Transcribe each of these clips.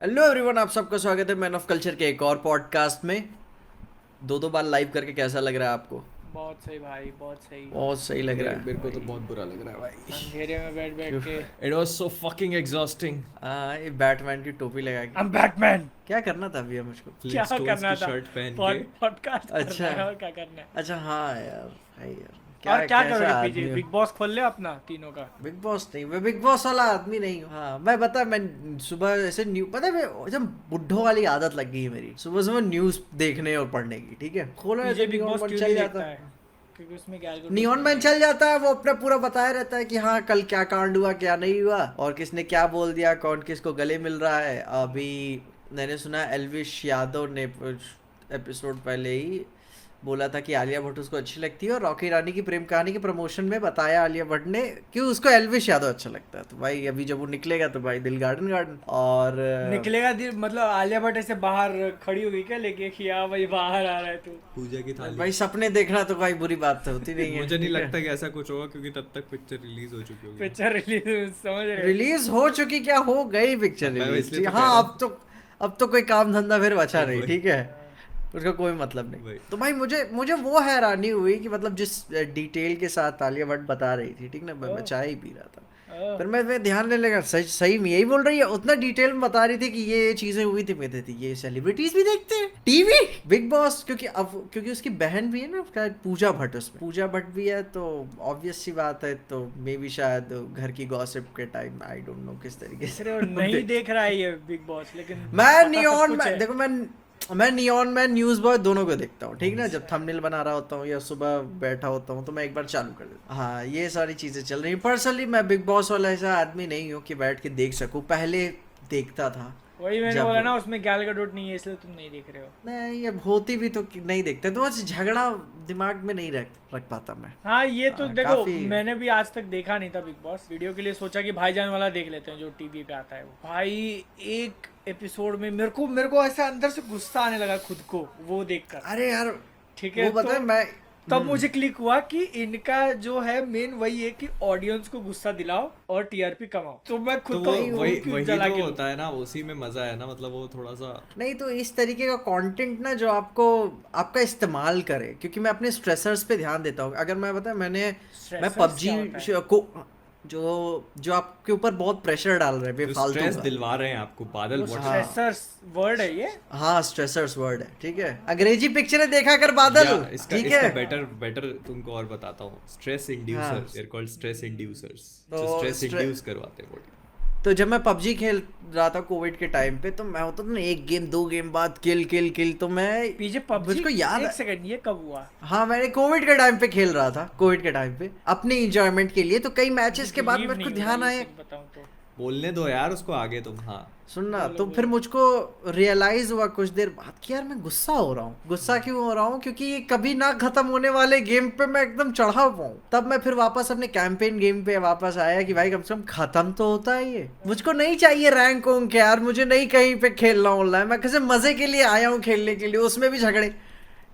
Hello everyone, आप सबका स्वागत है मैन ऑफ कल्चर के एक और पॉडकास्ट में। दो बार लाइव करके कैसा लग रहा है आपको? बहुत सही भाई, बहुत सही। बहुत सही लग रहा मेरे है मेरे को तो भाई। बहुत बुरा लग रहा है भाई। अंधेरे में बैठ बैठ क्यों? के। It was so fucking exhausting. हाँ, ये बैटमैन की टोपी लगा के आई एम बैटमैन। क्या करना था अभी मुझको? क्या फ्लिंटस्टोन्स करना की था? शर्ट पहन के। पॉडकास्ट करना अच्छा है और क्या करना है। अच्छा, हाँ यार भाई यार, और क्या क्या कैसा करोगे पीछे? आदमी हो? बिग बॉस खोल ले अपना तीनों का। बिग बॉस नहीं, मैं बिग बॉस वाला आदमी नहीं हूँ। हाँ, मैं बता, मैं सुबह ऐसे न्यू पता है, मैं जब बुड्ढों वाली आदत लग गई है मेरी सुबह सुबह न्यूज देखने और पढ़ने की। ठीक है, खोला है पीछे तो बिग नियॉन बॉस वन क्यों चल नहीं जाता देखता है? है। क्योंकि उसमें गैल नियॉन मैन चल जाता है, वो अपना पूरा बताया रहता है कि हाँ कल क्या कांड हुआ क्या नहीं हुआ और किसने क्या बोल दिया, कौन किसको गले मिल रहा है। अभी मैंने सुना एल्विश यादव ने एपिसोड पहले ही बोला था कि आलिया भट्ट उसको अच्छी लगती है, और रॉकी रानी की प्रेम कहानी के प्रमोशन में बताया आलिया भट्ट ने कि उसको एल्विश यादव अच्छा लगता है। तो भाई अभी जब वो निकलेगा तो भाई दिल गार्डन गार्डन। और निकलेगा मतलब आलिया भट्ट ऐसे बाहर खड़ी होगी क्या लेके कि हाँ भाई बाहर आ रहा है तू? पूजा की थाली। भाई सपने देखना तो भाई बुरी बात तो होती नहीं है। मुझे नहीं ठीक है? लगता कि ऐसा कुछ होगा क्योंकि तब तक पिक्चर रिलीज हो चुकी होगी। पिक्चर रिलीज समझ रहे? रिलीज हो चुकी, क्या हो गई पिक्चर मैं रिलीज? इसलिए तो कह हाँ, रहा हूँ। अब तो कोई काम धंधा फिर बचा नहीं। वही ठीक है, उसका कोई मतलब नहीं। वही। तो भाई मुझे मुझे वो हैरानी हुई कि मतलब जिस डिटेल के साथ आलिया भट्ट बता रही थी, ठीक ना, मैं चाय ही पी रहा था, ओह, फिर मैं ध्यान देने लगा, सही सही में यही बोल रही है। उतना डिटेल में बता रही थी कि ये चीजें हुई थी, मैं थी ये सेलिब्रिटीज भी देखते हैं टीवी बिग बॉस, क्योंकि उसकी बहन भी है ना, शायद पूजा भट्ट, उसमें पूजा भट्ट भी है, तो ऑब्वियस सी बात है। तो मे भी शायद घर की गॉसिप के टाइम, आई डोंट नो किस तरीके देख से रहे हो नहीं देख रहा है ये बिग बॉस, लेकिन मैं पता सब नियॉन कुछ में है। देखो, मैं नियॉन मैन न्यूज बॉय दोनों को देखता हूँ। ठीक ना, जब थंबनेल बना रहा होता हूँ या सुबह बैठा होता हूँ तो मैं एक बार चालू कर देता हूँ। हाँ, ये सारी चीजें चल रही हैं। पर्सनली मैं बिग बॉस वाला ऐसा आदमी नहीं हूँ कि बैठ के देख सकूँ। पहले देखता था वही मैंने जब, बोला ना, उसमें गैल गडोट नहीं है इसलिए तुम नहीं देख रहे हो। नहीं अब होती भी तो नहीं देखते, तो बस झगड़ा दिमाग में नहीं रख पाता मैं। हाँ ये तो देखो, काफी। मैंने भी आज तक देखा नहीं था बिग बॉस। वीडियो के लिए सोचा कि भाईजान वाला देख लेते हैं जो टीवी पे आता है वो। भाई एक एपिसोड में मेरे को ऐसा अंदर से गुस्सा आने लगा खुद को वो देखकर। अरे यार, ठीक है, वो पता है तो मैं तब मुझे क्लिक हुआ कि इनका जो है मेन वही है कि ऑडियंस को गुस्सा दिलाओ और टीआरपी कमाओ। तो मैं तो खुद वो को वही क्यों वही जला तो के लूं? होता है ना, उसी में मजा है ना, मतलब वो थोड़ा सा। नहीं, तो इस तरीके का कंटेंट ना जो आपका इस्तेमाल करे, क्योंकि मैं अपने स्ट्रेसर्स पे ध्यान देता हूँ। अगर मैं बता मैं स्ट्रेसर्स क्या पबजी होता है? को जो जो आपके ऊपर बहुत प्रेशर डाल रहे हैं जो बेफालतू स्ट्रेस का। दिलवा रहे हैं आपको बादल वो व्हाट। हाँ स्ट्रेसर्स वर्ड है ये? हाँ, स्ट्रेसर्स वर्ड है। ठीक है, अंग्रेजी पिक्चरें देखा कर बादल। या इसका ठीक इसका है। बेटर बेटर तुमको और बताता हूँ। स्ट्रेस हाँ, inducer, they're called stress inducers, तो जो स्ट्रेस इंड्यूस करवाते हैं बॉडी। तो जब मैं पबजी खेल रहा था कोविड के टाइम पे, तो मैं होता था ना, एक गेम दो गेम बाद किल किल किल, तो मैं पीछे पबजी मुझको याद एक सेकंड, ये कब हुआ? हाँ, मैंने कोविड के टाइम पे खेल रहा था, कोविड के टाइम पे अपने इंजॉयमेंट के लिए। तो कई मैचेस के बाद बिलीव मेरे को नहीं हो रहा ध्यान ये आया, सच बताऊं तो। बोलने दो यार उसको आगे तुम। हाँ सुनना, बोलो तो फिर बोलो। मुझको रियलाइज हुआ कुछ देर बाद कि यार मैं गुस्सा हो रहा हूँ। गुस्सा क्यों हो रहा हूँ? क्योंकि ये कभी ना खत्म होने वाले गेम पे मैं एकदम चढ़ा हुआ हूँ। तब मैं फिर वापस अपने कैंपेन गेम पे वापस आया कि भाई कम से कम खत्म तो होता है ये। मुझको नहीं चाहिए रैंक ओंक के यार, मुझे नहीं कहीं पे खेलना ऑनलाइन, मैं किसी मजे के लिए आया हूँ खेलने के लिए, उसमें भी झगड़े।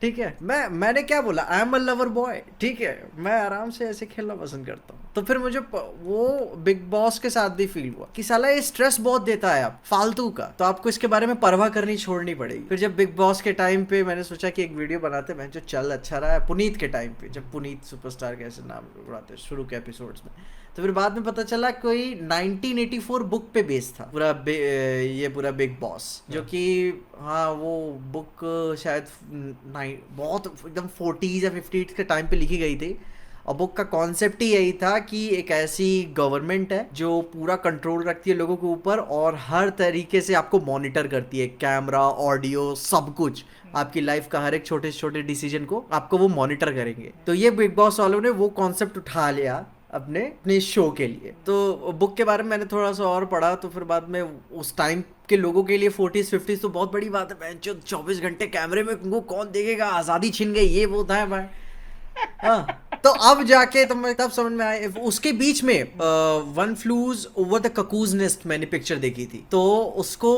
ठीक है, मैंने क्या बोला, I am a lover boy. ठीक है, मैं आराम से ऐसे खेलना पसंद करता हूँ। तो फिर मुझे वो बिग बॉस के साथ भी फील हुआ कि साला ये स्ट्रेस बहुत देता है आप फालतू का, तो आपको इसके बारे में परवाह करनी छोड़नी पड़ेगी। फिर जब बिग बॉस के टाइम पे मैंने सोचा कि एक वीडियो बनाते, मैं जो चल अच्छा रहा है पुनीत के टाइम पे, जब पुनीत सुपरस्टार के ऐसे नाम उड़ाते शुरू के एपिसोड्स में। तो फिर बाद में पता चला कोई 1984 बुक पे बेस्ड था ये पूरा बिग बॉस, जो कि हाँ वो बुक शायद बहुत एकदम 40s या 50s के टाइम पे लिखी गई थी। और बुक का कॉन्सेप्ट ही यही था कि एक ऐसी गवर्नमेंट है जो पूरा कंट्रोल रखती है लोगों के ऊपर और हर तरीके से आपको मॉनिटर करती है, कैमरा ऑडियो सब कुछ, आपकी लाइफ का हर एक छोटे से छोटे डिसीजन को आपको वो मॉनिटर करेंगे। तो ये बिग बॉस वालों ने वो कॉन्सेप्ट उठा लिया अपने शो के लिए। तो बुक के बारे में मैंने थोड़ा सा और पढ़ा, तो फिर बाद में उस टाइम के लोगों के लिए 40s 50s तो बहुत बड़ी बात है। जो 24 घंटे कैमरे में उनको कौन देखेगा, आज़ादी छीन गई, ये वो था भाई। हाँ, तो अब जाके तो मैं तब समझ में आया। उसके बीच में one flew over the cuckoos nest मैंने पिक्चर देखी थी, तो उसको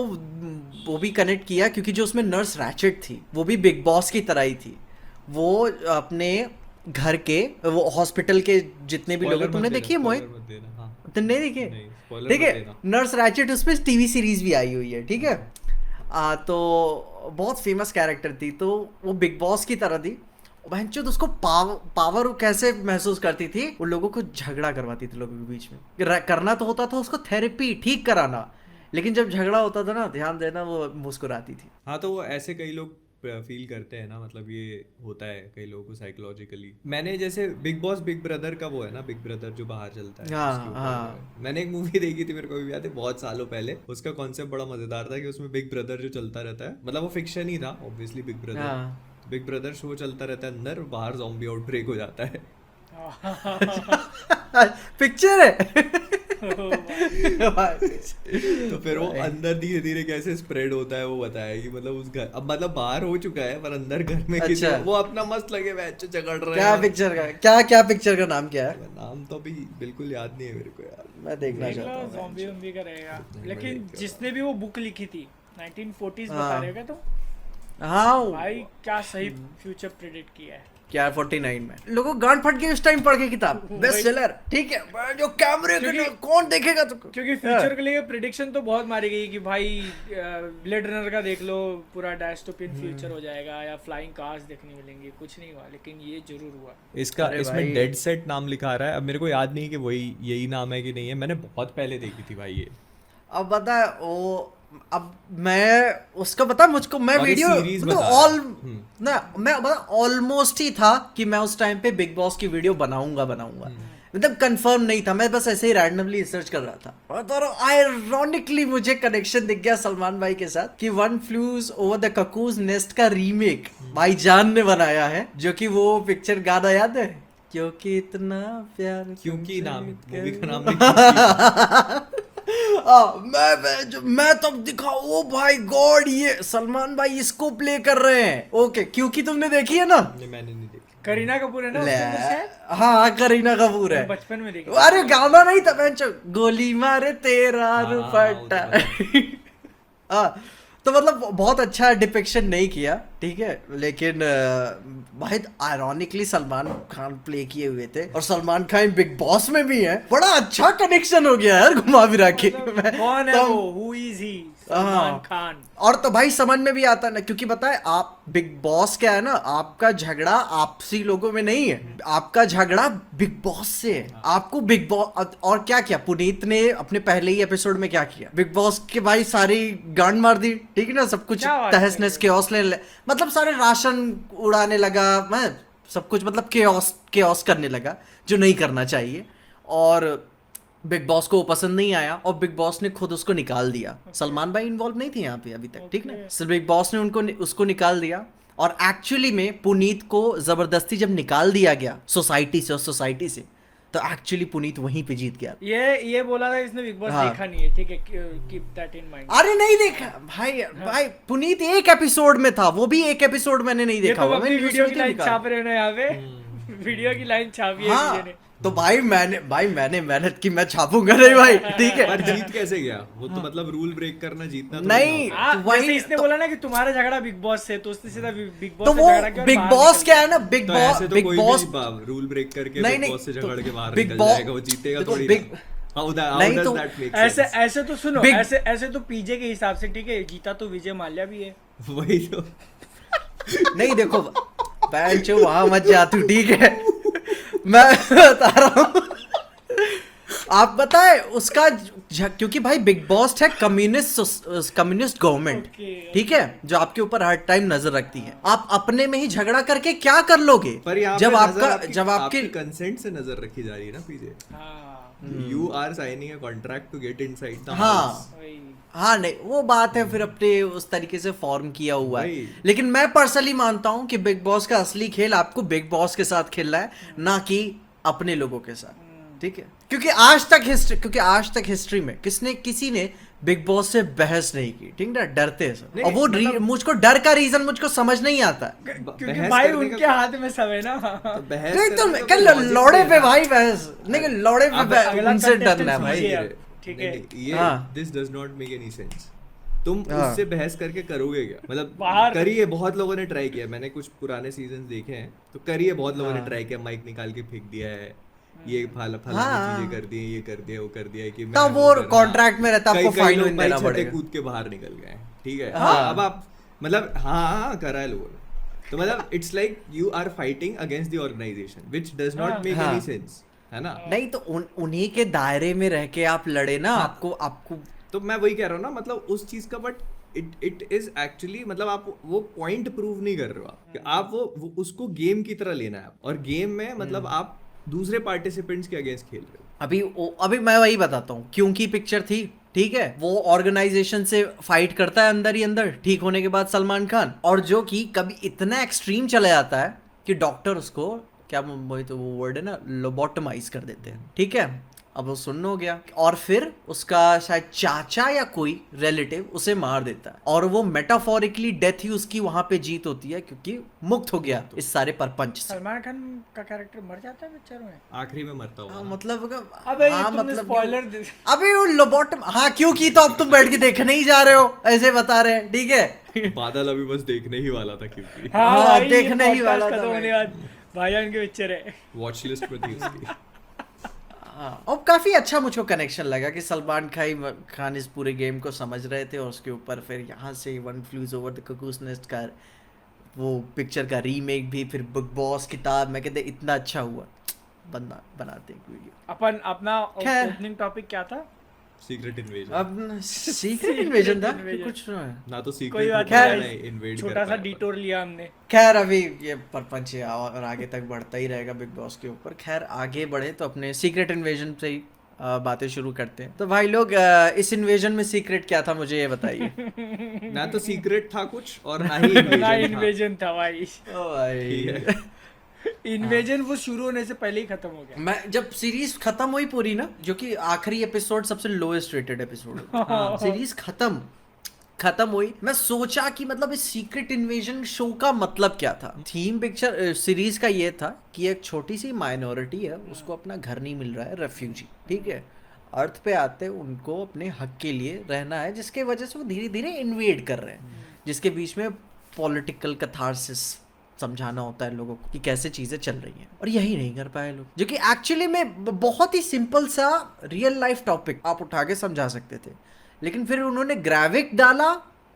वो भी कनेक्ट किया क्योंकि जो उसमें नर्स रैचेट थी वो भी बिग बॉस की तरह ही थी। वो अपने घर के, वो हॉस्पिटल के जितने भी लोग हैं, स्पॉइलर मत तुमने देना, देखी है स्पॉइलर मोहित? मत देना। हाँ तो नहीं देखे? नहीं, spoiler ठीक मत है, देना। नर्स रैचेट उस पर टीवी सीरीज भी आई हुई है, ठीक है। तो बहुत फेमस कैरेक्टर थी, तो वो बिग बॉस की तरह थी। बहनचोद उसको पावर कैसे महसूस करती थी, उन लोगों को झगड़ा करवाती थी लोगों के बीच में। करना तो होता था उसको थेरेपी, ठीक कराना, लेकिन जब झगड़ा होता था ना, ध्यान देना, वो मुस्कुराती थी। हाँ, तो वो ऐसे कई लोग फील करते हैं ना, मतलब ये होता है कई लोगों को साइकोलॉजिकली। मैंने जैसे बिग बॉस बिग ब्रदर का वो है ना, बिग ब्रदर जो बाहर चलता है, हाँ, उसके ऊपर हाँ। वो है। मैंने एक मूवी देखी थी, मेरे को भी याद है, बहुत सालों पहले। उसका कॉन्सेप्ट बड़ा मजेदार था कि उसमें बिग ब्रदर जो चलता रहता है, मतलब वो फिक्शन ही था ऑब्वियसली, बिग ब्रदर। हाँ। बिग ब्रदर शो चलता रहता है अंदर, बाहर ज़ॉम्बी आउटब्रेक हो जाता है। पिक्चर है। तो फिर वो अंदर धीरे धीरे कैसे स्प्रेड होता है वो बताया कि मतलब उस घर, अब मतलब बाहर हो चुका है पर अंदर घर में किसी अच्छा। वो अपना मस्त लगे बैच झगड़ रहे क्या हैं। पिक्चर का क्या पिक्चर का नाम क्या है? नाम तो अभी बिल्कुल याद नहीं है मेरे को यार। मैं देखना देख लो, चाहता हूँ। ज़ॉम्बी वॉम्बी का रहेगा। नहीं, लेकिन मैं जिसने भी वो बुक लिखी थी 1940s हाँ। बता रहे हो क्या तुम? हाँ भाई क्या सही फ्यूचर प्रेडिक्ट किया है। क्या 49 में लोगों को गांड फट गई उस टाइम पढ़ के किताब, बेस्ट सेलर, ठीक है। जो कैमरे के क्योंकि- कौन देखेगा तो क्योंकि फ्यूचर के लिए प्रिडिक्शन तो बहुत मारी गई कि भाई ब्लेड रनर का देख लो, पूरा डायस्टोपियन फ्यूचर हो जाएगा या फ्लाइंग कार्स देखने मिलेंगे, कुछ नहीं हुआ, लेकिन ये जरूर हुआ। इसका अरे इसमें भाई। डेड सेट नाम लिखा रहा है, अब मेरे को याद नहीं कि वही यही नाम है कि नहीं है। मैंने बहुत पहले देखी थी भाई ये। अब बता वो, अब मैं उसका बता मुझको, मैं और ये वीडियो series मतलब बता ऑल रहा है। ना, मैं बता ऑलमोस्ट ही था कि मैं उस टाइम पे बिग बॉस की वीडियो बनाऊंगा मतलब कंफर्म नहीं था, मैं बस ऐसे ही रैंडमली रिसर्च कर रहा था। और आयरॉनिकली मुझे कनेक्शन दिख गया सलमान भाई के साथ कि one flew over the cuckoos nest का रीमेक भाईजान ने बनाया है, जो कि वो पिक्चर गाना याद है, क्योंकि इतना प्यार क्योंकि नाम तुमसे मूवी का कर- नाम नहीं मैं तब दिखा, ओ भाई गॉड, ये सलमान भाई इसको प्ले कर रहे हैं। ओके, क्योंकि तुमने देखी है ना? नहीं, मैंने नहीं देखी। करीना कपूर है ना ले, उसके अंदर से? हाँ करीना कपूर है। मैं बचपन में देखी। अरे गाना नहीं था बेंचो, गोली मारे तेरा हाँ, दुपट्टा। हाँ, तो मतलब बहुत अच्छा डिपिक्शन नहीं किया, ठीक है, लेकिन भाई आयरॉनिकली सलमान खान प्ले किए हुए थे, और सलमान खान बिग बॉस में भी है। बड़ा अच्छा कनेक्शन हो गया यार, घुमा फिरा के। मतलब कौन है वो? Who is he? Salman Khan. और तो भाई समझ में भी आता ना, क्योंकि बताए आप बिग बॉस क्या है ना, आपका झगड़ा आपसी लोगों में नहीं है, आपका झगड़ा बिग बॉस से है। आपको बिग बॉस, और क्या किया पुनीत ने अपने पहले ही एपिसोड में, क्या किया बिग बॉस के भाई, सारी गांड मार दी, ठीक है ना, सब कुछ क्या बात तहस कर नहस केओस मतलब सारे राशन उड़ाने लगा, मैं सब कुछ मतलब केओस करने लगा, जो नहीं करना चाहिए। और बिग बॉस को वो पसंद नहीं आया, और बिग बॉस ने खुद उसको निकाल दिया। सलमान भाई इन्वॉल्व नहीं थे यहाँ पे अभी तक, ठीक ना, सिर्फ बिग बॉस ने उसको निकाल दिया। और एक्चुअली में पुनीत को जबरदस्ती जब निकाल दिया गया सोसाइटी से, तो एक्चुअली पुनीत वहीं पे जीत गया। ये बोला था इसने बिग बॉस हाँ। देखा नहीं है, ठीक है, कीप दैट इन माइंड। अरे नहीं देखा भाई पुनीत एक एपिसोड में था, वो भी एक एपिसोड मैंने नहीं ये देखा तो हुआ, अपनी मैंने वीडियो न्यूज़ की में लाइन निकाला। छाप रहे हो ना यहाँ पे। वीडियो की लाइन छापी है हाँ, विजय ने। तो भाई मैंने मेहनत की, मैं छापूंगा नहीं भाई, ठीक है। पर जीत कैसे गया वो? तो मतलब रूल ब्रेक करना जीतना तो नहीं, होता। हाँ, वही जैसे इसने तो- बोला ना कि तुम्हारा झगड़ा बिग बॉस से, तो उसने सीधा बिग बॉस तो से वो झगड़ा किया और बिग बाहर बॉस निकल क्या गया। है ना, बिग तो बॉस ऐसे तो बिग कोई बॉस भी रूल ब्रेक करके नहीं, बिग नहीं, बॉस से तो झगड़ के बाहर बिग निकल बॉस- जाएगा, वो जीतेगा देखो, थोड़ी बिग- ना। How नहीं does तो that make ऐसे sense? ऐसे तो सुनो, Big- ऐसे तो पीजे के हिसाब से ठीक है, जीता तो विजय माल्या भी है। वही तो। नहीं देखो बेंच वहां मत जा तू, ठीक है, मैं बता रहा हूँ। आप बताए उसका क्योंकि भाई बिग बॉस है कम्युनिस्ट गवर्नमेंट, Okay, ठीक है, जो आपके ऊपर हर टाइम नजर रखती है। आप अपने में ही झगड़ा करके क्या कर लोगे? पर यहाँ जब पे आपका नजर जब आपके कंसेंट से नजर रखी जा रही है ना पीछे। हाँ, you are signing a contract to get inside the हाँ हाउस। वही। हाँ, नहीं वो बात है, फिर अपने उस तरीके से फॉर्म किया हुआ है। वही। लेकिन मैं पर्सनली मानता हूँ कि बिग बॉस का असली खेल आपको बिग बॉस के साथ खेलना है, ना कि अपने लोगों के साथ, ठीक है। क्योंकि आज तक हिस्ट्री में किसी ने बिग बॉस से बहस नहीं की, ठीक ना, डरते हैं सब। नहीं, और वो मतलब- मुझको डर का रीजन मुझको समझ नहीं आता। क्योंकि बहस भाई करने उनके का- हाथ में सब है ना। तो बहस नहीं तो करने का क्या कोई logic लौड़े नहीं पे है ना। भाई बहस नहीं, लौड़े पे अब अगला उनसे contestant डरना है भाई। समझिए। नहीं, ठीक नहीं, है। नहीं, ये हाँ। This does not make any sense. तुम हाँ। उससे बहस करके करोगे क्या? मतलब बाहर- करिए, बहुत लोगों ने ट्राई किया, मैंने कुछ पुराने सीजन देखे हैं, तो करिए, बहुत लोगों ने हाँ। ट्राई किया, माइक निकाल के फेंक दिया है, ये फलानी हाँ। चीजें कर दी है, ये कर दिया, वो कर दिया है कि मैं तब वो वो करना। कॉन्ट्रैक्ट में रहता, आपको कई फाइन लोग वाइन भाई देना छते पड़ेगा। कूद के बाहर निकल गए, ठीक है। हाँ। अब आप मतलब हाँ करा है लोगों ने, तो मतलब it's like you are fighting against the organisation which does not make हाँ। एनी सेंस, है ना। नहीं तो उन्हीं के दायरे में रह के आप लड़े ना, हाँ। आपको तो मैं वही कह रहा हूँ ना, मतलब उस चीज का, बट इट इज एक्चुअली, मतलब आप वो पॉइंट प्रूव नहीं कर रहे हो आप, कि आप वो उसको गेम की तरह लेना है, और गेम में मतलब आप दूसरे पार्टिसिपेंट्स के अगेंस्ट खेल रहे हो। अभी मैं वही बताता हूँ, क्योंकि पिक्चर थी, ठीक है, वो ऑर्गेनाइजेशन से फाइट करता है अंदर ही अंदर, ठीक होने के बाद सलमान खान, और जो कि कभी इतना एक्सट्रीम चला जाता है कि डॉक्टर उसको, क्या वही तो वो वर्ड है ना, लोबोटमाइज कर देते हैं, ठीक है। अब वो सुन्न हो गया, और फिर उसका शायद चाचा या कोई रिलेटिव उसे मार देता है, और वो मेटाफोरिकली डेथ ही उसकी वहां पे जीत होती है, क्योंकि मुक्त हो गया इस सारे परपंच से। सलमान खान का कैरेक्टर मर जाता है पिक्चर में। आखिरी में मरता हाँ, हुआ मतलब अबे हाँ, तुमने मतलब स्पॉइलर दे। अबे वो लोबोटम, हाँ क्यों की, तो अब तुम बैठ के देखने ही जा रहे हो, ऐसे बता रहे हैं, ठीक है। बादल अभी बस देखने ही वाला था, क्योंकि हाँ हाँ, भाई, देखने ही ये वाला podcast था खत्म मैं। होने बाद भाईजान की पिक्चर है। वॉच लिस्ट में थी उसकी। हाँ, और काफी अच्छा मुझको कनेक्शन लगा कि सलमान खान इस पूरे गेम को समझ रहे थे, और उसके ऊपर फिर यहाँ से one flew over the cuckoo's nest का वो पिक्चर का रीमेक भी, फिर बिग बॉस किताब, मैं कहते इतना अच्छा हुआ, बंदा बनाते एक वीडियो। अपन अपना खैर। ओपनिंग टॉपिक क्या था? Secret invasion. अब सीक्रेट इन्वेजन था Invasion। कि कुछ ना तो कोई सीक्रेट बात खैर, नहीं, इन्वेड छोटा सा डिटोर लिया हमने। खैर अभी ये परपंच है और आगे तक बढ़ता ही रहेगा बिग बॉस के ऊपर। खैर आगे बढ़े तो अपने सीक्रेट इन्वेजन से ही बातें शुरू करते हैं। तो भाई लोग, इस इन्वेजन में सीक्रेट क्या था, मुझे ये बताइए। ना तो सीक्रेट था कुछ, और ना ही ना इन्वेजन था, इन्वेजन था भाई। ओ भाई, ठीक है। इन्वेजन वो शुरू होने से पहले ही खत्म हो गया। मैं जब सीरीज खत्म हुई पूरी ना, जो कि आखिरी एपिसोड सबसे लोएस्ट रेटेड एपिसोड, सीरीज खत्म हुई, मैं सोचा कि मतलब इस सीक्रेट इन्वेजन शो का मतलब क्या था। थीम पिक्चर सीरीज का ये था कि एक छोटी सी माइनॉरिटी है, उसको अपना घर नहीं मिल रहा है, रेफ्यूजी, ठीक है, अर्थ पे आते उनको अपने हक के लिए रहना है, जिसके वजह से वो धीरे धीरे इन्वेड कर रहे हैं, जिसके बीच में पॉलिटिकल कथारसिस समझाना होता है लोगों को कि कैसे चीजें चल रही हैं, और यही नहीं कर पाए लोग, जो कि एक्चुअली में बहुत ही सिंपल सा रियल लाइफ टॉपिक आप उठा के समझा सकते थे, लेकिन फिर उन्होंने ग्राविक डाला,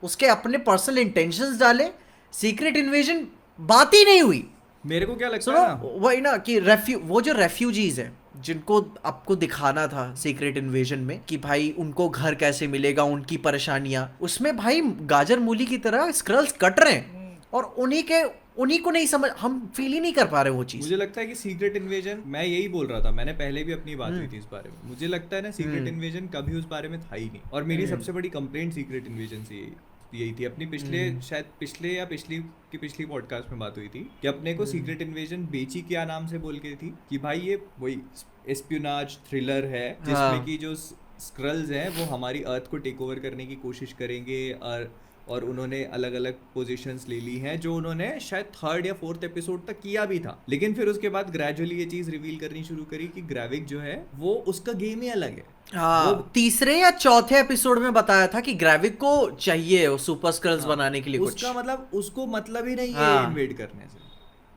उसके अपने पर्सनल इंटेंशंस डाले, सीक्रेट इन्वेजन बात ही नहीं हुई। मेरे को क्या लगता सुनो, है ना, वही ना कि वो जो रेफ्यूजीज है जिनको आपको दिखाना था सीक्रेट इन्वेजन में कि भाई उनको घर कैसे मिलेगा, उनकी परेशानियां, उसमें भाई गाजर मूली की तरह स्क्रल्स कट रहे हैं, और उन्हीं को नहीं समझ, हम फील ही नहीं कर पा रहे वो चीज। मुझे लगता है कि सीक्रेट इन्वेजन, मैं यही बोल रहा था, मैंने पहले भी अपनी बात हुई थी इस बारे में, मुझे लगता है ना सीक्रेट इन्वेजन कभी उस बारे में था ही नहीं, और मेरी सबसे बड़ी कंप्लेंट सीक्रेट इन्वेजन से यही थी। अपनी शायद पिछली पॉडकास्ट में बात हुई थी कि अपने को सीक्रेट इन्वेजन बेची क्या नाम से बोल के थी कि भाई ये वही एस्पियोनाज थ्रिलर है, जिसमें कि जो स्क्रल्स हैं वो हमारी अर्थ को टेक ओवर करने की कोशिश करेंगे, और उन्होंने अलग अलग पोजीशंस ले ली हैं, जो उन्होंने शायद 3rd या 4th एपिसोड तक किया भी था, लेकिन फिर उसके बाद ग्रेजुअली ये चीज रिवील करनी शुरू करी कि ग्राविक जो है वो उसका गेम ही अलग है। हाँ, तीसरे या चौथे एपिसोड में बताया था कि ग्राविक को चाहिए वो सुपर स्क्रल्स बनाने के लिए कुछ, उसका मतलब उसको मतलब ही नहीं है हाँ। इन्वेड करने से,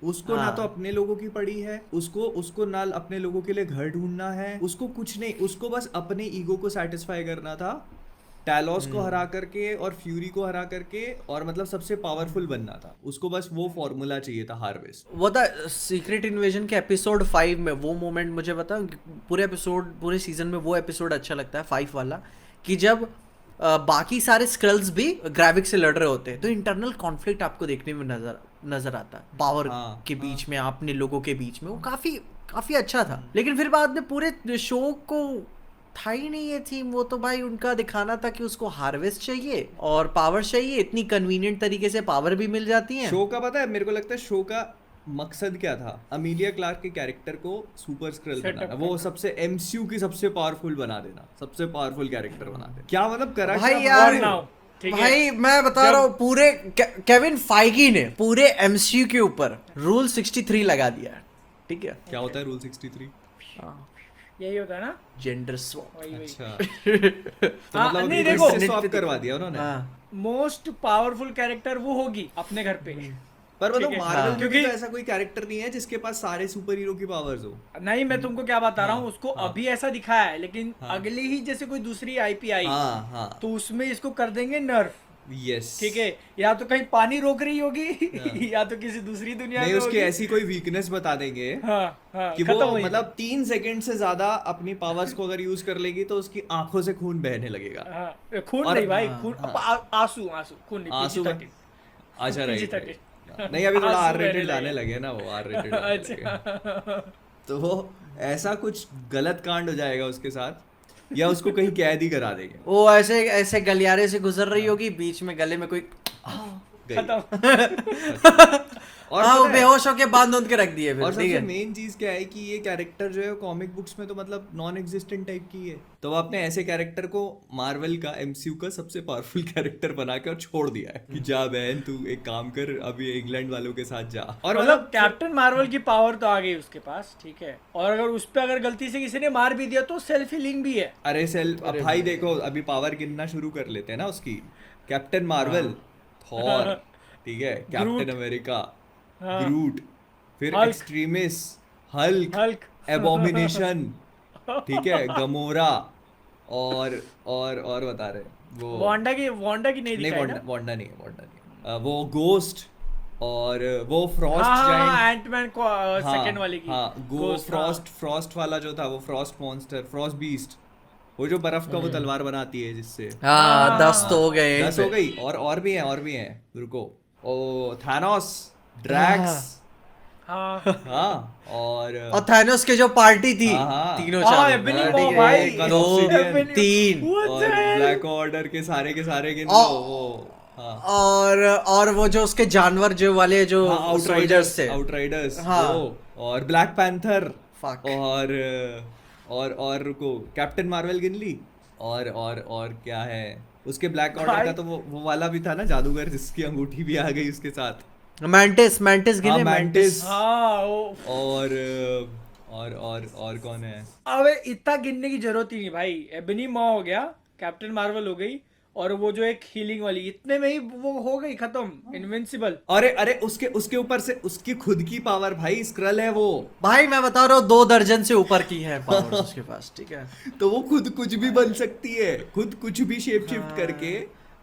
उसको ना तो अपने लोगों की पड़ी है, उसको ना अपने लोगों के लिए घर ढूंढना है, उसको कुछ नहीं, उसको बस अपने ईगो को सेटिस्फाई करना था, टैलोस को हरा करके और फ्यूरी को हरा करके, और मतलब सबसे पावरफुल बनना था, उसको बस वो फॉर्मूला चाहिए था, हार्वेस्ट। वो था सीक्रेट इन्वेजन के एपिसोड 5 में वो मोमेंट, मुझे बता, पूरे सीजन में वो एपिसोड अच्छा लगता है 5 वाला, कि जब बाकी सारे स्क्रल्स भी ग्राविक से लड़ रहे होते हैं, तो इंटरनल कॉन्फ्लिक्ट आपको देखने में नजर आता है, पावर के बीच में, अपने लोगों के बीच में, वो काफी अच्छा था। लेकिन फिर बाद में पूरे शो को था ही नहीं ये थीम, वो तो भाई उनका दिखाना था कि उसको हार्वेस्ट चाहिए और पावर चाहिए, इतनी कन्वीनियंट तरीके से पावर भी मिल जाती है। शो का पता है, मेरे को लगता है शो का मकसद क्या था, अमीलिया क्लार्क के कैरेक्टर को सुपर स्क्रल बनाना, वो सबसे एमसीयू की सबसे पावरफुल बना देना, सबसे पावरफुल कैरेक्टर बना देना। क्या मतलब करा भाई क्या यार, ठीक है। भाई मैं बता रहा हूँ, पूरे केविन फाइगी ने पूरे एमसीयू के ऊपर रूल 63 लगा दिया, ठीक है। क्या होता है रूल 63? यही होता है ना, जेंडर स्वैप। वही अच्छा। तो हाँ, मतलब नहीं, अभी देखो, swap करवा दिया उन्होंने। हाँ। मोस्ट पावरफुल कैरेक्टर वो होगी अपने घर पे, पर मतलब ठीक है? मार्वल में भी क्योंकि तो ऐसा कोई कैरेक्टर नहीं है जिसके पास सारे सुपर हीरो की पावर्स हो। नहीं, मैं तुमको क्या बता रहा हूँ, उसको हाँ। अभी ऐसा दिखाया है, लेकिन हाँ। अगले ही जैसे कोई दूसरी आईपी आई हाँ हाँ तो उसमें इसको कर देंगे नर्फ। यस ठीक है, या तो कहीं पानी रोक रही होगी हाँ। या तो किसी दूसरी दुनिया नहीं में उसकी होगी। ऐसी कोई वीकनेस बता देंगे हाँ हाँ, कि खत्म वो हुई। मतलब 3 सेकंड से ज्यादा अपनी पावर्स को अगर यूज कर लेगी तो उसकी आंखों से खून बहने लगेगा। हाँ, खून और- नहीं भाई, हाँ, खून हाँ। आंसू आंसू, खून नहीं, आंसू PG-13। में अच्छा राइट PG-13 नहीं अभी थोड़ा आंसू आर रेटेड बहने लाने लगे। लगे ना वो आर रेटेड लाने लगे। अच्छा तो वो ऐसा कुछ गलत कांड हो जाएगा उसके साथ या उसको कहीं कैद ही करा देंगे। वो ऐसे ऐसे गलियारे से गुजर रही होगी, बीच में गले में कोई गई। खत्म। और हाँ, वो पता है- बेहोश होके बांध के रख दिए फिर, और ठीक सबसे है। मेन चीज क्या है कि ये कैरेक्टर जो है कॉमिक बुक्स में तो मतलब नॉन एग्जिस्टेंट टाइप की है, तो वो अपने ऐसे कैरेक्टर को मार्वल का एमसीयू का सबसे पावरफुल कैरेक्टर बना के और छोड़ दिया है कि जा बहन तू एक काम कर अभी इंग्लैंड वालों के साथ जा। और मतलब कैप्टन मार्वल की पावर तो आ गई उसके पास, ठीक है, और अगर उस पे अगर गलती से किसी ने मार भी दिया तो सेल्फ हीलिंग भी है। अरे अब भाई देखो अभी पावर गिनना शुरू कर लेते हैं ना उसकी। कैप्टन मार्वल, थॉर, ठीक है, कैप्टन अमेरिका, हाँ। ग्रूट, फिर Hulk. Extremis, Hulk, Hulk. Abomination, ठीक है, गमोरा और बता रहे वो वांडा की नहीं नहीं दिखाई ना? वांडा नहीं है, वांडा नहीं है। वो गोस्ट और वो फ्रॉस्ट हाँ जायंट। एंटमैन को सेकंड वाली की Ghost, फ्रॉस्ट वाला जो था वो फ्रॉस्ट मॉन्स्टर, फ्रॉस्ट बीस्ट, वो जो बर्फ का वो तलवार बनाती है जिससे। हाँ, 10 तो हो गए 10 हो गई और भी हैं रुको। ओ थानोस, ड्रैक्स, हाँ हाँ और थानोस के जो पार्टी थी, हाँ, हाँ। तीनों हाँ, चारों, एबनी हाँ, मॉ ठीक है, भाई। 1 2 Obsidian। 3 What और the hell? ब्लैक ऑर्डर के सारे गिन और- लो वो। हाँ और वो जो उसके जानवर जो वाले जो सोल्जर्स थे, आउटराइडर्स हाँ। वो और ब्लैक पैंथर Fuck। और रुको कैप्टन मार्वल गिन ली और क्या है उसके ब्लैक ऑर्डर भाई। का तो वो वाला भी था ना जादूगर जिसकी अंगूठी भी आ गई उसके साथ। मैंटिस गिने, हाँ, मैंटिस। हाँ वो और कौन है? अबे इतना गिनने की जरूरत ही नहीं भाई। एबनी मॉ हो गया, कैप्टन मार्वल हो गई, और वो जो एक हीलिंग वाली, इतने में ही वो हो गई खत्म, इनविंसिबल। अरे उसके ऊपर से उसकी खुद की पावर भाई, स्क्रल है वो। भाई मैं बता रहा हूँ 2 दर्जन से ऊपर की है पावर उसके पास, ठीक है। तो वो खुद कुछ भी बन सकती है, खुद कुछ भी शेप शिफ्ट करके।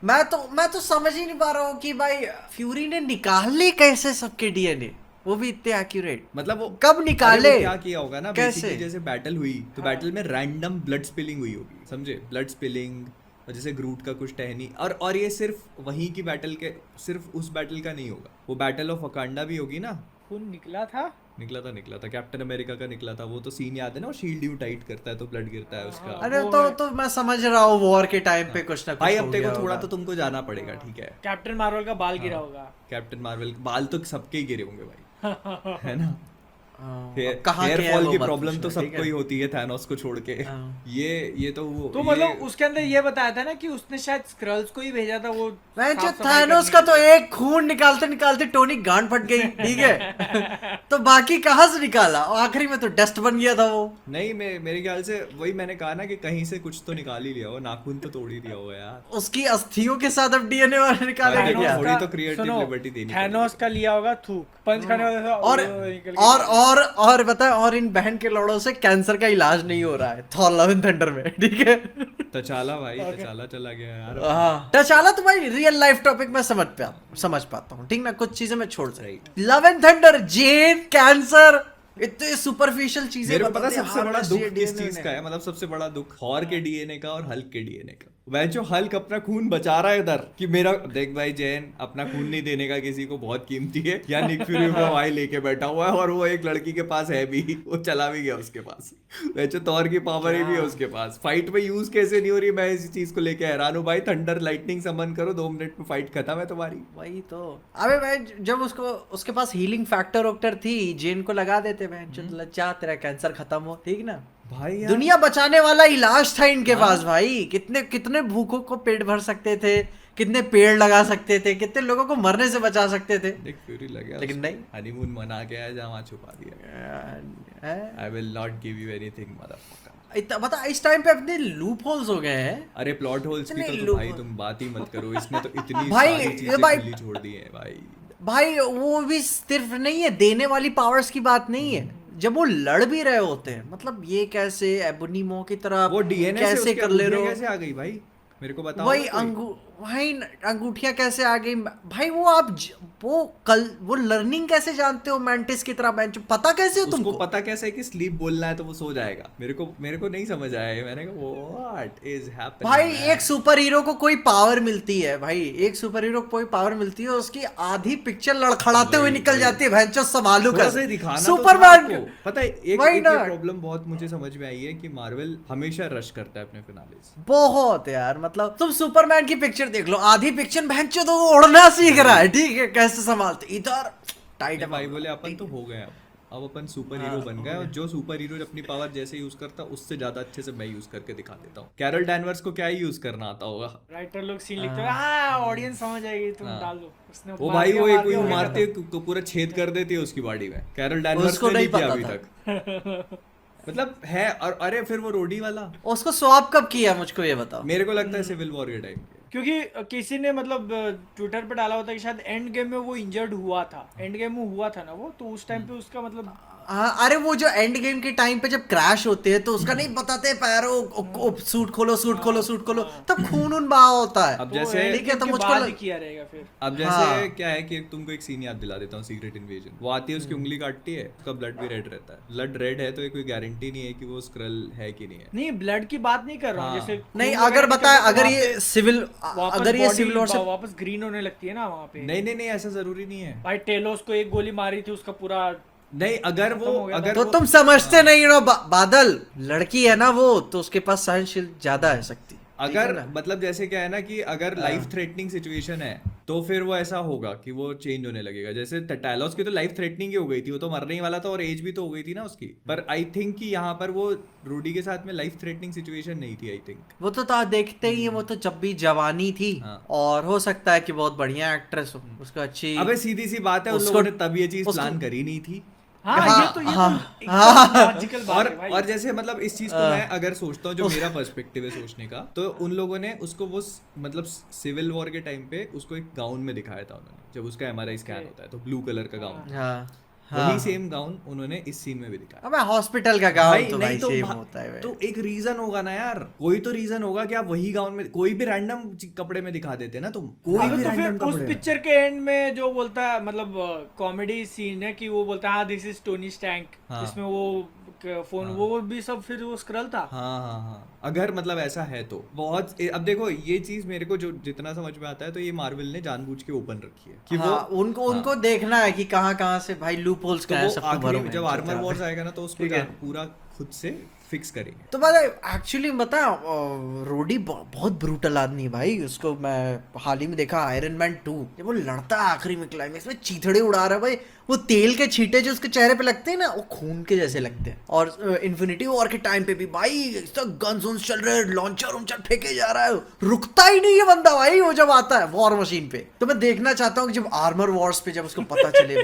मैं तो समझ ही नहीं पा रहा हूँ कि भाई फ्यूरी ने निकाले कैसे सबके डीएनए, वो भी इतने एक्यूरेट, मतलब वो कब निकाले? अरे वो क्या किया होगा ना, कैसे? बेसिकली जैसे बैटल हुई तो बैटल में रैंडम ब्लड स्पिलिंग हुई होगी, समझे? ब्लड स्पिलिंग, और जैसे ग्रूट का कुछ टहनी, और ये सिर्फ वहीं की बैटल के, सिर्फ उस बैटल का नहीं होगा, वो बैटल ऑफ वकांडा भी होगी ना। खून निकला था निकला था कैप्टन अमेरिका का निकला था। वो तो सीन याद है ना, वो शील्ड यूं टाइट करता है तो ब्लड गिरता है उसका। अरे वो तो मैं समझ रहा हूँ वॉर के टाइम पे कुछ ना कुछ भाई हो अब देखो गया थोड़ा होगा। तो तुमको जाना पड़ेगा, ठीक है। कैप्टन मार्वल का बाल गिरा होगा। कैप्टन मार्वल बाल तो सबके ही गिरे होंगे भाई, है ना। हाँ, हेयर अब कहाँ के हैं फॉल वो की मत प्रॉब्लम तो पूछना, ठीक सबको है? ही होती है थैनोस को छोड़ के। हाँ। ये तो वो तो मतलब उसके अंदर ये बताया था ना कि उसने शायद स्क्रल्स को ही भेजा था वो मैं जो साफ सफाई थानोस करने का तो एक खून निकालते निकालते टोनी गांड फट गई, ठीक है। तो बाकी कहाँ से निकाला, और आखिरी में तो डस्ट बन गया था वो। नहीं मेरे ख्याल से वही मैंने कहा ना कि कहीं से कुछ तो निकाल ही लिया हो, नाखून तो तोड़ ही दिया होगा यार। उसकी अस्थियों के साथ अब डीएनए वाले निकाले अरे क्या? थैनोस थोड़ी का- तो creative सुनो, liberty देनी थैनोस का लिया होगा थूक, पंच खाने वाला था और वो निकल के और बता, और इन बहन के लौड़ों से कैंसर का इलाज नहीं हो रहा है थॉर लव एंड थंडर में, ठीक है। तचाला भाई, तचाला चला गया यार। हाँ, टचाला तो भाई रियल लाइफ टॉपिक में समझ पाता हूँ, ठीक ना, कुछ चीजें मैं छोड़ सकता। Love and thunder, Jane, cancer, इतने सुपरफिशियल चीजें मेरे को पता बताते हैं, सबसे बड़ा harvest दुख ये किस DNA चीज ने। का है, मतलब सबसे बड़ा दुख थॉर के डीएनए का और हल्क के डीएनए का। वह जो हल्क अपना खून बचा रहा है उधर कि मेरा देख भाई जैन अपना खून नहीं देने का किसी को बहुत कीमती है, या निक फ्यूरी को भाई लेके बैठा हुआ है और वो एक लड़की के पास है भी, वो चला भी गया उसके पास। वह जो थॉर की पावर ही भी है उसके पास, फाइट में यूज कैसे नहीं हो रही, मैं इसी चीज को लेके हैरान हूँ भाई। थंडर लाइटनिंग समन करो, 2 मिनट में फाइट खत्म है तुम्हारी। वही तो, अबे भाई जब उसके पास हीलिंग फैक्टर थी, जेन को लगा देते बहन चोद, लज्जा, तेरा कैंसर खत्म हो, ठीक ना। भाई यार दुनिया बचाने वाला इलाज था इनके पास भाई। कितने भूखों को पेट भर सकते थे, कितने पेड़ लगा सकते थे, कितने लोगों को मरने से बचा सकते थे। निक फ्यूरी लग गया, लेकिन नहीं। हनीमून मना के आया, जहाँ छुपा दिया। हैं? I will not give you anything motherfucker. इतना बता, इस टाइम पे अपने लूप होल्स हो गए हैं। अरे प्लॉट होल्स की इतने तो लोग- भाई तुम बात ही मत करो, इसने तो इतनी भाई, सारी ये चीजें भाई- खुली छोड़ दी है भाई। भाई वो भी सिर्फ नहीं है, देने वाली पावर्स की बात नहीं है, जब वो लड़ भी रहे होते हैं, मतलब ये कैसे एबोनीमो की तरह वो डीएनए से कैसे उसके कर ले रहे अंगूठियां हो, कैसे आ गई भाई, मेरे को बताओ वही ना कोई। भाई अंगूठियां कैसे आ गई भाई, वो वो लर्निंग कैसे जानते हो मैंटिस की तरह, बेंच पता कैसे हो उसको तुमको? पता कैसे है कि स्लीप बोलना है तो वो सो जाएगा, मेरे को नहीं समझ आया ये, मैंने कहा व्हाट इज हैपनिंग भाई एक सुपर हीरो को कोई पावर मिलती है, भाई एक सुपर हीरो को कोई पावर मिलती है, उसकी आधी पिक्चर लड़खड़ाते हुए निकल जाती है, भैंचो संभालू थोड़ा सा कैसे ही दिखाना तो था सुपरमैन आपको। पता है एक वही एक ना। ये प्रॉब्लम बहुत मुझे समझ में आई है कि मार्वल हमेशा रश करता है अपने फिनालेस। बहुत यार, मतलब तुम सुपरमैन की पिक्चर देख लो, आधी पिक्चर भैंचो तो वो उड़ना सीख रहा है, ठीक है, कैसे संभालते इधर टाइट भाई बोले अपन तो हो गए, अब अपन सुपर हीरो बन गए, और जो सुपर हीरो अपनी पावर जैसे यूज करता उससे ज्यादा अच्छे से मैं यूज करके दिखा देता हूँ। कैरल डैनवर्स को क्या ही यूज करना आता होगा। राइटर लोग सीन लिखते हैं, हाँ ऑडियंस समझ आएगी, तुम हाँ। डाल दो, उसने वो मार भाई दिया, वो मार एक कोई दिया, हो गया मारते को पूरा छेद कर देती है उसकी बॉडी में, कैरल डैनवर्स उसको ने नहीं नहीं किया पता अभी था। तक। मतलब है, और अरे फिर वो रोडी वाला उसको स्वैप कब किया मुझको ये बताओ। मेरे को लगता है सिविल वॉर के टाइम पे। क्योंकि किसी ने मतलब ट्विटर पे डाला होता कि शायद एंड गेम में वो इंजर्ड हुआ था, एंड गेम में हुआ था ना वो, तो उस टाइम पे उसका मतलब हाँ, अरे वो जो एंड गेम के टाइम पे जब क्रैश होते हैं तो उसका नहीं बताते पैरों सूट खोलो सूट खोलो सूट खोलो, तब खून उन बहा होता है। अब तो जैसे end ठीक है, game तो के मुझको बाद लग- ही किया रहेगा फिर। अब जैसे हाँ। क्या है कि तुमको एक सीन याद दिला देता हूँ, सीक्रेट इन्वेजन। वो आती है, उसकी उंगली काटती है, उसका ब्लड भी रेड रहता है। ब्लड रेड है तो ये कोई गारंटी नहीं है कि वो स्क्रल है कि नहीं है। नहीं ब्लड की बात नहीं कर रहा हूँ, हाँ। जैसे नहीं खून अगर वगैरह बताए, निकलता है तो अगर वहाँ ये पे सिविल वापस अगर ये body सिविल वॉर से वापस ग्रीन होने लगती है ना वहाँ पे। नहीं नहीं नहीं, ऐसा जरूरी नहीं है। भाई टेलोस को एक गोली मारी थी, उसका पूरा नहीं अगर खत्म वो हो गया था। अगर तो वो, तुम समझते नहीं हो बादल, लड़की है ना वो, तो उसके पास सहनशील ज्यादा है शक्ति। अगर मतलब जैसे क्या है ना कि अगर हाँ। लाइफ थ्रेटनिंग सिचुएशन है तो फिर वो ऐसा होगा कि वो चेंज होने लगेगा। जैसे टैलोस की तो लाइफ थ्रेटनिंग ही हो गई थी, वो तो मरने ही वाला था, और एज भी तो हो गई थी ना उसकी। पर आई थिंक कि यहाँ पर वो रूडी के साथ में लाइफ थ्रेटनिंग सिचुएशन नहीं थी, आई थिंक। वो तो देखते ही है, वो तो जब भी जवानी थी, हाँ। और हो सकता है कि बहुत बढ़िया एक्ट्रेस हो, उसको अच्छी। अबे सीधी सी बात है, उन उसको- लोगों ने तब ये चीज उसको- प्लान करी नहीं थी। हाँ, हाँ, ये तो हाँ, एकदम लॉजिकल बात और है भाई। और जैसे मतलब इस चीज को मैं अगर सोचता हूँ, जो मेरा पर्सपेक्टिव है सोचने का, तो उन लोगों ने उसको वो मतलब सिविल वॉर के टाइम पे उसको एक गाउन में दिखाया था उन्होंने, जब उसका एमआरआई स्कैन होता है तो ब्लू कलर का गाउन। हाँ वही सेम गाउन उन्होंने इस सीन में भी दिखाया। अबे हॉस्पिटल का गाउन तो नहीं भाई तो सेम होता है। तो एक रीजन होगा ना यार, कोई तो रीजन होगा कि आप वही गाउन में कोई भी रैंडम कपड़े में दिखा देते ना तुम, कोई अबे भी तो रैंडम फिर उस कपड़े में। पिक्चर के एंड में जो बोलता है, मतलब कॉमेडी सीन है कि वो बोलता है हाँ दिस इज टोनी स्टैंक, हाँ। जिसमें वो फोन वो भी सब फिर वो स्क्रल था। हाँ हाँ हाँ, अगर मतलब ऐसा है तो बहुत अब देखो ये चीज मेरे को जो जितना समझ में आता है तो ये मार्वल ने जानबूझ के ओपन रखी है कि हाँ, वो उनको देखना है कि कहाँ कहाँ से भाई लूप होल्स तो क्या है, वो सबको भरो आखिरी में जब में आर्मर वॉर्स आएगा ना तो उसको ठीक है। पूरा खुद से फिक्स करेंगे। तो मैं एक्चुअली बता, रोडी बहुत ब्रूटल आदमी है भाई, उसको मैं हाल ही में देखा आयरन मैन 2, जब वो लड़ता है आखिरी में क्लाइमेक्स में, चीथड़े उड़ा रहा है भाई, वो तेल के छींटे जो उसके चेहरे पे लगते हैं ना, वो खून के जैसे लगते हैं। और इन्फिनिटी वॉर के टाइम पे भी भाई गन्स वन्स चल रहे हैं, लॉन्चर उन्चर फेंके जा रहा है, रुकता ही नहीं है बंदा भाई वो जब आता है वॉर मशीन पे। तो मैं देखना चाहता हूँ कि जब आर्मर वॉर्स पे जब उसको पता चले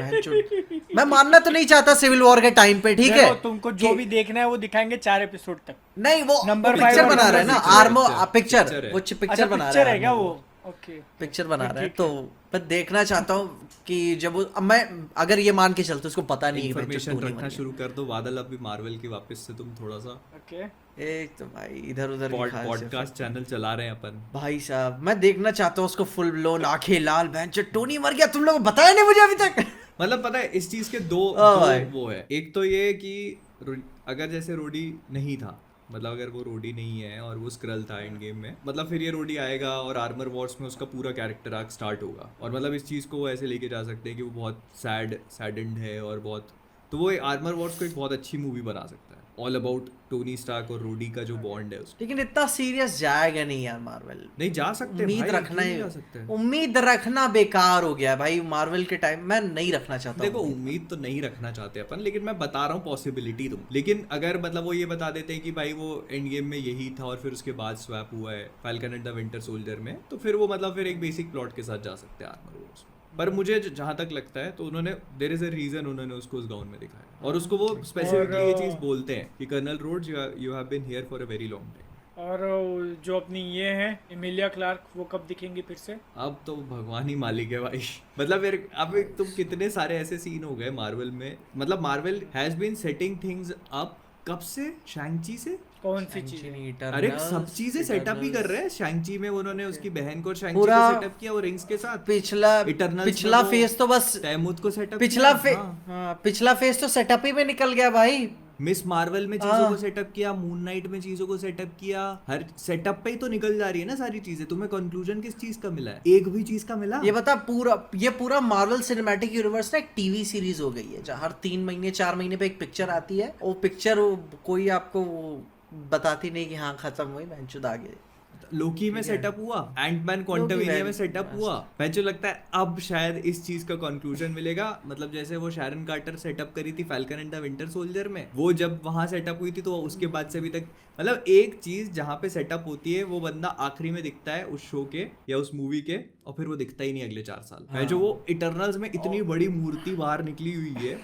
मैं मानना तो नहीं चाहता सिविल वॉर के टाइम पे, ठीक है, देखो, तुमको जो भी देखना है वो दिखाएंगे 4 एपिसोड तक। नहीं वो Number पिक्चर 5 बना रहे हैं ना, picture है, आर्मर picture पिक्चर है। वो अच्छा पिक्चर बना पिक्चर रहे है क्या वो? ओके पिक्चर बना रहे हैं, ठीक तो मैं देखना चाहता हूँ कि जब अब मैं अगर ये मान के चलते उसको पता नहीं है भाई, इन्फॉर्मेशन टोनी रखना मर शुरू कर दो बादल, अभी मार्वल की वापस से तुम थोड़ा सा ओके। गया। एक तो भाई इधर उधर की खाल से- पॉडकास्ट चैनल चला रहे हैं अपन। भाई साहब मैं देखना चाहता हूँ उसको फुल ब्लोन आंखें लाल, बहन टोनी मर गया, तुम लोगों को बताया नहीं मुझे अभी तक। मतलब पता है इस चीज के दो भाई। वो है, एक तो ये कि अगर जैसे रोडी नहीं था, मतलब अगर वो रोडी नहीं है और वो स्क्रल था एंड गेम में, मतलब फिर ये रोडी आएगा और आर्मर वॉर्स में उसका पूरा कैरेक्टर आर्क स्टार्ट होगा, और मतलब इस चीज को वो ऐसे लेके जा सकते हैं कि वो बहुत सैडेंड है और बहुत, तो वो आर्मर वॉर्स को एक बहुत अच्छी मूवी बना सकता है, ऑल अबाउट टोनी स्टार्क और रोडी का जो बॉन्ड है उसको। लेकिन इतना सीरियस जाएगा नहीं यार मार्वल, नहीं जा सकते उम्मीद भाई, रखना क्यों ही नहीं जा सकते? उम्मीद रखना बेकार हो गया भाई मार्वल के टाइम, मैं नहीं रखना चाहता देखो हूँ। उम्मीद तो नहीं रखना चाहते अपन, लेकिन मैं बता रहा हूँ पॉसिबिलिटी तुम, लेकिन अगर मतलब वो ये बता देते हैं कि भाई वो एंड गेम में यही था और फिर उसके बाद स्वैप हुआ है falcon and the winter soldier में, तो फिर वो मतलब फिर एक बेसिक प्लॉट के साथ जा सकते हैं आर्मर वॉर्स में। पर मुझे जहाँ तक लगता है तो उन्होंने देयर इज अ रीजन उन्होंने उसको उस गाउन में दिखाया, और उसको वो स्पेसिफिकली ये चीज बोलते हैं कि Colonel Rhodes you have been here for a very long time. और जो अपनी ये है एमिलिया क्लार्क, वो कब दिखेंगी फिर से? अब तो भगवान ही मालिक है भाई। मतलब फिर अब तुम कितने सारे ऐसे सीन हो गए मार्वल में, मतलब Marvel has been setting things up कब से, शैंग-ची से। कौन सी चीज? अरे सब चीजें सेटअप ही कर रहे हैं। शैंग-ची में उन्होंने उसकी बहन को शैंग-ची पूरा को सेटअप किया वो रिंग्स के साथ। पिछला Eternals पिछला में वो फेज तो बस तैमूद को सेटअप पिछला किया। हाँ, पिछला फेज तो सेटअप ही में निकल गया भाई। मिस मार्वल में चीजों हाँ। को सेटअप किया, मून नाइट में चीजों को सेटअप किया, हर सेटअप पे ही तो निकल जा रही है ना सारी चीजें। तुम्हें कंक्लूजन किस चीज का मिला है? एक भी चीज का मिला? ये बता ये पूरा मार्वल सिनेमैटिक यूनिवर्स ना एक टीवी सीरीज हो गई है जहाँ हर 3 महीने 4 महीने पे एक पिक्चर आती है। वो पिक्चर कोई आपको बताती नहीं कि हाँ खत्म हुई, बेंचुद आगे। लोकी में सेटअप हुआ, एंटमैन क्वांटमवेनिया में सेटअप हुआ। मुझे लगता है अब शायद इस चीज का कंक्लूजन मिलेगा। मतलब जैसे वो शैरन कार्टर सेटअप करी थी falcon and the winter soldier में, वो जब वहां सेटअप हुई थी तो उसके बाद से अभी तक मतलब एक चीज जहां पे सेटअप होती है वो बंदा आखिरी में दिखता है उस शो के या उस मूवी के, और फिर वो दिखता ही नहीं अगले 4 साल। हाँ। जो वो इटर्नल्स में इतनी बड़ी मूर्ति बाहर निकली हुई है,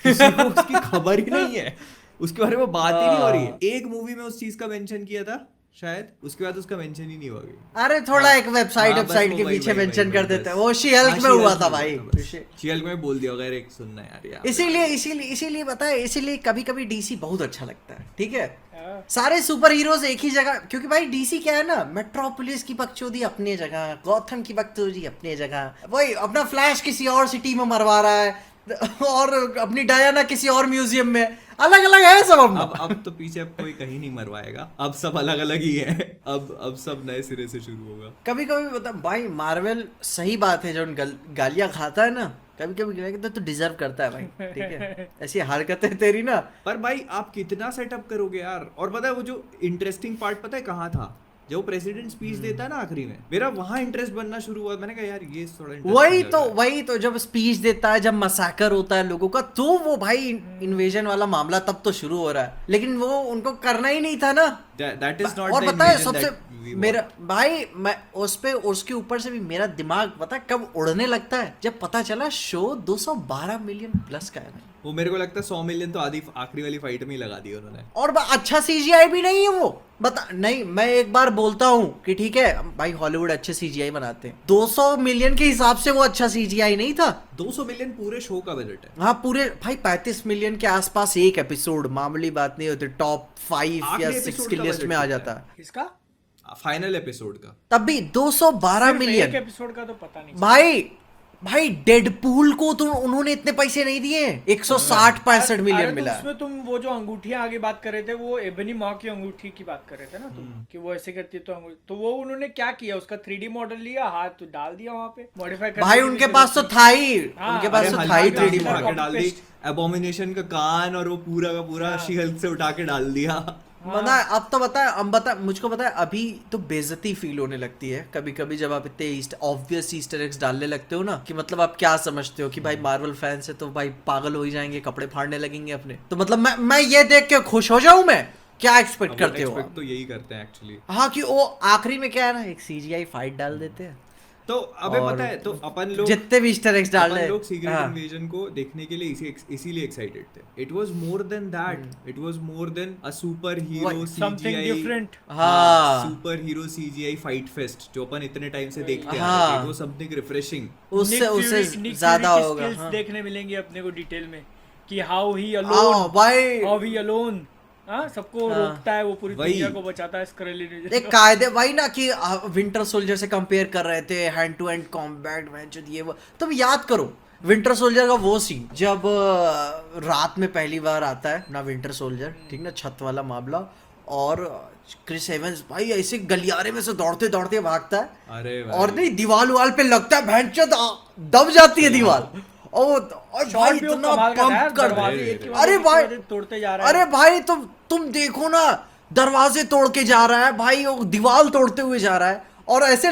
किसी को उसकी खबर ही नहीं है, उसके बारे में बात ही नहीं हो रही है। एक मूवी में उस चीज का मेंशन किया था शायद, उसके बाद उसका मेंशन ही नहीं हुआ गया। अरे थोड़ा एक वेबसाइट हाँ, वेबसाइट बस के वो पीछे वही, मेंशन वही, कर वही, देते हैं। बस। वो शी-हल्क हाँ, में हुआ शी-हल्क था में भाई। हुआ था, शी-हल्क में बोल दिया अगर एक सुनना यार यार। इसीलिए पता है, इसीलिए कभी कभी डीसी बहुत अच्छा लगता है। ठीक है, सारे सुपर हीरोज एक ही जगह, क्योंकि भाई डीसी क्या है ना, मेट्रोपोलिस की बकचोदी अपनी जगह, गॉथम की बकचोदी अपनी जगह, वही अपना फ्लैश किसी और सिटी में मरवा रहा है और अपनी डायना किसी और म्यूजियम में, अलग अलग है सब। अब तो पीछे अब कोई कहीं नहीं मरवाएगा, अब सब अलग अलग ही है। अब सब नए सिरे से शुरू होगा। कभी कभी बता भाई, मार्वल सही बात है जो गालियां खाता है ना, कभी कभी लगता है तो डिजर्व करता है भाई। ठीक है, ऐसी हरकतें तेरी ना। पर भाई आप कितना सेटअप करोगे यार। और पता है वो जो इंटरेस्टिंग पार्ट पता है कहाँ था, जब प्रेसिडेंट स्पीच देता है ना आखिरी में, मेरा वहां इंटरेस्ट बनना शुरू हुआ। मैंने कहा यार ये थोड़ा वही तो जब स्पीच देता है, जब मसाकर होता है लोगों का, तो वो भाई इन्वेजन वाला मामला तब तो शुरू हो रहा है। लेकिन वो उनको करना ही नहीं था ना। That is not और the पता है invasion सबसे that we मेरा want. भाई, मैं उसके ऊपर से भी मेरा दिमाग पता है कब उड़ने लगता है, जब पता चला शो 212 मिलियन प्लस का है भाई। वो मेरे को लगता है 100 मिलियन तो आधी आखिरी वाली फाइट में ही लगा दिया उन्होंने। और अच्छा सीजीआई भी नहीं है वो, बता नहीं। मैं एक बार बोलता हूँ कि ठीक है भाई, हॉलीवुड अच्छे सीजीआई बनाते हैं, 200 मिलियन के हिसाब से वो अच्छा सीजीआई नहीं था। 200 मिलियन पूरे शो का बजट है। हाँ पूरे भाई 35 मिलियन के आसपास एक एपिसोड, मामूली बात नहीं होती, टॉप 5 या 6 की लिस्ट में आ जाता है। किसका? फाइनल एपिसोड का। तब भी 212 मिलियन। एक एपिसोड का तो पता नहीं भाई डेडपूल को तो उन्होंने इतने पैसे नहीं दिए, 160-65 मिलियन मिला। उसमें तुम वो जो अंगूठियां आगे बात कर रहे थे, वो एबनी मॉ की अंगूठी की बात कर रहे थे ना तुम, कि वो ऐसे करती है तो अंगूठी, तो वो उन्होंने क्या किया, उसका 3D मॉडल लिया, हाथ तो डाल दिया वहां पे मॉडिफाई कर। भाई उनके पास तो था ही, हाँ, उनके पास तो था ही 3D मॉडल। डाल दी एबोमिनेशन का कान, और वो पूरा का पूरा शी-हल्क से उठा के डाल दिया। अब तो बता मुझको पता है, अभी तो बेइज्जती फील होने लगती है कभी कभी जब आप इतने ऑब्वियस ईस्टर एग्स डालने लगते हो ना, कि मतलब आप क्या समझते हो कि भाई मार्वल फैंस है तो भाई पागल हो ही जाएंगे, कपड़े फाड़ने लगेंगे अपने। तो मतलब मैं ये देख के खुश हो जाऊं, मैं क्या एक्सपेक्ट करते हो? तो यही करते हैं एक्चुअली। हाँ, कि वो आखिरी में क्या है ना, एक सीजीआई फाइट डाल देते हैं। तो अबे पता है, तो अपन लोग जितने भी ईस्टर एग्स डाल रहे हैं, लोग सीक्रेट इन्वेजन को देखने के लिए इसीलिए एक्साइटेड थे। It was more than that, it was more than a super hero something different. हाँ, super hero CGI fight fest जो अपन इतने टाइम से देखते आ हाँ। रहे थे, वो समथिंग रिफ्रेशिंग। उससे ज्यादा होगा। स्किल्स देखने मिलेंगे अपने को डिटेल में, कि हाउ ही हाँ अलोन, भाई, हाउ ही अलोन सबको रोकता है, वो पूरी दुनिया को बचाता है स्क्रैलेज। एक कायदे भाई ना, कि विंटर सोल्जर से कंपेयर कर रहे थे, हैंड टू हैंड कॉम्बैट जो ये वो। तुम याद करो विंटर सोल्जर का वो सीन जब रात में पहली बार आता है ना विंटर सोल्जर, ठीक ना, छत वाला मामला, और क्रिस एवंस भाई ऐसे गलियारे में से दौड़ते दौड़ते भागता है, अरे और नहीं दीवार वाल पे लगता है, भैंचोद दब जाती है दीवार, और भाई इतना पंप कर, अरे भाई तोड़ते जा रहा है। अरे भाई तुम देखो ना, दरवाजे तोड़ के जा रहा है भाई, वो दीवार तोड़ते हुए जा रहा है, और ऐसे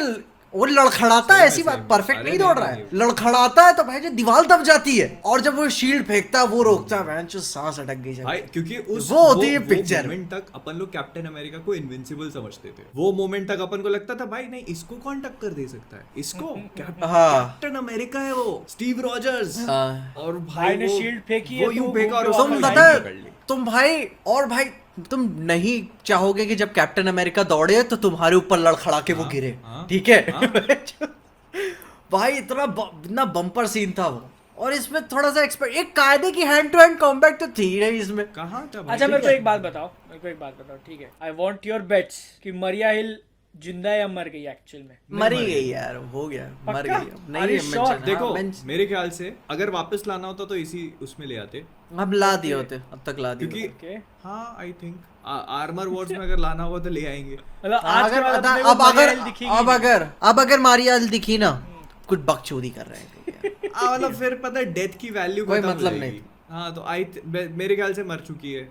वो लड़खड़ाता है, ऐसी बात परफेक्ट नहीं दौड़ रहा है, लड़खड़ाता है तो भाई जो दीवार दब जाती है, और जब वो शील्ड फेंकता है वो रोकता है, जो सांस अटक गई भाई, क्योंकि वो होती है पिक्चर। मोमेंट तक अपन लोग कैप्टन अमेरिका को इनविंसिबल समझते थे। वो मोमेंट तक अपन को लगता था भाई नहीं, इसको कौन टक्कर दे सकता है, इसको कैप्टन अमेरिका है वो, स्टीव रॉजर्स। और भाई ने शील्ड फेंकी है, वो यूं फेंका और तुम पता है तुम भाई, और भाई तुम नहीं चाहोगे कि जब कैप्टन अमेरिका दौड़े तो तुम्हारे ऊपर लड़खड़ा के वो हाँ, गिरे, हाँ, ठीक है? हाँ। भाई इतना बम्पर सीन था वो। और इसमें थोड़ा सा एक्सपेक्ट, एक कायदे की हैंड टू हैंड कॉम्बैट तो थी नहीं इसमें। कहाँ था भाई? अच्छा मेरे को एक बात बताओ, ठीक है, आई वांट योर बेट्स कि मरिया हिल जिंदा है या मर गई एक्चुअल में। मरी मर गई गई। यार, हो गया, मर पक्का? गई। Are नहीं you है sure? mention, देखो हाँ, मेरे ख्याल से अगर वापस लाना होता तो इसी उसमें ले आते, अब ला दिए होते, अब तक ला दिए क्योंकि होते। ओके, हाँ आई थिंक आर्मर वॉर्स में अगर लाना हुआ तो ले आएंगे। मतलब आज के अगर बाद अपने को अब मरिया अगर हिल दिखेगी अब नहीं। अगर अब अगर मारियाल दिखी ना, कुछ बकचोदी कर रहे हैं यार। मतलब फिर पता है डेथ की वैल्यू कोई खत्म हो मतलब जाएगी। नहीं। हाँ तो मेरे ख्याल से मर चुकी है।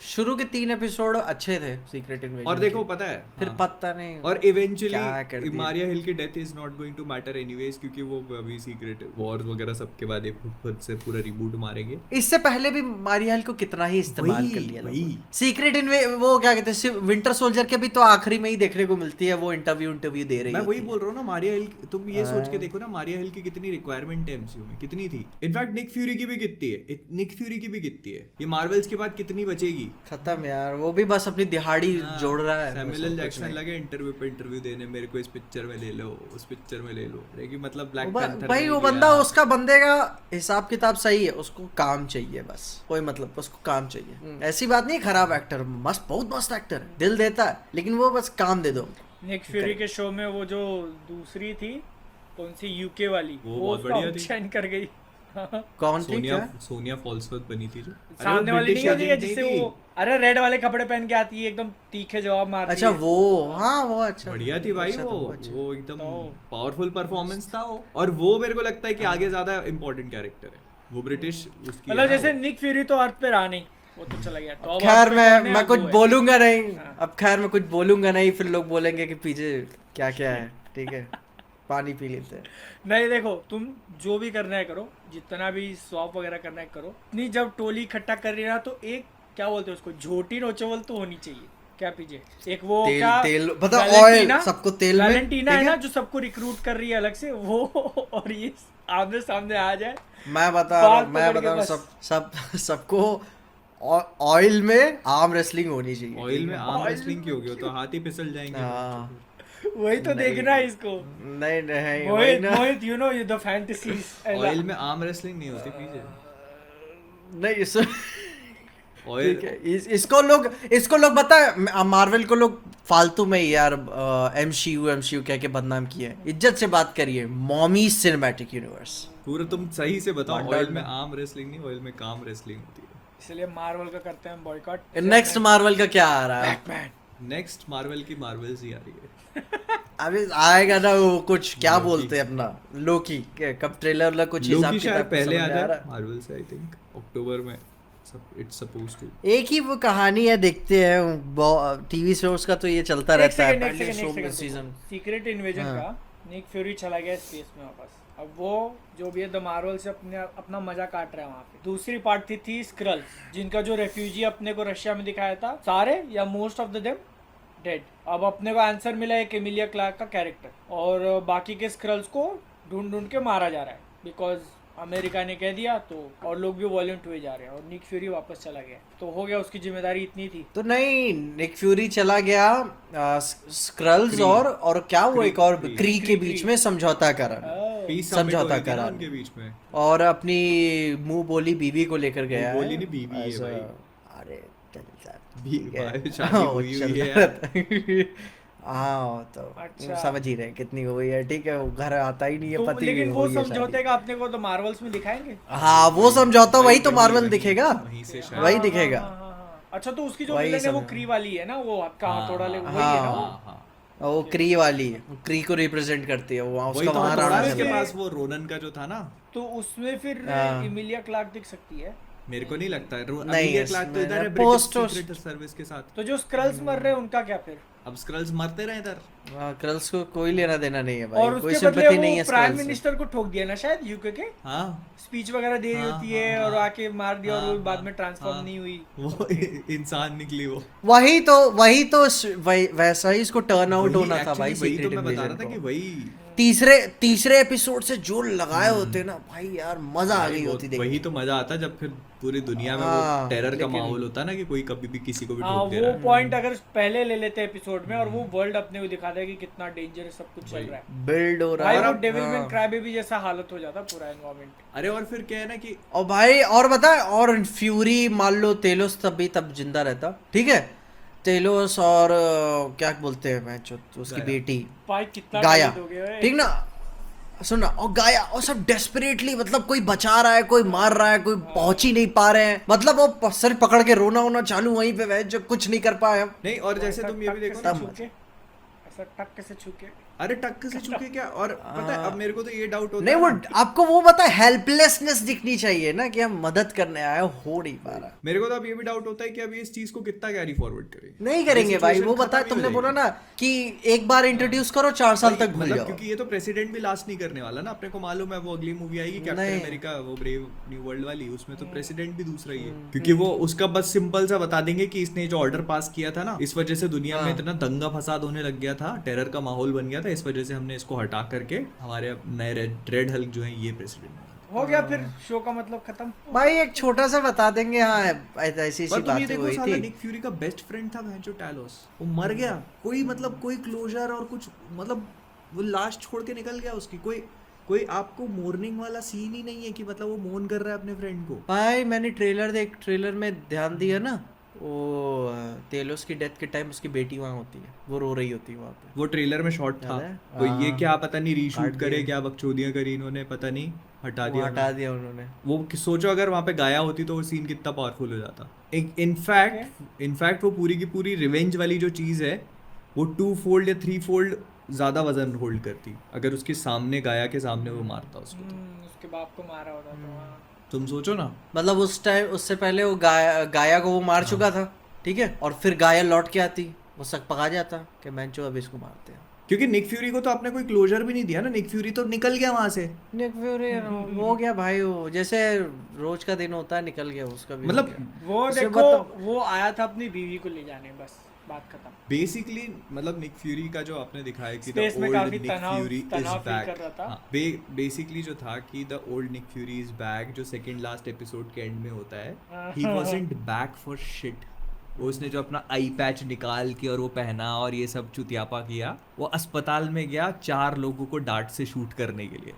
शुरू के 3 एपिसोड अच्छे थे सीक्रेट इन्वेजन और देखो पता है फिर हाँ। पता नहीं और क्या कर इवेंचुअली दिया। मारिया हिल की death is not going to matter anyways, क्योंकि वो अभी सीक्रेट वॉर वगैरह सबके बाद एक खुद से पूरा रिबूट मारेंगे। इससे पहले भी मारियाल को कितना ही इस्तेमाल वही, कर लिया वही। सीक्रेट वो क्या कहते हैं, विंटर सोल्जर के भी तो आखिरी में ही देखने को मिलती है, वो इंटरव्यू दे रही मैं वही होती बोल रहा हूँ ना, मारिया हिल तुम ये सोच के हाँ। देखो ना, मारिया हिल की कितनी रिक्वायरमेंट है एमसीयू में, कितनी थी। इनफैक्ट निक फ्यूरी की भी कितनी है, निक फ्यूरी की भी कितनी है। ये मार्वल्स के बाद कितनी बचेगी? है। खत्म यार, वो भी बस अपनी दिहाड़ी जोड़ रहा है। सैमुअल बस और कुछ जैक्सन नहीं। लगे इंटरव्यू पे इंटरव्यू देने, मेरे को इस पिक्चर में ले लो, उस पिक्चर में ले लो। अरे कि मतलब ब्लैक पैंथर भाई वो बंदा, उसका बंदे का हिसाब किताब सही है, उसको काम चाहिए बस, कोई मतलब उसको काम चाहिए। ऐसी बात नहीं, खराब एक्टर, मस्त, बहुत मस्त एक्टर है, दिल देता है, लेकिन वो बस काम दे दो। निक फ्यूरी के शो में वो जो दूसरी थी, कौन सी यूके वाली, वो बहुत बढ़िया थी। शाइन कर गई। कौन थी क्या? सोनिया फॉल्सवर्थ बनी थी जो सामने वाली नहीं होती है जिससे वो, अरे रेड वाले कपड़े पहन के आती है, एकदम तीखे जवाब मारती अच्छा है। वो, हाँ वो अच्छा बढ़िया थी भाई। अच्छा था, वो अच्छा। वो एकदम तो- पावरफुल परफॉर्मेंस था वो। और वो मेरे को लगता है कि आगे ज्यादा इंपॉर्टेंट कैरेक्टर है वो, ब्रिटिश उसकी मतलब है जैसे वो। निक फ्यूरी तो अर्थ पे रहा नहीं, वो तो चला गया। तो अब खैर अर्थ पे कौन है? मैं अब कुछ वो है। बोलूंगा नहीं, हाँ। अब खैर मैं कुछ बोलूंगा नहीं, फिर लोग बोलेंगे कि पीछे क्या क्या है, ठीक है? पानी पी लेते हैं। नहीं देखो, तुम जो भी करना है करो, जितना भी स्वैप वगैरह करना है करो। नहीं जब टोली इकट्ठा कर रही है ना, तो एक क्या बोलते हैं उसको, झोटी नोचोवल तो होनी चाहिए। क्या पीछे एक वो तेल क्या, तेल पता, वैलेंटीना? ऑयल सबको तेल में, वैलेंटीना है ठीक ना जो सबको रिक्रूट कर रही है अलग से, वो और ये आमने सामने आ जाए। मैं बता रहा हूँ, बाल मैं पकड़ के बता रहा हूँ, बस। सबको ऑयल में आर्म रेसलिंग होनी चाहिए। ऑयल में आर्म Oil रेसलिंग की होगी तो हाथ ही फिसल जाएंगे। हाँ। वही तो देखना है इसको। नहीं नहीं वही मोहित ना, Mohit you know the fantasies. Oil में आर्म रेसलिंग नहीं होती पीछे। नहीं ऑयल ठीक है, इसको लोग पता है, मार्वल को लोग फालतू में ही यार एमसीयू कह के बदनाम किए हैं। इज्जत से बात करिए, मॉमी सिनेमैटिक यूनिवर्स। पूरा तुम सही से बताओ, Wonder ऑयल में Man। आर्म रेसलिंग नहीं, ऑयल में काम रेसलिंग होती है। इसलिए मार्वल का करते हैं बॉयकॉट। नेक्स्ट मार्वल का क्या आ रहा है? बैटमैन। नेक्स्ट मार्वल की मार्वल्स ही आ रही है। अभी आएगा ना वो, कुछ क्या लोकी। बोलते हैं अपना, लोकी कब ट्रेलर ला कुछ हिसाब लोकी शायद किताब पहले समझ आ में आ जाए रहा है। मार्वल से, आई थिंक अक्टूबर में इट्स सपोज टू। एक ही वो कहानी है, देखते हैं टीवी शोज का तो ये चलता रहता है, पहले शो में सीजन। सीक्रेट इन्वेजन हाँ। का निक फ्यूरी चला गया स्पेस में वापस। अब वो जो भी है द मार्वल से अपना मजा काट रहा है वहाँ पे। दूसरी पार्ट थी स्क्रल्स, जिनका जो रेफ्यूजी अपने को रशिया में दिखाया था, सारे या most of the them dead. अब अपने को आंसर मिला है एमिलिया क्लार्क का कैरेक्टर, और बाकी के स्क्रल्स को ढूंढ ढूंढ के मारा जा रहा है, बिकॉज अमेरिका ने कह दिया तो, और लोग भी वॉलेंट हुए जा रहे हैं, और निक फ्यूरी वापस चला गया। तो हो गया, उसकी जिम्मेदारी इतनी थी। तो नहीं, निक फ्यूरी चला गया स्क्रल्स क्री। और क्या वो एक और क्री। क्री के बीच में समझौता करा, पीस समझौता समझौता करा। उनके बीच में। और अपनी मुंह बोली बीवी को लेकर गया मुंह बोली है। नहीं, बीवी है ऐसा- भाई। अरे चल जा, भी- ठीक है। भाई, शादी हाँ, हुई चल है रहा था। हाँ तो अच्छा। समझ ही रहे हैं कितनी हुई है, ठीक है, वो घर आता ही नहीं है तो पति, लेकिन वो हुई है समझौते शादी। का अपने को तो मार्वल्स में दिखाएंगे। हाँ वो समझौता, वही तो वही- मार्वल वही- दिखेगा, वहीं से शायद। वही हाँ, दिखेगा। हाँ, हाँ, हाँ। अच्छा तो उसकी जो वही विलन है वो समझ- क्री वाली है ना, वो कहाँ थोड़ा ले वही हाँ, है ना वो? हाँ, हाँ। वो क्री वाली है, क्री को रिप्रेजेंट करती है वो, वहाँ वही उसका तो वहाँ थोड़ा राणा इसके चला। पास वो रोनन का जो था ना, तो उसमें फिर हाँ। इमिलिया क्लार्क दिख सकती है। मेरे को नहीं लगता है। नहीं, अमिलिया क्लार्क तो इसमें इधर है ना, ब्रिटिश पोस्ट- सीक्रेट सर्विस के साथ। तो जो स्क्रल्स मर रहे हैं उनका क्या फिर? अब स्क्रल्स मरते रहे इधर। कर्ल्स को कोई लेना देना नहीं है और भाई, कोई उसके बदले सिंपैथी नहीं वो है प्राइम Skrulls से। मिनिस्टर को ठोक दिया ना शायद, यूके के हाँ, स्पीच वगैरह दे रही हाँ, होती है, हाँ, और हाँ। आके मार दिया, और वो हाँ, बाद में ट्रांसफॉर्म हाँ। नहीं हुई। वो इंसान निकली वो। वही तो वैसा ही इसको टर्न आउट वही होना था actually भाई वही तो सीक्रेट मैं बता रहा इन्वेजन था कि को। वही तीसरे एपिसोड से जो लगाए होते ना भाई यार, मजा आ गई वो- होती देख वही के। तो मजा आता जब फिर पूरी दुनिया में वो हाँ, टेरर का लेकिन- माहौल होता ना कि कोई कभी भी किसी को भी हाँ, ठोक दे वो रहा है। पॉइंट अगर पहले ले लेते एपिसोड में और वो वर्ल्ड अपने को दिखाता है कि कितना डेंजरस सब कुछ चल वही। रहा है बिल्ड हो रहा भाई, है। वो अब- डेविल मैन हाँ। क्राई बेबी जैसा हालत हो जाता पूरा एनवायरनमेंट। अरे और फिर क्या है ना कि और भाई और बता, और फ्यूरी मान लो तेलोस तब जिंदा रहता, ठीक है, तेलोस और क्या बोलते हैं मैं उसकी गाया। बेटी भाई कितना गाया, गलत हो गया है। ठीक ना, सुनना, और गाया, और सब डेस्परेटली, मतलब कोई बचा रहा है, कोई मार रहा है, कोई पहुंच ही नहीं पा रहे हैं, मतलब वो सर पकड़ के रोना वोना चालू वहीं पे, वह जो कुछ नहीं कर पाए हम। नहीं, और जैसे तुम ये भी देखो ना, तब छूके, ऐसा टक से छूके। अरे टक से छूके क्या, और पता है अब मेरे को तो ये डाउट होता नहीं, है वो ना, आपको वो बता, हेल्पलेसनेस दिखनी चाहिए ना कि हम मदद करने आए, हो नहीं पा रहा। मेरे को तो अब ये भी डाउट होता है कि अब इस चीज को कितना कैरी फॉरवर्ड करें। नहीं करेंगे भाई, situation वो बता, खत्म ही हो तुमने जाएगी। बोला ना कि एक बार इंट्रोड्यूस करो 4 साल तक भूल मतलब जाओ। क्योंकि ये तो प्रेसिडेंट भी लास्ट नहीं करने वाला ना, अपने को मालूम है वो अगली मूवी आएगी कैप्टन नहीं। अमेरिका, वो ब्रेव न्यू वर्ल्ड वाली, उसमें तो प्रेसिडेंट भी दूसरा ही है, क्योंकि वो उसका बस सिंपल सा बता देंगे कि इसने जो ऑर्डर पास किया था ना, इस वजह से दुनिया में इतना दंगा फसाद होने लग गया था, टेरर का माहौल बन गया था, इस वजह से हमने इसको हटा करके हमारे अब नए रेड हल्क जो है ये प्रेसिडेंट। हो गया फिर शो का मतलब खत्म। भाई एक छोटा सा बता देंगे, हाँ ऐसी पर सी तुम ये बात देखो हुई साला थी। निक फ्यूरी का बेस्ट फ्रेंड था जो टैलोस, वो मर गया, कोई मतलब कोई क्लोजर और कुछ, मतलब वो लाश छोड़ के निकल गया उसकी, कोई आपको मोर्निंग वाला सीन ही नहीं है कि मतलब वो मोर्न कर रहा है अपने फ्रेंड को। भाई मैंने ट्रेलर में ध्यान दिया ना, वो तेलोस की डेथ के टाइम उसकी बेटी वहाँ होती है, वो रो रही होती है वहाँ पे। वो ट्रेलर में शॉट था, याद है? वो ये हाँ। क्या पता नहीं रीशूट काट करे, दिया। क्या बकचोदियां करी इन्होंने, पता नहीं, हटा वो दिया हटा दिया उन्होंने। वो सोचो अगर वहां पे गाया होती तो वो सीन कितना पावरफुल हो जाता। इनफैक्ट वो पूरी की पूरी रिवेंज वाली जो चीज है वो 2 फोल्ड या 3 फोल्ड ज्यादा वजन होल्ड करती अगर उसके सामने, गाया के सामने वो मारता उसको तो। उसके बाप को मारा होता तो हाँ। तुम सोचो ना, मतलब उस टाइम, उससे पहले वो गाया को वो मार चुका था, ठीक है, और फिर गाया लौट के आती, वो शक पका जाता कि मैंचो अब इसको मारते हैं। क्योंकि निक फ्यूरी को तो आपने कोई क्लोजर भी नहीं दिया ना, निक फ्यूरी तो निकल गया वहां से, निक फ्यूरी हो गया भाई, वो जैसे रोज का दिन होता है, निकल गया उसका भी, मतलब हो गया। वो उसके देखो बाद वो आया था अपनी बीवी को ले जाने, बस बात खत्म। बेसिकली मतलब निक फ्यूरी का जो आपने दिखाया कि द Space में ओल्ड काफी निक तनाव- फ्यूरी इज तनाव feel बैक, कर रहा था। बेसिकली जो था कि the old Nick Fury is back, जो सेकंड लास्ट एपिसोड के एंड में होता है, he wasn't back for shit. उसने जो अपना आई पैच निकाल के और वो पहना और ये सब चुतियापा किया, वो अस्पताल में गया 4 लोगों को डांट से शूट करने के लिए।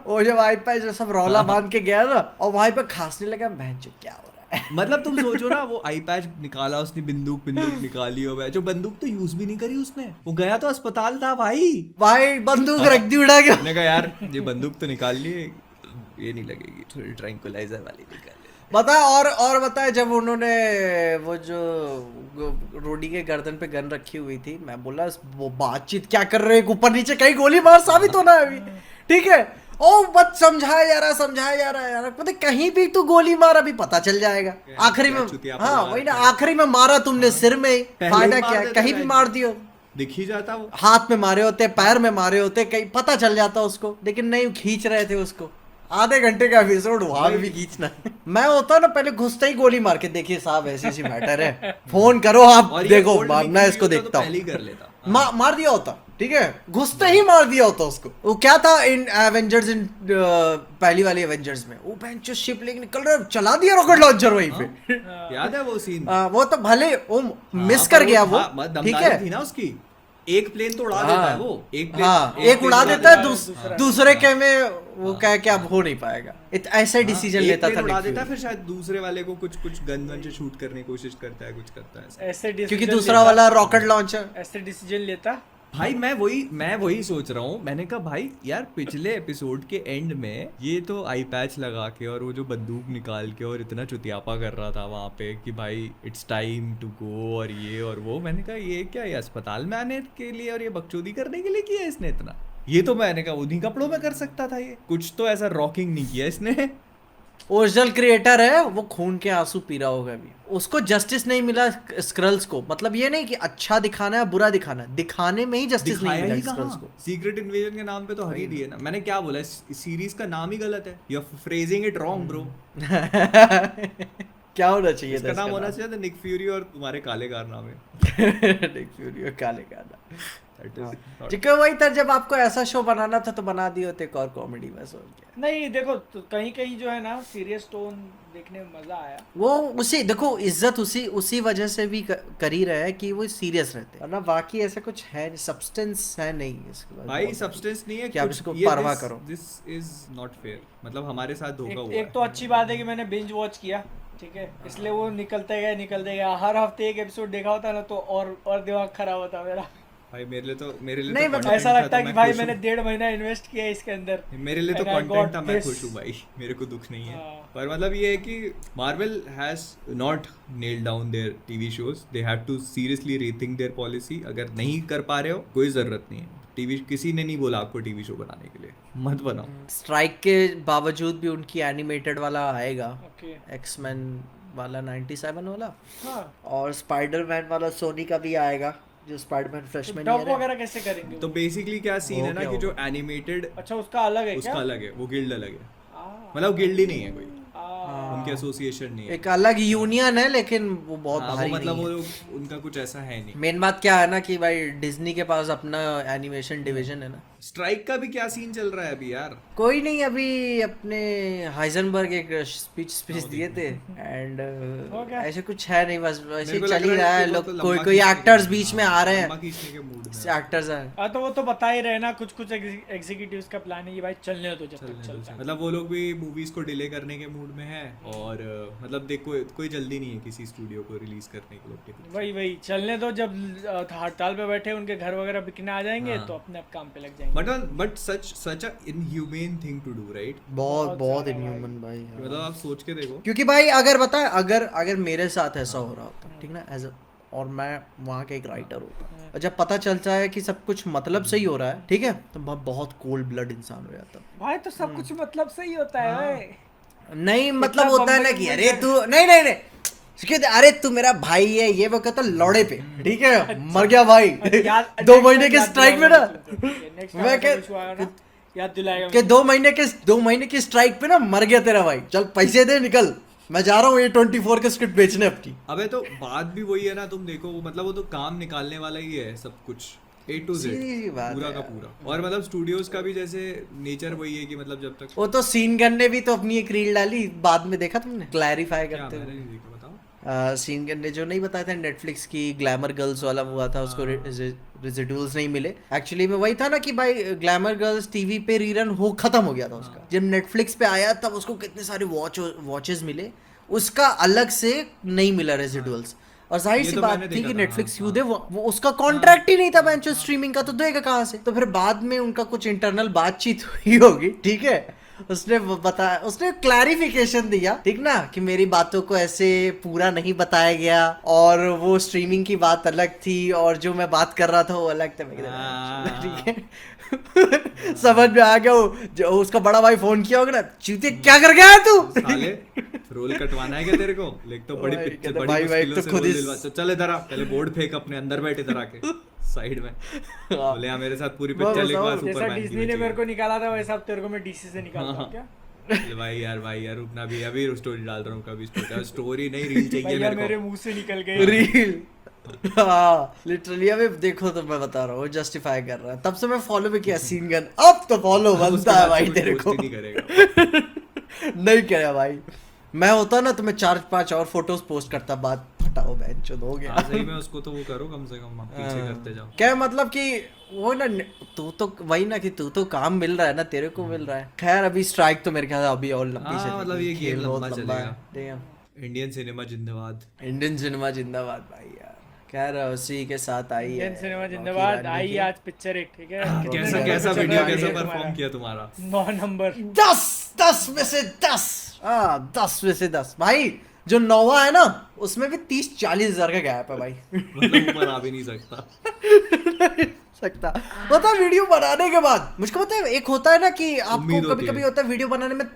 वो जब आई पे जो सब रौला बांध के गया ना, और वहीं पे खांसने लगा, भैंचो क्या हो रहा है। मतलब तुम सोचो ना, वो आई पैच निकाला उसने, बंदूक निकाली, और जो बंदूक तो यूज भी नहीं करी उसने, वो गया तो अस्पताल था भाई, भाई बंदूक रख दी उड़ा के। मैंने कहा यार ये बंदूक तो निकाल लिए, ये नहीं लगेगी, थोड़ी ट्रैंक्विलाइजर वाली निकाल ले। बता, और बता, जब उन्होंने वो जो रोडी के गर्दन पे गन रखी हुई थी, मैं बोला वो बातचीत क्या कर रहे हैं, ऊपर नीचे कहीं गोली मार साबित होना है अभी, ठीक है, ओ बस समझाया जा रहा है यार, पता कहीं भी तू गोली मार, अभी पता चल जाएगा आखिरी में। चुतिया हाँ पर वही ना, मार। आखिरी में मारा तुमने सिर में ही, पहले ही फायदा मार क्या, देते कहीं भी भाई। मार दियो, दिख ही जाता वो। हाथ में मारे होते, पैर में मारे होते, कहीं पता चल जाता उसको, लेकिन नहीं, खींच रहे थे उसको, आधे घंटे का एपिसोड वहां भी खींचना है। मैं होता ना पहले घुसते ही गोली मार के, देखिए साहब ऐसी मैटर है, फोन करो आप, और ये देखो old Nick मैं Fury इसको होता तो देखता पहले ही हूँ, कर लेता। मार दिया होता, ठीक है, घुसते ही मार दिया होता उसको। वो क्या था इन एवेंजर्स, इन पहली वाली एवेंजर्स में, वो बेंच शिप लेके निकल रहा, चला दिया रॉकेट लॉन्चर वहीं पे। याद है वो सीन? वो तो भले वो मिस हाँ, कर पर गया वो, हाँ, ठीक दमदारी है, एक थी ना उसकी, एक प्लेन तो उड़ा देता है वो, एक प्लेन, हाँ एक प्लेन उड़ा देता है, दूसरा- दूसरे के में वो कह के अब हो नहीं पाएगा, ऐसा ही डिसीजन एक लेता प्लेन था उड़ा निक देता है, फ्यूरी। फिर शायद दूसरे वाले को कुछ गन वन से शूट करने की कोशिश करता है, कुछ करता है ऐसा। ऐसे क्योंकि decision दूसरा लेता- वाला रॉकेट लॉन्चर, ऐसे डिसीजन लेता। भाई मैं वही सोच रहा हूँ, मैंने कहा भाई यार पिछले एपिसोड के एंड में ये तो आई पैच लगा के और वो जो बंदूक निकाल के और इतना चुतियापा कर रहा था वहां पे कि भाई इट्स टाइम टू गो और ये और वो, मैंने कहा ये क्या, ये अस्पताल में आने के लिए और ये बकचोदी करने के लिए किया इसने इतना, ये तो मैंने कहा उन्हीं कपड़ों में कर सकता था, ये कुछ तो ऐसा रॉकिंग नहीं किया इसने। ओरिजिनल क्रिएटर है वो, खून के आंसू पी रहा होगा अभी, उसको जस्टिस नहीं मिला स्क्रल्स को, मतलब ये नहीं कि अच्छा दिखाना है बुरा दिखाना है, दिखाने में ही जस्टिस नहीं दिखाया मिला ही स्क्रल्स कहाँ, को। सीक्रेट इन्वेजन के नाम पे तो हर ही दिए ना, मैंने क्या बोला, इस सीरीज का नाम ही गलत है, you are phrasing it wrong bro. क्या होना चाहिए इसका नाम होना चाहिए था निक फ्यूरी और तुम्हारे काले कारनामे। निक फ्यूरी और काले काला। That is not- क्योंकि वही था, जब आपको ऐसा शो बनाना था तो बना दिए होते एक और कॉमेडी, बस हो गया। नहीं देखो, तो कहीं कहीं जो है ना सीरियस टोन देखने में मजा आया। वो उसी देखो इज्जत उसी वजह से भी कर ही रहे हैं कि वो सीरियस रहते हैं, वरना बाकी ऐसा कुछ है, सब्सटेंस है नहीं इसके बाद। भाई सब्सटेंस नहीं है कि आप कुछ, इसको ये परवाह करो। दिस इज नॉट फेयर, मतलब हमारे साथ धोखा हुआ एक तो अच्छी बात है कि मैंने बिंज वॉच किया, ठीक है, इसलिए वो निकलते गया। हर हफ्ते एक एपिसोड देखा होता ना तो और दिमाग खराब होता मेरा। भाई मेरे लिए नहीं, तो मतलब content ऐसा था, लगता है तो कि मैं भाई खुश मैंने हूँ। 1.5 महीना इन्वेस्ट किया इसके अंदर। मेरे लिए तो And I कंटेंट got था, मैं this. खुश हूँ भाई, मेरे को दुख नहीं है। हाँ। पर मतलब ये है कि Marvel has not nailed down their TV shows, they have to seriously rethink their policy. अगर नहीं कर पा रहे हो कोई जरूरत नहीं है, टीवी किसी ने नहीं बोला आपको टीवी शो बनाने के लिए, मत बनाओ। स्ट्राइक के बावजूद भी उनकी एनिमेटेड वाला आएगा, ओके। एक्समैन वाला 97 वाला, हाँ, और स्पाइडरमैन वाला सोनी का भी आएगा, जो स्पाइडरमैन फ्रेशमैन डब वगैरह कैसे करेंगे तो वो? बेसिकली क्या सीन है ना क्या कि जो होगा? एनिमेटेड अच्छा, उसका अलग है उसका क्या? अलग है, वो गिल्ड अलग है, आ, मतलब गिल्ड ही नहीं है कोई, आ, उनकी एसोसिएशन नहीं है। एक अलग यूनियन है, लेकिन वो बहुत हाँ, वो भारी मतलब नहीं वो है। लोग उनका कुछ ऐसा है नहीं। मेन बात क्या है ना कि भाई डिज्नी के पास अपना एनिमेशन डिवीजन है ना। स्ट्राइक का भी क्या सीन चल रहा है अभी यार? कोई नहीं, अभी अपने हाइजनबर्ग एक स्पीच दिए थे, एंड हो गया। ऐसे कुछ है नहीं, बस ऐसे मेरे को चल लग ही रहा रहा है है, कि वो लोग तो कोई लंबा कोई खींचने एक्टर्स के- बीच में हाँ, आ रहे लंबा हैं, खींचने के मूड में एक्टर्स हैं। हाँ, तो वो तो बता ही रहे ना, कुछ एग्जीक्यूटिव्स का प्लान है कि भाई चलने दो जब तक चलता है। मतलब वो लोग भी मूवीज को डिले करने के मूड में है, और मतलब देखो कोई जल्दी नहीं है किसी स्टूडियो को रिलीज करने के लिए। वही चलने दो, जब हड़ताल पे बैठे उनके घर वगैरह बिकने आ जाएंगे हाँ। तो अपने आप काम पे लग जाएंगे। But such a inhuman thing to do, right? बहुत बहुत सारा इनह्यूमन भाई, हाँ। मतलब आप सोच के देखो। क्योंकि भाई अगर बताए, अगर मेरे साथ ऐसा हो रहा होता, ठीक ना, एज और मैं वहाँ का एक राइटर होता, और जब पता चलता है कि सब कुछ मतलब सही हो रहा है, ठीक है, तो मैं बहुत कोल्ड ब्लड इंसान हो जाता। भाई तो सब कुछ मतलब सही होता है भाई। नहीं मतलब इतना होता है ना बम्बई कि में अरे तू नहीं अरे तू मेरा भाई है, ये वो कहता लौड़े पे, ठीक है, मर गया भाई। याद 2 महीने के स्ट्राइक में ना, नेक्स्ट मैं याद दिलाएगा कि 2 महीने की स्ट्राइक पे ना मर गया तेरा भाई, चल पैसे दे, निकल, मैं जा रहा हूँ A24 के स्क्रिप्ट बेचने अपनी। अबे तो बात भी वही है ना, तुम देखो वो मतलब वो तो काम निकालने वाला ही है सब कुछ, A to Z, सीधी सी बात पूरा है का यार। पूरा। और मतलब स्टूडियोज का भी जैसे नेचर वही है कि मतलब जब तक वो तो सीन गन ने भी तो अपनी एक रील डाली बाद में, देखा तुमने, क्लैरिफाई क्या करते मैंने हुए। नहीं देखा, बताओ। सीन गन ने जो नहीं बताया था नेटफ्लिक्स की ग्लैमर गर्ल्स वाला हुआ था, उसको रेजिडुअल्स नहीं मिले। एक्चुअली में वही था ना कि भाई ग्लैमर गर्ल्स टीवी पे रीरन हो खत्म हो गया था उसका, जब नेटफ्लिक्स पे आया तब उसको कितने सारे वॉचेस मिले, उसका अलग से नहीं मिला रेजिडुअल्स। और जाहिर ये सी तो बात मैंने थी देखा कि था, नेटफ्लिक्स हाँ, क्यों दे, वो उसका कॉन्ट्रैक्ट ही नहीं था बेंचो स्ट्रीमिंग का, तो देगा कहाँ से? तो फिर बाद में उनका कुछ इंटरनल बातचीत हुई होगी, ठीक है, उसने क्लैरिफिकेशन दिया, ठीक ना, कि मेरी बातों को ऐसे पूरा नहीं बताया गया, और वो स्ट्रीमिंग की बात अलग थी और जो मैं बात कर रहा था वो अलग था। मैं कह रहा, ठीक है। समझ में आ गया, जो उसका बड़ा भाई फोन किया होगा ना, चूतिया क्या कर गया है तू? साले रोल कटवाना है क्या तेरे को? लेक तो बड़ी भाई पिक्चर कहते, बड़ी भाई मुश्किलों तो से खुद रोल ही- दिलवा, तो चल इधर आ, पहले बोर्ड फेंक अपने अंदर बैठ इधर आके साइड में, बोले हाँ मेरे साथ पूरी वो पिक्चर लिखवा बताओ, जैसा सुपरमैन की डिज्नी ने मेरे को निकाला था वैसा अब तेरे को मैं डीसी से निकालता हूँ हाँ। क्या? चाहिए। भाई यार रुकना भी, अभी स्टोरी डाल रहा हूँ, कभी स्टोरी नहीं रील चाहिए भैया मेरे मेरे को। मुंह से निकल गई। रील, हाँ लिटरली। अबे देखो, तो मैं बता रहा हूँ, जस्टिफाई कर रहा है, तब से मैं फॉलो भी किया सीन गन, अब तो फॉलो उसके बनता है बाद भाई से तेरे कुछ को। पोस्ट ही नहीं करेगा। नहीं करे भाई, मैं होता ना तो मैं 4-5 और फोटोज पोस्ट करता, बात हटाओ बेंचो, हो गया। हाँ सही में उसको तो वो करो कम से कम, आप पीछे हाँ। करते जाओ। क्या मतलब कि वो ना, तू तो वही ना कि तू तो काम मिल रहा है ना, तेरे को मिल रहा है। खैर अभी स्ट्राइक तो मेरे ख्याल से अभी और लंबी हाँ, चलेगी, मतलब ये खेल गेम बहुत लंबा लंबा है। चलेगा। इंडियन सिनेमा जिंदाबाद। इंडियन सिनेमा जिंदाबाद भाई यार। खैर उसी के साथ आई है इंडियन सिनेमा रॉकी जिंदाबाद रानी आई की। आज पिक्चर एक, ठीक है, कितने कैसा नंबर कैसा पे चल वीडियो रहा है कैसा तुम्हारा? परफॉर्म किया तुम्हारा? 9 नंबर। 10 में से 10, 10 में से 10 भाई। जो नोवा है ना उसमें भी 30-40 हजार का गैप है भाई। मतलब ऊपर आ भी नहीं सकता। सकता पता वीडियो बनाने के बाद मुझको पता है, एक होता है ना कि आपको उम्मीद होती कभी कभी है। होता है वीडियो बनाने में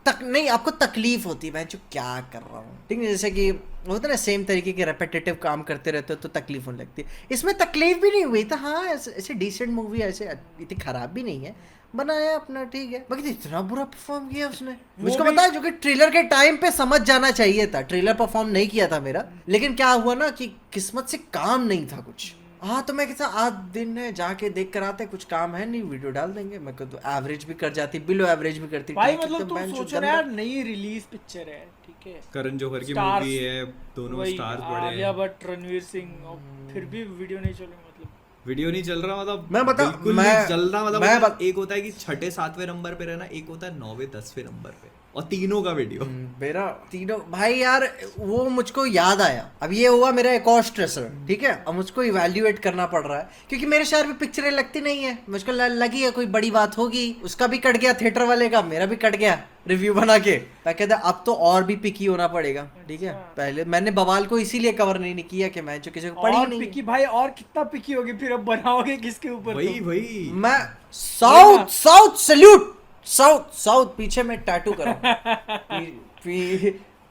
तक नहीं, आपको तकलीफ होती है, मैं जो क्या कर रहा हूँ, ठीक है, जैसे कि होता है ना सेम तरीके के रेपिटेटिव काम करते रहते हो तो तकलीफ होने लगती है। इसमें तकलीफ भी नहीं हुई था, हाँ ऐसे डिसेंट मूवी, ऐसे इतनी खराब भी नहीं है, बनाया अपना, ठीक है, बाकी इतना बुरा परफॉर्म किया उसने, मुझको पता है, जो कि ट्रेलर के टाइम पे समझ जाना चाहिए था। ट्रेलर परफॉर्म नहीं किया था मेरा, लेकिन क्या हुआ ना कि किस्मत से काम नहीं था कुछ, हाँ तो मैं कैसा आज दिन है जाके देख कर आते, कुछ काम है नहीं, वीडियो डाल देंगे। मैं तो एवरेज भी कर जाती, बिलो एवरेज भी करती। भाई ठीक है, मतलब तो तुम मैं जो सोचो ना गंदा- यार, नई रिलीज पिक्चर है, ठीक है, करण जौहर की Stars, मूवी है, दोनों वही स्टार्स बड़े आलिया हैं, भट्ट, रणवीर सिंह, और फिर भी वीडियो नहीं चले मतलब। वीडियो नहीं चल रहा, मतलब मैं बता- बिल्कुल मैं- नहीं चल रहा, मतलब मैं मतलब एक होता है कि 6ठे 7वें नंबर पे रहना, एक होता है 9वें 10वें नंबर पे, और तीनों का वीडियो। मेरा तीनों भाई यार, वो मुझको याद आया, अब ये हुआ मेरा एक और स्ट्रेसर, ठीक है। अब मुझको इवैल्यूएट करना पड़ रहा है, क्योंकि मेरे शहर में पिक्चरें लगती नहीं है। मुझको लगी है कोई बड़ी बात होगी, उसका भी कट गया थिएटर वाले का, मेरा भी कट गया रिव्यू बना के। मैं कहता अब तो और भी पिकी होना पड़ेगा, ठीक है। पहले मैंने बवाल को इसीलिए कवर नहीं किया कि मैं जो किसी को पढ़ी और नहीं पिकी भाई, और कितना पिकी होगी फिर, अब बनाओगे किसके ऊपर वही तुम? वही मैं south south salute, south south पीछे मैं टैटू करूं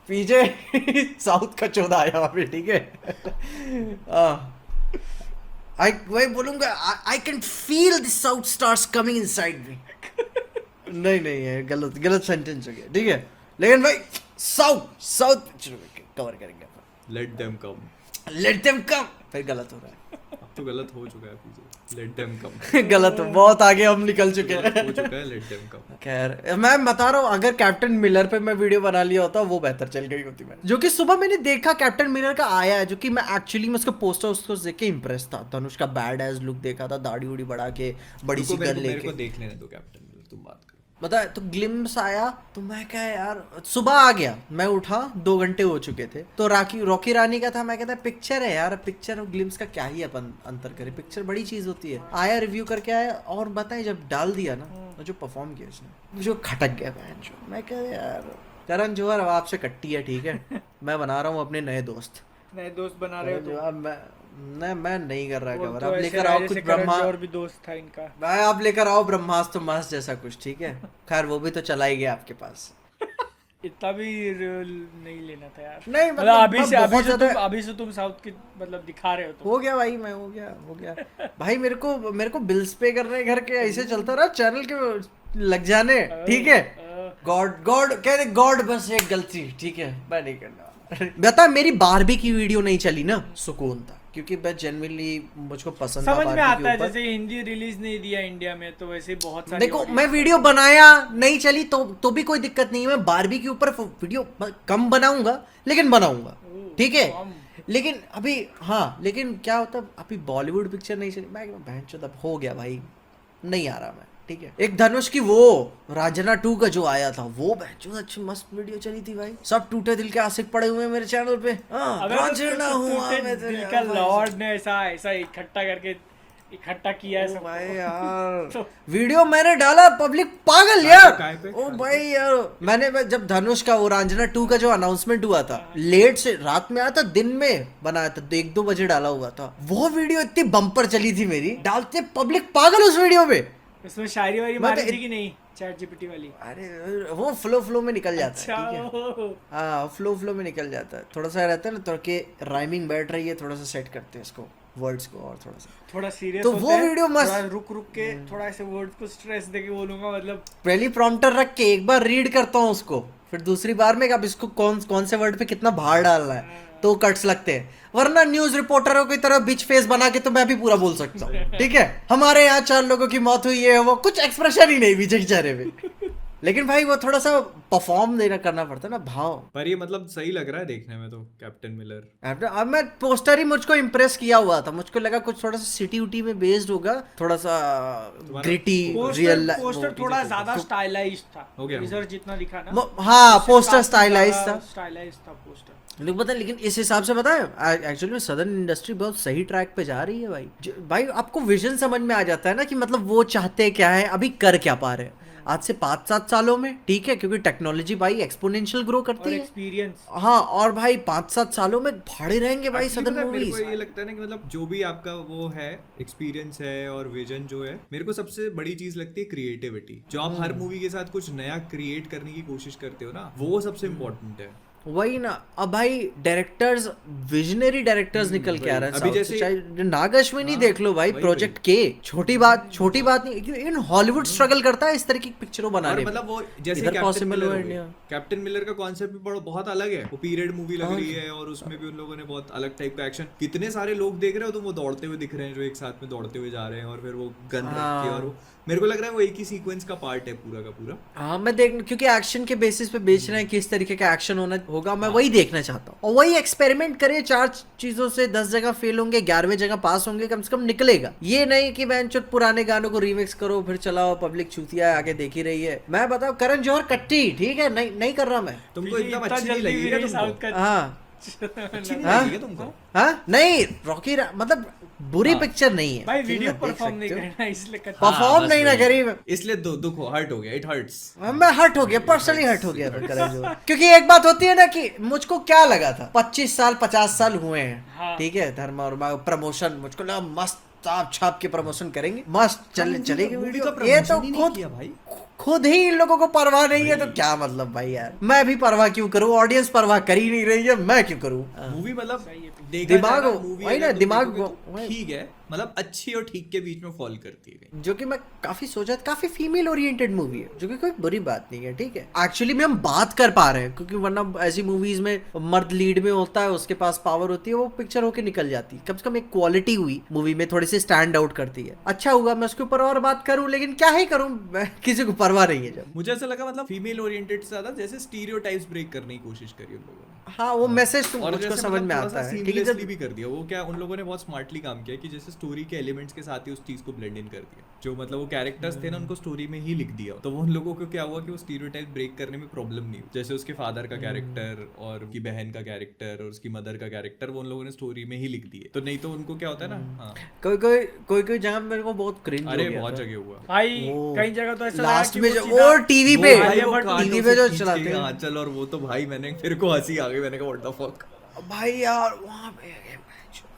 पीछे साउथ का चौदह आया वहां पे, ठीक है। आई वही बोलूंगा, I can feel the south stars coming inside me. नहीं नहीं, ये गलत गलत सेंटेंस हो गया, ठीक है। लेकिन भाई साउथ साउथ पिक्चर कवर करेंगे, let them come, let them come. फिर गलत हो रहा है, अब तो गलत हो चुका है पीछे, लेट देम कम गलत हो, बहुत आगे हम निकल चुके हैं। हो चुका है, लेट देम कम। खैर मैं बता रहा हूँ, अगर कैप्टन मिलर पे मैं वीडियो बना लिया होता वो बेहतर चल गई होती। मैं जो कि सुबह मैंने देखा कैप्टन मिलर का आया है, जो कि मैं एक्चुअली में उसका पोस्टर उसको देख के इम्प्रेस था। धनुष का बैड एज लुक देखा था, दाढ़ी उड़ी बढ़ा के, बड़ी सी गन मेरे को लेके। देख लेने दो कैप्टन मिलर, तुम बात करो। बता तो ग्लिम्स आया, तो मैं क्या यार, सुबह आ गया, मैं उठा 2 घंटे हो चुके थे, तो रॉकी रानी का था। मैं कहता पिक्चर है यार, पिक्चर और ग्लिम्स का क्या ही अपन अंतर करें, पिक्चर बड़ी चीज होती है। आया रिव्यू करके आया, और बताए जब डाल दिया ना, जो परफॉर्म किया उसने, मुझे खटक गया बहन जो। मैं कह यार करण जौहर अब आपसे कट्टी है, ठीक है। मैं बना रहा हूँ अपने नए दोस्त, नए दोस्त बना रहे हो तुम? अब मैं नहीं कर रहा वो कवर। तो आप ऐसे लेकर रहा आओ जैसे कुछ करण ब्रह्मा, जौहर भी दोस्त था इनका। भाई आप लेकर आओ ब्रह्मास्त्र मस्त जैसा कुछ, ठीक है। खैर वो भी तो चला ही गया आपके पास। इतना भी नहीं लेना था यार। नहीं, मतलब बहुत ज्यादा- अभी से तुम साउथ की मतलब दिखा रहे हो तो। हो गया भाई, मैं हो गया भाई। मेरे को बिल्स पे करने घर के, ऐसे चलता रहा चैनल के लग जाने, ठीक है। गॉड कह रहे गॉड, बस एक गलती, ठीक है, मैं नहीं करना। बता, मेरी बारबी की वीडियो नहीं चली ना, सुकून था, क्योंकि मैं जेन्युइनली मुझको पसंद था समझ में बारबी आता के है, ऊपर। जैसे हिंदी रिलीज नहीं दिया इंडिया में, तो वैसे बहुत सारी देखो audience मैं वीडियो बनाया नहीं चली तो भी कोई दिक्कत नहीं है। मैं बारबी के ऊपर वीडियो कम बनाऊंगा, लेकिन बनाऊंगा, ठीक है। कम। लेकिन अभी हाँ, लेकिन क्या होता है, अभी बॉलीवुड पिक्चर नहीं चली, मैं बहन हो गया भाई, नहीं आ रहा मैं, ठीक है। एक धनुष की वो रांझना 2 का जो आया था, वो बहन अच्छी मस्त वीडियो चली थी भाई। सब टूटे दिल के आशिक पड़े हुए हैं मेरे चैनल पे। अबे रांझना हुआ टूटे मैं दिल तेरे का भाई। लॉर्ड ने ऐसा इकट्ठा करके इकट्ठा किया है ओ सबको। भाई यार, तो वीडियो मैंने डाला, पब्लिक पागल यार। काय पे? ओ भाई यार, मैंने जब धनुष का वो रांझना 2 का जो अनाउंसमेंट हुआ था, लेट से रात में आया था, दिन में बनाया था, 1-2 बजे डाला हुआ था। वो वीडियो इतनी बम्पर चली थी मेरी, डालते पब्लिक पागल उस वीडियो पे। उसमें शायरी वारी मैं मारी तो थी कि नहीं, चैट जीपीटी वाली? अरे वो फ्लो में निकल जाता अच्छा, है, ठीक है। हाँ फ्लो में निकल जाता है, थोड़ा सा रहता है ना, थोड़ा के राइमिंग बैठ रही है, थोड़ा सा सेट करते हैं इसको वर्ड्स को, और थोड़ा सीरियस तो होते वो हैं, वीडियो मस्त। थोड़ा रुक के थोड़ा ऐसे वर्ड्स को स्ट्रेस देके बोलूंगा, मतलब पहली प्रॉम्प्टर रख के एक बार रीड करता हूँ उसको, फिर दूसरी बार में अब इसको कौन से वर्ड पे कितना भार डालना है, तो कट्स लगते हैं। वरना न्यूज रिपोर्टरों की तरह बिच फेस बना के तो मैं भी पूरा बोल सकता हूँ, ठीक है। हमारे यहाँ 4 लोगों की मौत हुई है, वो कुछ एक्सप्रेशन ही नहीं पीछे के चेहरे पे। लेकिन भाई वो थोड़ा सा परफॉर्म देना करना पड़ता है ना, भाव। पर ये मतलब सही लग रहा है देखने में तो, कैप्टन मिलर। अब मैं पोस्टर ही मुझको इम्प्रेस किया हुआ था, मुझको लगा कुछ थोड़ा सा सिटी उटी में बेस्ड होगा, थोड़ा सा ग्रिटी रियल। पोस्टर थोड़ा ज्यादा स्टाइलाइज्ड था, हो गया। टीजर जितना दिखा ना, हाँ पोस्टर स्टाइलाइज था, स्टाइलाइज्ड था पोस्टर। लेकिन पता है, लेकिन इस हिसाब से पता है एक्चुअली में सदर्न इंडस्ट्री बहुत सही ट्रैक पे जा रही है भाई। भाई आपको विजन समझ में आ जाता है ना, कि मतलब वो चाहते क्या है, अभी कर क्या पा रहे हैं आज से 5-7 सालों में, ठीक है, क्योंकि टेक्नोलॉजी भाई एक्सपोनेंशियल ग्रो करती और है। एक्सपीरियंस, हाँ, और भाई 5-7 सालों में भाड़े रहेंगे भाई Actually सदर्न पता है, मेरे मूवीज। को ये लगता है ना कि मतलब जो भी आपका वो है एक्सपीरियंस है और विजन जो है, मेरे को सबसे बड़ी चीज लगती है क्रिएटिविटी। जो आप हर मूवी के साथ कुछ नया क्रिएट करने की कोशिश करते हो ना, वो सबसे इम्पोर्टेंट है। वही ना। अब भाई डायरेक्टर्स, विजनरी डायरेक्टर्स निकल के आ रहे हैं अभी South से। जैसे- चाहे नागश्विनी देख लो भाई, वही प्रोजेक्ट के छोटी बात नहीं। इन हॉलीवुड स्ट्रगल करता है इस तरह की पिक्चरों और बनाने में। मतलब वो जैसे इधर कैप्टन possible मिलर हुआ हो इंडिया। गया, कैप्टन मिलर का कॉन्सेप्ट भी बहुत अलग है। वो पीरियड मूवी लग हाँ। रही है और उसमें भी उन लोगों ने बहुत अलग टाइप का एक्शन। कितने सारे लोग देख रहे हो तुम, वो दौड़ते हुए दिख रहे हैं, जो एक साथ में दौड़ते हुए जा रहे हैं और फिर वो गन रख के, और वो मेरे को लग रहा है वो एक ही सीक्वेंस का पार्ट है पूरा का पूरा। हाँ मैं देख, क्योंकि एक्शन के बेसिस पे बेच रहे हैं, किस तरीके का एक्शन होगा मैं वही देखना चाहता हूँ। और वही एक्सपेरिमेंट करे, 4 चीजों से 10 जगह फेल होंगे, 11वें जगह पास होंगे, कम से कम निकलेगा। ये नहीं कि बेंचोट पुराने गानों को रीमिक्स करो फिर चलाओ, पब्लिक चूतिया आगे देख ही रही है। मैं बताऊँ, करण जौहर कट्टी ठीक है, नहीं कर रहा मैं। तुमको पीछे एकदम इतना अच्छी नहीं जल्दी लगी भी क्या नहीं तुमको? साउथ का हाँ अच्छी नहीं हाँ? लगी क्या तुमको? हाँ नहीं, रॉकी मतलब बुरी हाँ। पिक्चर नहीं है भाई ठीक वीडियो है, देख परफॉर्म नहीं सकते हो। करना इसलिए कट हाँ, परफॉर्म बस नहीं ना वही। करी। इसलिए दुख हो, हर्ट हो गया, इट हर्ट्स। मैं हर्ट हो गया, पर्सनली हर्ट हो गया मैं करण जौहर। क्योंकि एक बात होती है ना कि मुझको क्या लगा था, 25 साल 50 साल हुए हैं हाँ। ठीक है, धर्म और प्रमोशन मुझको लगा मस्त छाप छाप के प्रमोशन करेंगे, मस्त चलेगी मूवी वीडियो। का ये तो प्रमोशन ही नहीं खुद किया भाई। खुद ही इन लोगों को परवाह नहीं है तो क्या मतलब भाई यार, मैं भी परवाह क्यों करूं, ऑडियंस परवाह कर ही नहीं रही है, मैं क्यों करूं। मूवी मतलब सही है। देखा दिमाग जाए हो- मूवी वही अगर ना, तुम दिमाग देखोगे वो- तो वही। ठीक है, मतलब अच्छी और ठीक के बीच में फॉल करती है। जो कि मैं काफी सोचा था, काफी फीमेल ओरिएंटेड मूवी है, जो कि कोई बुरी बात नहीं है ठीक है। एक्चुअली में हम बात कर पा रहे हैं, क्योंकि वरना ऐसी मूवीज में मर्द लीड में होता है, उसके पास पावर होती है, वो पिक्चर होके निकल जाती है। कम से कम एक क्वालिटी हुई मूवी में, थोड़ी सी स्टैंड आउट करती है। अच्छा हुआ, मैं उसके ऊपर और बात करूं, लेकिन क्या ही करूं, मैं किसी को परवाह नहीं है जब। मुझे ऐसा लगा मतलब फीमेल ओरिएंटेड से ज्यादा जैसे स्टीरियोटाइप्स ब्रेक करने की कोशिश करी उन लोगों ने। हाँ वो मैसेज तो और मुझको जैसे समझ मतलब में थोड़ा आता सा है ठीक है। सीमलेसली जब भी कर दिया वो, क्या उन लोगों ने बहुत स्मार्टली काम किया कि जैसे स्टोरी के एलिमेंट्स के साथ ही उस चीज को ब्लेंड इन कर दिया। जो मतलब वो कैरेक्टर्स थे ना, उनको स्टोरी में ही लिख दिया, तो वो उन लोगों को क्या हुआ कि वो स्टीरियोटाइप ब्रेक करने में प्रॉब्लम नहीं हुई। जैसे उसके फादर का कैरेक्टर और उसकी बहन का कैरेक्टर और उसकी मदर का कैरेक्टर वो उन लोगों ने स्टोरी में ही लिख दिए, तो नहीं तो उनको क्या होता है ना। हाँ, कोई जगह मेरे को बहुत क्रिंज हो अरे गया बहुत था। जगह हुआ। भाई वो कई जगह तो ऐसा लगा लास्ट कि में वो जो सीधा- वो टीवी वो पे भाई वो आलिया भट्ट कांटों टीवी से पे जो खींच के चलाते हैं। हाँ, चल, और वो तो भाई मैंने फिर को हंसी आ गई, मैंने कहा व्हाट द फक। भाई यार वहाँ पे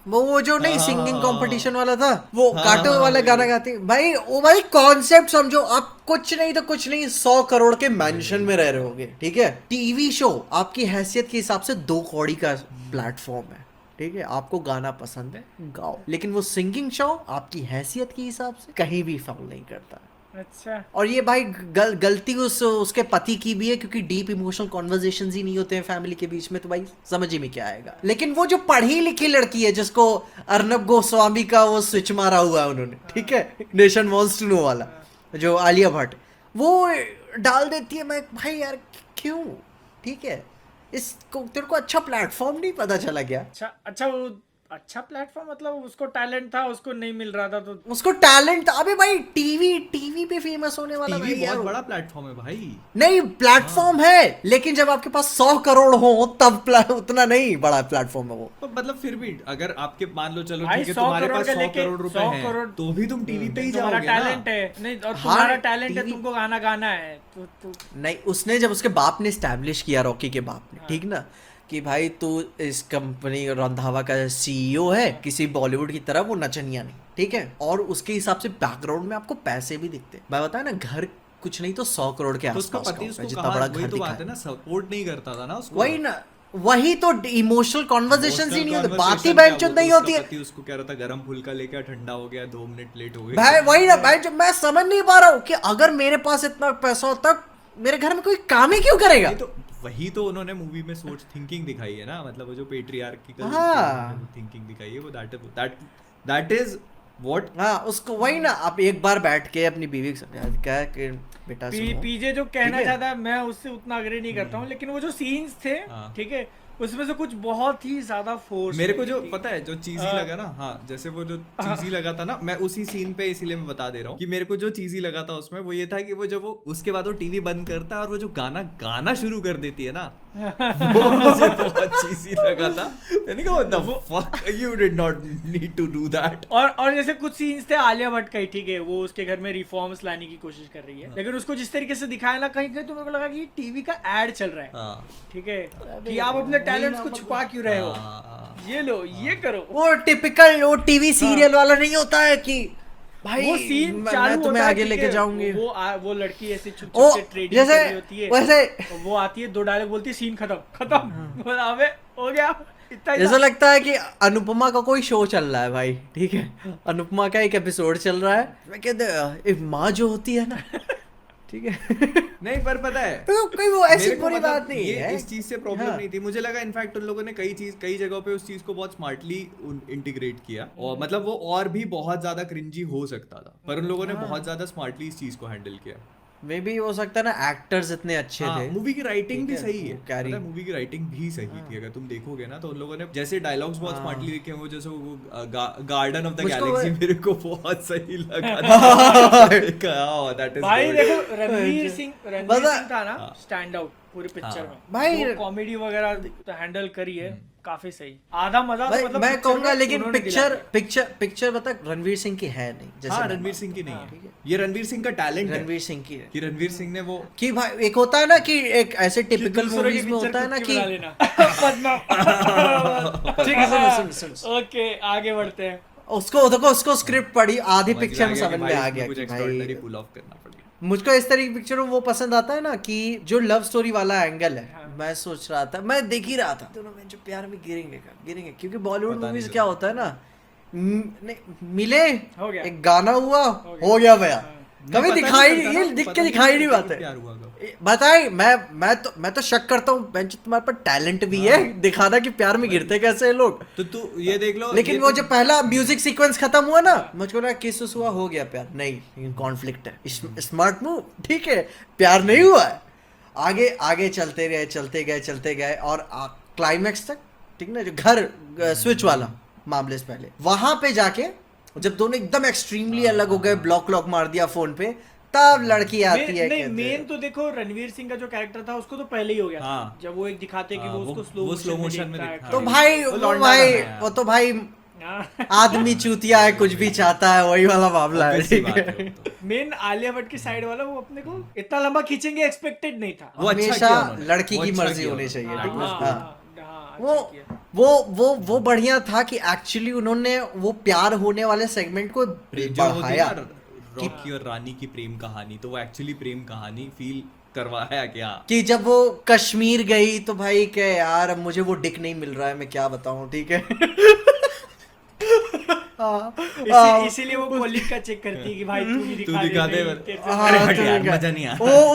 वो जो नहीं हाँ, सिंगिंग हाँ, कंपटीशन वाला था, वो हाँ, कार्टून हाँ, वाला वही, गाना वही। गाती भाई। ओ भाई कॉन्सेप्ट समझो आप, कुछ नहीं तो कुछ नहीं 100 करोड़ के मैंशन में रह रहे होगे ठीक है। टीवी शो आपकी हैसियत के हिसाब से 2 कौड़ी का प्लेटफॉर्म है ठीक है। आपको गाना पसंद है गाओ, लेकिन वो सिंगिंग शो आपकी हैसियत के हिसाब से कहीं भी फाउल नहीं करता। अच्छा और ये भाई गलती उसके पति की भी है, क्योंकि डीप इमोशनल कॉन्वर्जेशंस ही नहीं होते हैं फैमिली के बीच में, तो भाई समझ ही में क्या आएगा। लेकिन वो जो पढ़ी लिखी लड़की है, जिसको अर्नब गोस्वामी का वो स्विच मारा हुआ है उन्होंने ठीक है, नेशन वॉन्ट्स टू नो वाला, जो आलिया भट्ट, वो डाल देती है। मैं भाई यार क्यों ठीक है, इसको तेरे को अच्छा प्लेटफॉर्म नहीं पता चला क्या? अच्छा वो अच्छा प्लेटफॉर्म, मतलब उसको टैलेंट था, उसको नहीं मिल रहा था तो उसको टैलेंट था। अबे भाई टीवी पे फेमस होने वाला टीवी भाई यार, बहुत बड़ा प्लेटफॉर्म है भाई। नहीं प्लेटफॉर्म है, लेकिन जब आपके पास 100 करोड़ हो तब उतना नहीं बड़ा प्लेटफॉर्म है वो। तो मतलब फिर भी अगर आपके मान लो चलो भाई ठीक है 100 तुम्हारे करोड़ पास का 100 लेके करोड़ रुपए 100 हैं, करोड़ तो भी तुम टीवी पे ही तुम्हारा जाओगे ना। टैलेंट है नहीं, और हाँ, तुम्हारा टैलेंट है, TV तुमको गाना गाना है तो नहीं, उसने जब उसके बाप ने स्टैब्लिश किया, रॉकी के बाप ने ठीक ना, कि भाई तू इस कंपनी रंधावा का सीईओ है, किसी बॉलीवुड की तरह वो नचनिया नहीं ठीक है। और उसके हिसाब से बैकग्राउंड में आपको पैसे भी दिखते हैं। मैं बताया ना, घर कुछ नहीं तो 100 करोड़ के तो उसका आसपास पति का होगा, उसको जितना कहा, बड़ा वही घर तो दिखा बात है ना, सपोर्ट नहीं करता था ना उसको। वही ना, वही तो इमोशनल कॉन्वर्जेशन ही नहीं होती, बात ही Conversation बेंच क्या, वो नहीं तो होती उसका है पति उसको कह रहा था गरम फुल्का लेके आ, ठंडा हो गया, 2 मिनट लेट हो गए। भाई। वही ना भाई, जो मैं समझ नहीं पा रहा हूँ कि अगर मेरे पास इतना पैसा होता, मेरे घर में कोई काम ही क्यों करेगा? तो वही तो उन्होंने मूवी में सोच थिंकिंग दिखाई है ना, मतलब वो जो पेट्रियार्किकल हाँ। थिंकिंग दिखाई है, वो दैट इज व्हाट। हाँ उसको वही ना, आप एक बार बैठ के अपनी बीवी को समझा क्या कि बेटा सुनो, पीजे जो कहना ठीक है? चाहता है मैं उससे उतना अग्री नहीं करता हूँ, लेकिन वो जो सीन्स थे हाँ। ठीक है, उसमें से कुछ बहुत ही ज्यादा फोर्स मेरे को जो पता है जो चीजी हाँ। लगा ना, हाँ जैसे वो जो चीजी लगा था ना, मैं उसी सीन पे इसीलिए मैं बता दे रहा हूँ कि मेरे को जो चीजी लगा था उसमें वो ये था कि वो जब वो उसके बाद वो टीवी बंद करता है और वो जो गाना शुरू कर देती है ना, वो मुझे बहुत चीजी लगा था। मैंने कहा what the fuck, you did not need to do that. और जैसे कुछ सीन्स थे आलिया भट्ट का ही ठीक है, वो उसके घर में रिफॉर्म्स लाने की कोशिश कर रही है, लेकिन उसको जिस तरीके से दिखाया ना, कहीं कहीं तो मेरे को लगा कि टीवी का एड चल रहा है हाँ ठीक है, कि आप अपने टैलेंट्स को छुपा क्यों रहे हो, हाँ, ये लो ये करो। वो टिपिकल वो टीवी सीरियल वाला नहीं होता है कि भाई वो सीन मैं चालू तुम्हें होता है, आगे ठीक लेके है, जाऊंगी। वो लड़की ऐसे छुप ओ छुप के ट्रेडिंग कर जैसे रही होती है, वैसे और वो आती है 2 डायलॉग बोलती है, सीन खत्म। बोला, अबे हो गया इतना ही ऐसा था। लगता है कि अनुपमा का कोई शो चल रहा है भाई, ठीक है, अनुपमा का एक एपिसोड चल रहा है, मैं कहते एक माँ जो होती है ना, ठीक है। नहीं पर पता है तो कोई वो ऐसी मेरे को बुरी मतलब बात नहीं ये है इस चीज से प्रॉब्लम हाँ। नहीं थी। मुझे लगा इनफैक्ट उन लोगों ने कई जगहों पे उस चीज को बहुत स्मार्टली इंटीग्रेट किया, और मतलब वो और भी बहुत ज्यादा क्रिंजी हो सकता था, पर उन लोगों ने हाँ। बहुत ज्यादा स्मार्टली इस चीज को हैंडल किया। मे बी हो सकता है ना, एक्टर्स इतने अच्छे थे। मूवी की राइटिंग ठीक भी है, सही वो है, carry- पता है मूवी की राइटिंग भी सही हाँ। थी। अगर तुम देखोगे ना तो उन लोगों ने जैसे डायलॉग्स बहुत हाँ। स्मार्टली लिखे हैं, वो जैसे वो गार्डन ऑफ द मुझको गैलेक्सी वो- मेरे को बहुत सही लगा था। दैट इज भाई गुड। देखो रणवीर सिंह था ना हाँ। स्टैंड आउट पूरी पिक्चर हाँ। में भाई- कॉमेडी वगैरह हैंडल करी है काफी सही। आधा मजा तो भाई मतलब मैं picture कहूंगा में लेकिन उन्होंने दिला दिया। पिक्चर बता रणवीर सिंह की है नहीं, जैसे हाँ मैं रणवीर मानता सिंह की हूँ। नहीं हाँ, ठीक है, है, ये रणवीर सिंह का टैलेंट है रणवीर सिंह की है कि रणवीर सिंह ने वो कि भाई एक होता है ना कि एक ऐसे कि टिपिकल दूसरों की मूवीज में picture होता है ना खुद कि की बना लेना। पद्मा। ठीक है, सुन ओके आगे बढ़ते हैं। उसको देखो, उसको स्क्रिप्ट पढ़ी, आधी समझ पिक्चर में गया कि समझ में भाई आ इसमें गया कुछ कि एक्स्ट्राऑर्डिनरी भाई पुल ऑफ करना पड़ेगा। मुझको इस तरह की पिक्चर में वो पसंद आता है ना कि जो लव स्टोरी वाला एंगल है। हाँ। मैं सोच रहा था, मैं देख ही रहा था दोनों में जो प्यार में गिरेंगे क्योंकि बॉलीवुड पता नहीं मूवीज चलता। क्या होता है ना, नहीं मिले, हो गया। एक गाना हुआ, गया। हो गया भैया, हाँ। कभी पता नहीं दिखाई चलता ये ना, दिख पता के दिखाई नहीं चलता बात कि है। प्यार हुआ कब। बताई मैं तो शक करता हूँ बेंच, तुम्हारे पास टैलेंट भी है दिखाना कि प्यार में गिरते कैसे हैं लोग। तो तू ये देख लो, लेकिन ये वो तो- जो पहला म्यूजिक सीक्वेंस खत्म हुआ ना, मुझको लगा किस हुआ, हो गया प्यार, नहीं कॉन्फ्लिक्ट है, स्मार्ट मूव, ठीक है, प्यार नहीं हुआ है। आगे आगे चलते गए और क्लाइमैक्स तक, ठीक ना, जो घर स्विच वाला मामले से पहले वहां पे जाके जब दोनों एकदम एक्सट्रीमली अलग हो गए, ब्लॉक मार दिया फोन पे, तब लड़की आती है, नहीं कहते मेन हैं। तो देखो रणवीर सिंह का जो कैरेक्टर था उसको तो पहले ही हो गया था। हाँ। जब वो एक दिखाते कि हाँ, वो वो- उसको वो स्लो slow motion में देखता है। दिखा तो हाँ, भाई वो वो लौंडा भाई था यार। वो तो भाई हाँ। आदमी चूतिया है, कुछ भी चाहता है, वही वाला मामला है, Obvious सी ठीक बात है। है वो तो। मेन आलिया भट्ट की साइड वाला वो अपने को इतना लंबा खींचेंगे एक्सपेक्टेड नहीं था। वो अच्छा हमेशा किया उन्होंने, लड़की वो की अच्छा मर्जी किया होनी उन्होंने। चाहिए, हाँ, ठीक है। हाँ, हाँ। हाँ, वो अच्छा किया। वो बढ़िया था कि एक्चुअली उन्होंने वो प्यार होने वाले सेगमेंट को प्रेम जो होती है बढ़ाया ना, रॉकी और रानी की प्रेम कहानी, तो वो एक्चुअली प्रेम कहानी फील करवाया कि हाँ कि जब वो कश्मीर गई तो भाई क्या यार, अब मुझे वो डिक नहीं मिल रहा है, मैं क्या बताऊं, ठीक है। इसीलिए वो कॉलिंग का चेक करती है कि भाई तू भी दिखा दिखा दे, नहीं, तेरे से हाँ, अरे बड़ा हट तो यार, क्या- मजा नहीं आया। वो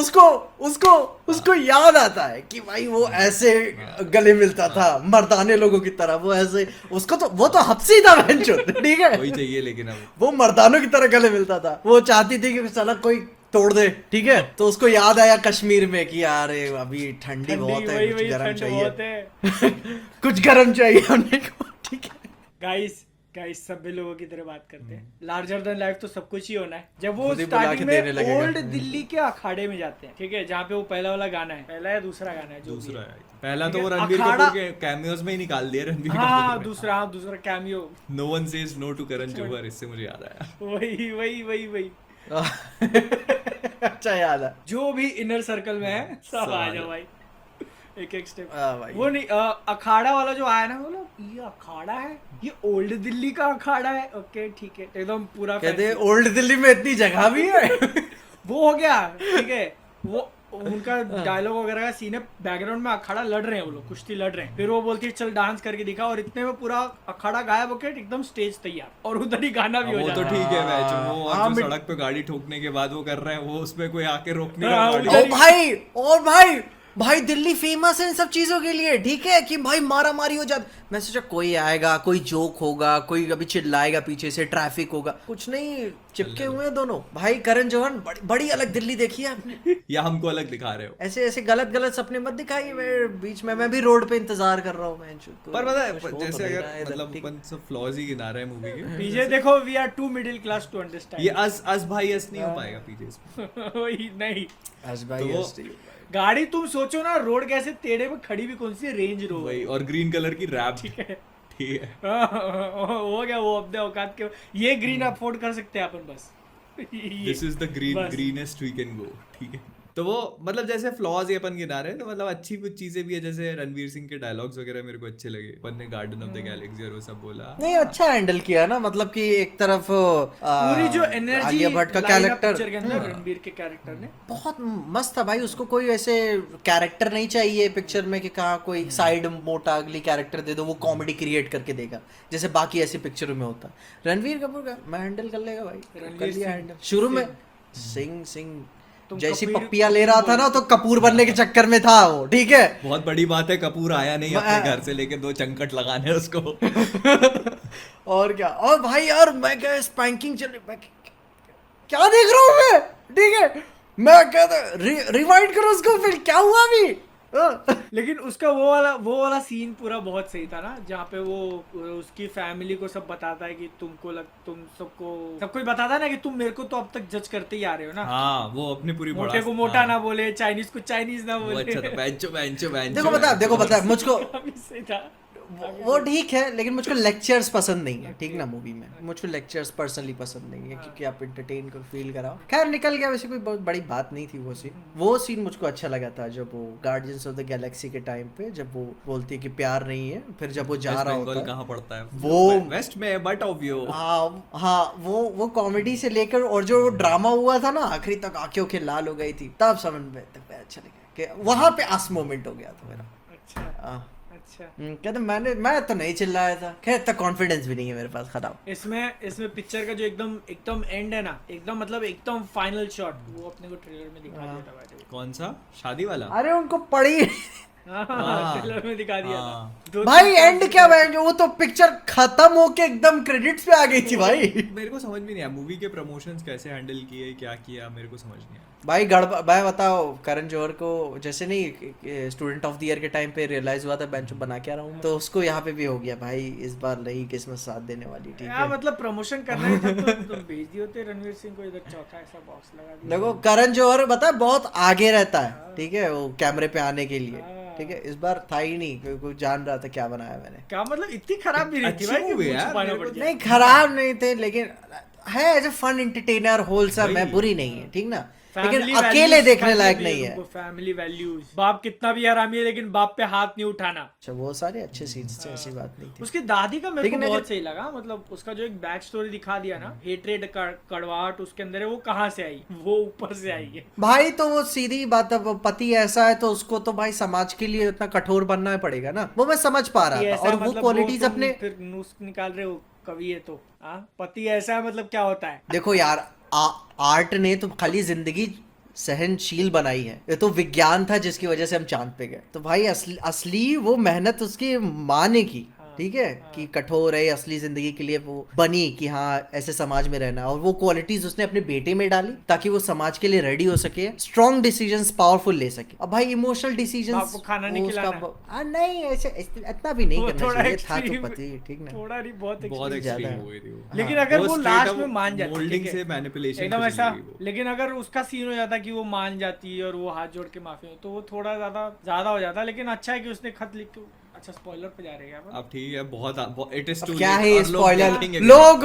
उसको याद आता है कि भाई वो ऐसे गले मिलता था मर्दाने लोगों की तरह, वो ऐसे उसको तो वो तो हफ्सी था बहनचोद, ठीक है, वही चाहिए लेकिन अब वो मर्दानों की तरह गले मिलता था। वो चाहती थी कि साला कोई तोड़ दे, ठीक है, तो उसको याद आया कश्मीर में कि यार अभी ठंडी बहुत है, वही कुछ वही गरम ठंड चाहिए, बहुत है। कुछ गरम चाहिए हमने को, ठीक है। गाइस सभी लोगों की तरह बात करते हैं, लार्जर देन लाइफ तो सब कुछ ही होना है। जब वो खुद ही बुला स्टार्टिंग के देने में लगेगा। ओल्ड दिल्ली के अखाड़े में जाते हैं, ठीक है, जहाँ पे वो पहला वाला गाना है, पहला या दूसरा गाना है जो भी दूसरा है। है। पहला तो ठीक वो है, रणबीर अखाड़ा- कपूर के कैमियोज में ही निकाल दिया रणबीर हाँ कपूर ने। दूसरा cameo. No one says no to Karan Johar, इससे मुझे याद आया। वही अच्छा याद है। जो भी इनर सर्कल में है सब सब आ आ जाओ जाओ। भाई, एक स्टेप। भाई वो नहीं अखाड़ा वाला जो आया ना, बोला ये अखाड़ा है, ये ओल्ड दिल्ली का अखाड़ा है, ओके ठीक है, एकदम पूरा कहते fancy। ओल्ड दिल्ली में इतनी जगह भी है। वो हो गया, ठीक है, वो उनका डायलॉग वगैरह का सीन है, बैकग्राउंड में अखाड़ा लड़ रहे हैं, वो लोग कुश्ती लड़ रहे हैं, फिर वो बोलती है चल डांस करके दिखा, और इतने में पूरा अखाड़ा गायब होके एकदम स्टेज तैयार, और उधर ही गाना भी हो वो तो जाता है। ठीक है मैच, वो और हाँ, जो but- सड़क पे गाड़ी ठोकने के बाद वो कर रहे हैं, वो उसमें कोई आके रोकने हाँ, का उधर गाड़ी। और भाई दिल्ली फेमस है इन सब चीजों के लिए, ठीक है, कि भाई मारा मारी हो जाती। मैं सोचा कोई आएगा, कोई जोक होगा, कोई अभी चिल्लाएगा पीछे से, ट्रैफिक होगा, कुछ नहीं, चिपके हुए हैं दोनों। भाई करण जौहर बड़ी अलग दिल्ली देखी है आपने। या हमको अलग दिखा रहे हो। ऐसे ऐसे गलत सपने मत दिखाइए, मैं बीच में मैं भी रोड पे इंतजार कर रहा हूँ। पर पता है जैसे अगर मतलब अपन सब फ्लॉज ही गिना रहे हैं मूवी के, पीछे देखो, we are too middle class to understand. ये अस भाई अस नहीं हो पाएगा पीछे इसमें। वही नहीं, तो गाड़ी तुम सोचो ना, रोड कैसे टेढ़े में खड़ी भी, कौन सी रेंज रोवर, वही, और ग्रीन कलर की रैप, ठीक है, ठीक है। हो गया वो अपने औकात के, ये ग्रीन अफोर्ड कर सकते हैं अपन बस। This is the bus. Greenest we can go, ठीक है। तो वो मतलब जैसे फ्लॉज ये अपन गिना रहे हैं, तो मतलब अच्छी कुछ चीजें भी है, जैसे रणवीर सिंह के डायलॉग्स वगैरह मेरे को अच्छे लगे, अपन ने गार्डन ऑफ द गैलेक्सी और वो सब बोला। नहीं अच्छा हैंडल किया ना, मतलब कि एक तरफ पूरी जो एनर्जी आलिया भट्ट का कैरेक्टर पिक्चर के अंदर रणबीर के कैरेक्टर ने बहुत मस्त था भाई। उसको कोई ऐसे कैरेक्टर नहीं चाहिए पिक्चर में कि कहाँ कोई साइड मोटा अगली कैरेक्टर दे दो, वो कॉमेडी क्रिएट करके देगा जैसे बाकी ऐसी पिक्चरों में होता। रणवीर कपूर का मैं हैंडल कर लेगा भाई, कर लिया हैंडल। शुरू में सिंह जैसी पप्पियां ले रहा था ना, तो कपूर बनने के चक्कर में था वो, ठीक है। बहुत बड़ी बात है, कपूर आया नहीं अपने घर से लेके 2 चंकट लगाने उसको। और क्या, और भाई यार मैं क्या स्पैंकिंग चल रही, क्या देख रहा हूँ मैं, ठीक है। मैं कहता रिवाइंड करो उसको, फिर क्या हुआ अभी। लेकिन उसका वो वाला सीन पूरा बहुत सही था ना, जहाँ पे वो उसकी फैमिली को सब बताता है कि तुम सबको बताता है ना कि तुम मेरे को तो अब तक जज करते ही आ रहे हो ना। हाँ, वो अपनी पूरी मोटे को मोटा ना बोले, चाइनीज को चाइनीज ना बोले। अच्छा था, बेंचो देखो बता मुझको काफी सही था। वो ठीक है, लेकिन मुझको लेक्चर्स पसंद नहीं है, ठीक ना। मूवी में मुझको लेक्चर्स पर्सनली पसंद नहीं है, क्योंकि आप इंटरटेन को फील कराओ। खैर निकल गया, वैसे कोई बहुत बड़ी बात नहीं थी वो सीन मुझको अच्छा लगा था, जब वो गार्डियंस ऑफ द गैलेक्सी के टाइम पे जब वो बोलती है कि प्यार नहीं है, फिर जब वो जा रहा होता है कहाँ पड़ता है वो वेस्ट में, बट ऑफ यू। हाँ वो कॉमेडी से लेकर और जो ड्रामा हुआ था ना आखिरी तक, आंखें उंखें लाल हो गई थी, तब समझ में अच्छा लगा कि वहां पे आस मोमेंट हो गया था मेरा। अच्छा कहते मैं तो नहीं चिल्लाया था। खैर इतना कॉन्फिडेंस भी नहीं है मेरे पास, खराब। इसमें पिक्चर का जो एकदम एंड है ना, एकदम एकदम फाइनल शॉट, वो अपने को ट्रेलर में दिखा दिया था भाई। कौन सा शादी वाला? अरे उनको पड़ी ट्रेलर में दिखा दिया था भाई। एंड क्या भाई, वो तो पिक्चर खत्म होके एकदम क्रेडिट्स पे आ गई थी भाई। मेरे को समझ में नहीं आया मूवी के प्रमोशंस कैसे हैंडल किए, क्या किया, मेरे को समझ नहीं आया भाई। भाई बताओ, करण जौहर को जैसे नहीं स्टूडेंट ऑफ द ईयर के टाइम पे रियलाइज हुआ था बेंच बना के आ रहा हूँ, तो उसको यहाँ पे भी हो गया भाई, इस बार नहीं किस्मत साथ देने वाली, ठीक है। मतलब प्रमोशन करना ही था तो तुम भेज दिए होते रणवीर सिंह को इधर, चौथा ऐसा बॉक्स लगा दिया। देखो करण जौहर बता बहुत आगे रहता है, ठीक है, वो कैमरे पे आने के लिए, ठीक है। इस बार था ही नहीं, कोई जान रहा था क्या बनाया मैंने। क्या मतलब इतनी खराब भी नहीं थी भाई कि मुझे छुपाना पड़ गया। नहीं खराब नहीं थे, लेकिन है as a fun entertainer wholesome है, बुरी नहीं है, ठीक ना, लेकिन अकेले देखने लायक नहीं है। फैमिली वैल्यूज, बाप कितना भी हरामी है लेकिन बाप पे हाथ नहीं उठाना। अच्छा वो सारे अच्छे सीन्स थे, ऐसी बात नहीं थी। उसकी दादी का मेरे को बहुत सही लगा, मतलब उसका जो एक बैक स्टोरी दिखा दिया ना, हेट्रेड कड़वाहट उसके अंदर है, वो कहाँ से आई, वो ऊपर से आई है भाई। तो वो सीधी बात है, पति ऐसा है तो उसको तो भाई समाज के लिए इतना कठोर बनना पड़ेगा ना, वो मैं समझ पा रहा था। और वो क्वालिटीज अपने फिर नुस्ख निकाल रहे हो, कवि है तो पति ऐसा है मतलब क्या होता है। देखो यार आर्ट ने तो खाली जिंदगी सहनशील बनाई है, ये तो विज्ञान था जिसकी वजह से हम चांद पे गए। तो भाई असली वो मेहनत उसकी माँ ने की, ठीक है, कि कठोर है असली जिंदगी के लिए वो बनी कि हाँ ऐसे समाज में रहना, और वो क्वालिटीज उसने अपने बेटे में डाली ताकि वो समाज के लिए रेडी हो सके, स्ट्रॉन्ग डिसीजंस पावरफुल ले सके। अब भाई इमोशनल डिसीजंस खाना नहीं खिलाना, नहीं ऐसे इतना भी नहीं करना चाहिए था, तो पति ठीक ना, थोड़ा नहीं बहुत ज्यादा। लेकिन अगर वो लास्ट में मान जाती मोल्डिंग से मैनिपुलेशन एकदम ऐसा, लेकिन अगर उसका सीन हो जाता कि वो मान जाती और वो हाथ जोड़ के माफी, तो वो थोड़ा ज्यादा हो जाता। लेकिन अच्छा है कि उसने खत लिख के, अच्छा स्पॉइलर पे जा रहे हैं अब ठीक है, बहुत इट इज टू क्या है स्पॉइलर। लोग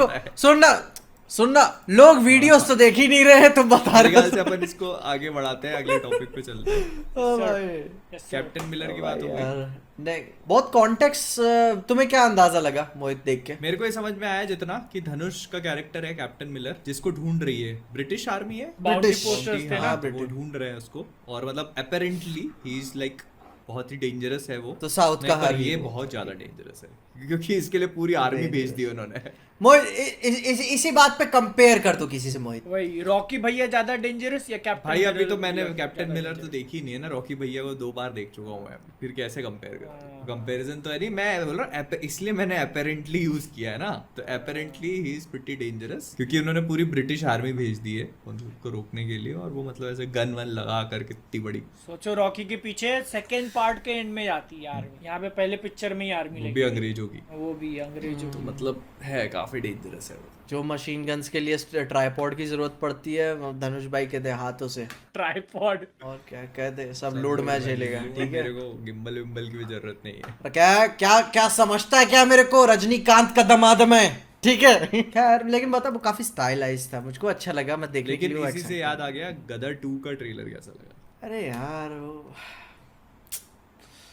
सुनना लोग वीडियोस तो देख ही नहीं रहे, तो बता रहे से अपन इसको आगे बढ़ाते हैं, अगले टॉपिक पे चलते हैं। कैप्टन मिलर की बात हो गई, बहुत कॉन्टेक्स्ट। तुम्हें क्या अंदाजा लगा मोहित देख के? मेरे को ये समझ में आया जितना कि धनुष का कैरेक्टर है कैप्टन मिलर, जिसको ढूंढ रही है ब्रिटिश आर्मी है, ब्रिटिश वो ढूंढ रहे हैं उसको, और मतलब अपेरेंटली ही इज लाइक बहुत ही डेंजरस है वो, तो साउथ का ये बहुत ज्यादा डेंजरस है क्योंकि इसके लिए पूरी आर्मी भेज दी उन्होंने। इसी बात पे कंपेयर कर दो किसी से मोहित। वही रॉकी भैया ज्यादा डेंजरस या कैप्टन? भाई अभी तो मैंने कैप्टन मिलर तो देखी नहीं है ना, रॉकी भैया को 2 बार देख चुका हूँ मैं, फिर कैसे कंपेयर करूँ? कंपैरिजन तो है नहीं, मैं बोल रहा हूँ इसलिए मैंने अपेरेंटली यूज किया है ना, तो apparently he is pretty dangerous क्योंकि उन्होंने पूरी ब्रिटिश आर्मी भेज दी है उनको रोकने के लिए, और वो मतलब ऐसे गन वन लगा कर कितनी बड़ी। सोचो रॉकी के पीछे सेकंड पार्ट के एंड में आती है आर्मी, यहाँ पे पहले पिक्चर में ही आर्मी लगी, वो भी अंग्रेजों की, वो भी अंग्रेजों की, मतलब है काफी डेंजरस है। जो मशीन गन्स के लिए ट्राइपॉड की जरूरत पड़ती है, धनुष भाई कहते हैं हाथों से ट्राइपॉड, और क्या कहते हैं सब लोड में झेलेगा, ठीक है। मेरे को गिम्बल विम्बल की भी जरूरत नहीं है। क्या क्या क्या समझता है क्या मेरे को, रजनीकांत का दमाद में, ठीक है। खैर लेकिन बता वो काफी स्टाइलाइज था, मुझको अच्छा लगा, मैं देखने के लिए। लेकिन इसी से याद आ गया, गदर 2 का ट्रेलर कैसा लगा? अरे यार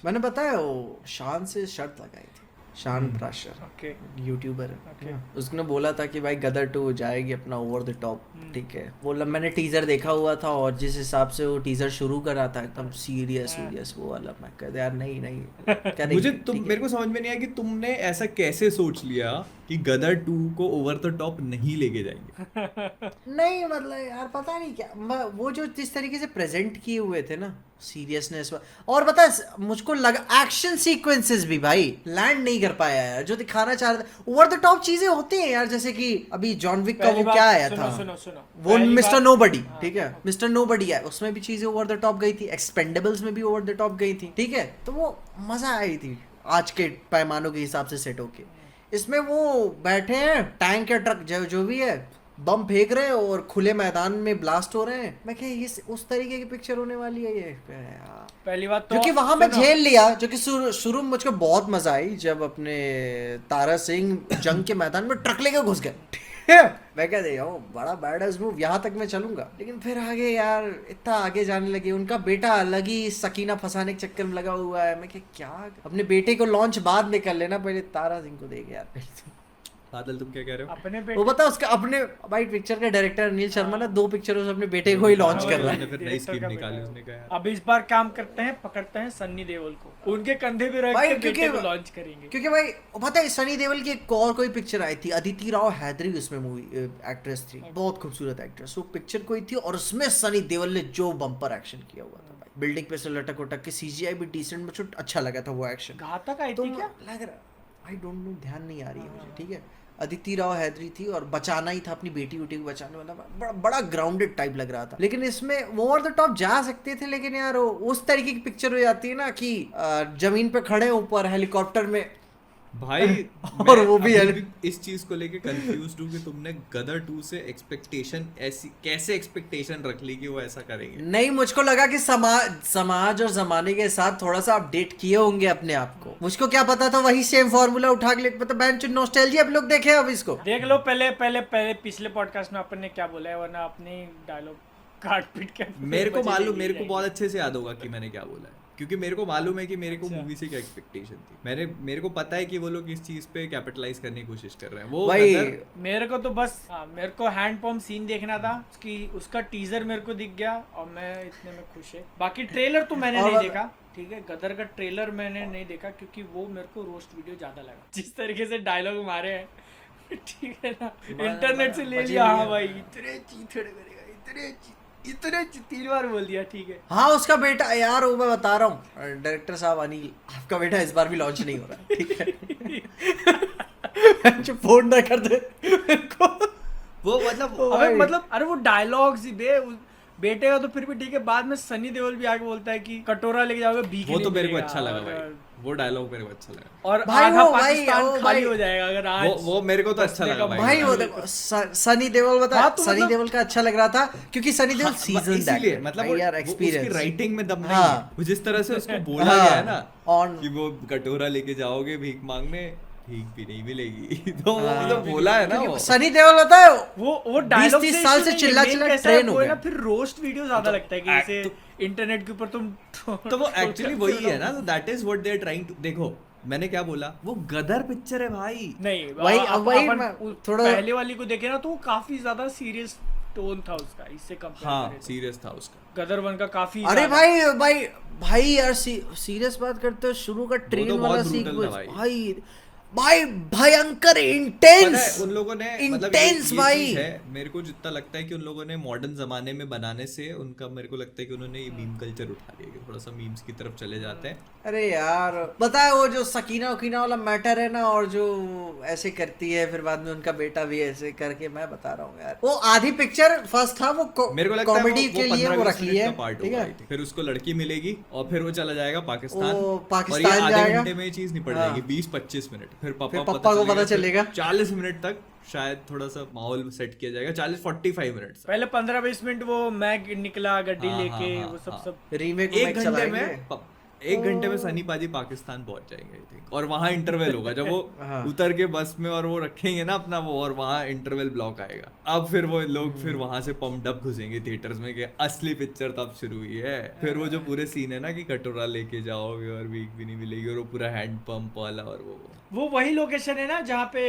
मैंने बताया वो शान से शर्त लगाई थी, शान प्राशर ओके यूट्यूबर है Okay. उसने बोला था कि भाई गदर 2 जाएगी अपना ओवर द टॉप, ठीक है। बोला मैंने टीजर देखा हुआ था और जिस हिसाब से वो टीजर शुरू कर रहा था एकदम सीरियस सीरियस वो वाला, मैं कहता यार नहीं नहीं करेंगे, मुझे ठीक तुम है। मेरे को समझ में नहीं आया कि तुमने ऐसा कैसे सोच लिया कि गदर 2 को ओवर द टॉप नहीं लेके जाएंगे। नहीं मतलब यार पता नहीं क्या वो जो जिस तरीके से प्रेजेंट किए हुए थे ना सीरियसनेस, और बता मुझको लगा एक्शन सीक्वेंसेस भी भाई लैंड नहीं कर पाया यार जो दिखाना चाह रहा था। ओवर द टॉप चीजें होती हैं यार, जैसे कि अभी जॉन विक का पहली वो बात क्या आया सुनो, था सुनो सुनो वो पहली मिस्टर बात- नोबडी, हाँ, ठीक है मिस्टर नोबडी है, उसमें भी चीजें ओवर द टॉप गई थी, एक्सपेंडेबल्स में भी ओवर द टॉप गई थी, ठीक है। तो वो मजा आई थी आज के पैमानों के हिसाब से सेट होके। इसमें वो बैठे हैं टैंक या ट्रक जो भी है बम फेंक रहे हैं और खुले मैदान में ब्लास्ट हो रहे हैं। मैं क्या ये उस तरीके की पिक्चर होने वाली है ये यार। पहली बात तो जो कि वहां मैं सुनो, झेल लिया, जो कि शुरू में मुझको बहुत मजा आई जब अपने तारा सिंह जंग के मैदान में ट्रक लेके घुस गए मैं क्या दे बड़ा बैडस मूव, यहाँ तक मैं चलूंगा। लेकिन फिर आगे यार इतना आगे जाने लगे, उनका बेटा अलग ही सकीना फंसाने के चक्कर में लगा हुआ है। मैं क्या अपने बेटे को लॉन्च बाद में कर लेना, पहले तारा सिंह को देख यार। बादल तुम क्या कह रहे हो? अपने वो बेटे बता उसका अपने भाई पिक्चर का डायरेक्टर अनिल शर्मा ना 2 पिक्चर अपने बेटे को ही लॉन्च कर रहा है। उसने फिर नई director स्कीम का निकाली, बेटा उसने कहा यार अब इस बार काम करते हैं, पकड़ते हैं सन्नी देओल को, उनके कंधे पे रख भाई, के बेटे क्योंकि- को लॉन्च करेंगे। क्योंकि भाई पता है सनी देओल की एक और कोई पिक्चर आई थी, अदिति राव हैदरी उसमें मूवी एक्ट्रेस थी, बहुत खूबसूरत एक्ट्रेस। वो पिक्चर कोई थी और उसमें सनी देओल ने जो बम्पर एक्शन किया हुआ था भाई, बिल्डिंग पे से लटक उटक के, सीजीआई भी डिसेंट, मुझे अच्छा लगा था वो एक्शन। घातक आई तो थी क्या? लग रहा आई डोंट नो, ध्यान नहीं आ रही है मुझे, ठीक है। अदिति राव हैदरी थी और बचाना ही था अपनी बेटी उटी को बचाने वाला, बड़ा ग्राउंडेड टाइप लग रहा था। लेकिन इसमें वो ओवर द टॉप जा सकते थे, लेकिन यार उस तरीके की पिक्चर हो जाती है ना कि जमीन पे खड़े ऊपर हेलीकॉप्टर में भाई और मैं वो भी अभी है। इस चीज को लेके कंफ्यूज्ड हूँ कि तुमने गदर 2 से एक्सपेक्टेशन ऐसी कैसे एक्सपेक्टेशन रख ली कि वो ऐसा करेंगे। नहीं, मुझको लगा कि समाज और जमाने के साथ थोड़ा सा अपडेट किए होंगे अपने आप को। मुझको क्या पता था वही सेम फॉर्मूला उठा के लेके, पता बेंच नॉस्टैल्जिया। अब लोग देखे अब इसको देख लो, पहले पहले पहले पिछले पॉडकास्ट में अपन ने क्या बोला है, वरना अपने डायलॉग काट पीट के मेरे को बजे मालूम, लेके मेरे को जाएंगे। बहुत अच्छे से याद होगा कि मैंने क्या बोला है, क्योंकि मेरे को मालूम है कि मेरे को अच्छा। मूवी से क्या एक्सपेक्टेशन थी। मेरे को पता है कि वो लोग इस चीज पे कैपिटलाइज करने की कोशिश कर रहे हैं। वो भाई गदर- मेरे को तो बस मेरे को हैंड पंप सीन देखना था, उसका टीजर मेरे को दिख गया और मैं इतने में खुश है। बाकी ट्रेलर तो मैंने और नहीं देखा, ठीक है। गदर का ट्रेलर मैंने नहीं देखा क्योंकि वो मेरे को रोस्ट वीडियो ज्यादा लगा, जिस तरीके से डायलॉग मारे हैं ठीक है ना, इंटरनेट से ले मजे लिया। हाँ लिया। भाई इतने चीथड़े करेगा, इतने 3 बार बोल दिया, ठीक है। हाँ उसका बेटा यार, वो मैं बता रहा हूँ डायरेक्टर साहब अनिल, आपका बेटा इस बार भी लॉन्च नहीं हो रहा, ठीक है जो फोन ना कर दे को। वो मतलब ओ अबे भाई। मतलब अरे वो डायलॉग्स बेटे का तो फिर भी ठीक है, बाद में सनी देओल भी आके बोलता है कि कटोरा लेके जाओगे बीक वो तो नहीं मेरे को मिलेगा, अच्छा लगा और- भाई, वो डायलॉग मेरे को अच्छा लगा। और भाई आधा वो भाई, पाकिस्तान ओ खाली भाई। हो जाएगा अगर आज वो मेरे को तो अच्छा बसने लगा का भाई वो मौका देखो सनी देओल बता, हाँ, तो सनी मतलब- देओल का अच्छा लग रहा था क्योंकि सनी देओल हाँ, सीजन इसीलिए मतलब यार उसकी एक्सपीरियंस राइटिंग में दम नहीं हाँ। है। वो जिस तरह से उसको बोला हाँ, गया है ना on- कि वो कटोरा लेके जाओगे भीख मांगने, भीख भी नहीं मिलेगी तो वो हाँ। मतलब बोला है ना वो। सनी देओल होता है वो डायलॉग 20-30 साल से चिल्ला चिल्ला ट्रेन हो ना, गया। फिर रोस्ट वीडियो ज्यादा तो लगता है कि जैसे इंटरनेट के ऊपर तुम तो वो एक्चुअली वही है ना, that is what they are trying to. देखो मैंने क्या बोला, वो गदर पिक्चर है भाई। नहीं वही मैं थोड़ा- पहले वाली को देखे ना तो वो काफी ज्यादा सीरियस टोन था उसका, इससे कंपेयर हाँ करें तो। सीरियस था उसका। गदर 1 का काफी अरे ज्यादा- भाई यार सीरियस बात करते हो, शुरू का ट्रेन तो बहुत वाला brutal था सीक्वेंस भाई। भाई भयंकर पता इंटेंस है उन लोगों ने मतलब इंटेंस ये भाई। चीज़ है, मेरे को जितना लगता है कि उन लोगों ने मॉडर्न जमाने में बनाने से उनका, मेरे को लगता है कि उन्होंने ये मीम कल्चर उठा लिया, कि थोड़ा सा मीम्स की तरफ चले जाते हैं। अरे यार पता है वो जो सकीना वकीना वाला मैटर है ना, और जो ऐसे करती है फिर बाद में उनका बेटा भी ऐसे करके, मैं बता रहा हूँ यार वो आधी पिक्चर फर्स्ट था वो मेरे को लगता है कॉमेडी के लिए वो रख लिया है, पार्ट ठीक होगा है। फिर उसको लड़की मिलेगी और फिर वो चला जाएगा पाकिस्तान, वो और पाकिस्तान ये आधे जाएगा। घंटे में ये चीज निपट हाँ। जाएगी, 20-25 मिनट। फिर फिर पापा पप्पा को पता फिर चलेगा। 40 मिनट तक शायद थोड़ा सा माहौल सेट किया जाएगा, 40-45 मिनट से। पहले 15-20 मिनट वो मैग निकला गड्डी हाँ, लेके, हाँ, वो हाँ। सब रीमेक एक घंटे में 1 घंटे में सनी पाजी पाकिस्तान पहुंच जाएंगे आई थिंक, और वहां इंटरवल होगा जब वो हाँ। उतर के बस में और वो रखेंगे ना अपना वो, और वहां इंटरवल ब्लॉक आएगा। अब फिर वो लोग फिर वहां से पम्प्ड अप घुसेंगे थिएटर्स में कि असली पिक्चर तब शुरू हुई है। फिर वो जो पूरे सीन है ना कि कटोरा लेके जाओगे और वीक भी नहीं मिलेगी, और वो पूरा हैंड पंप वाला, और वो वही लोकेशन है ना जहाँ पे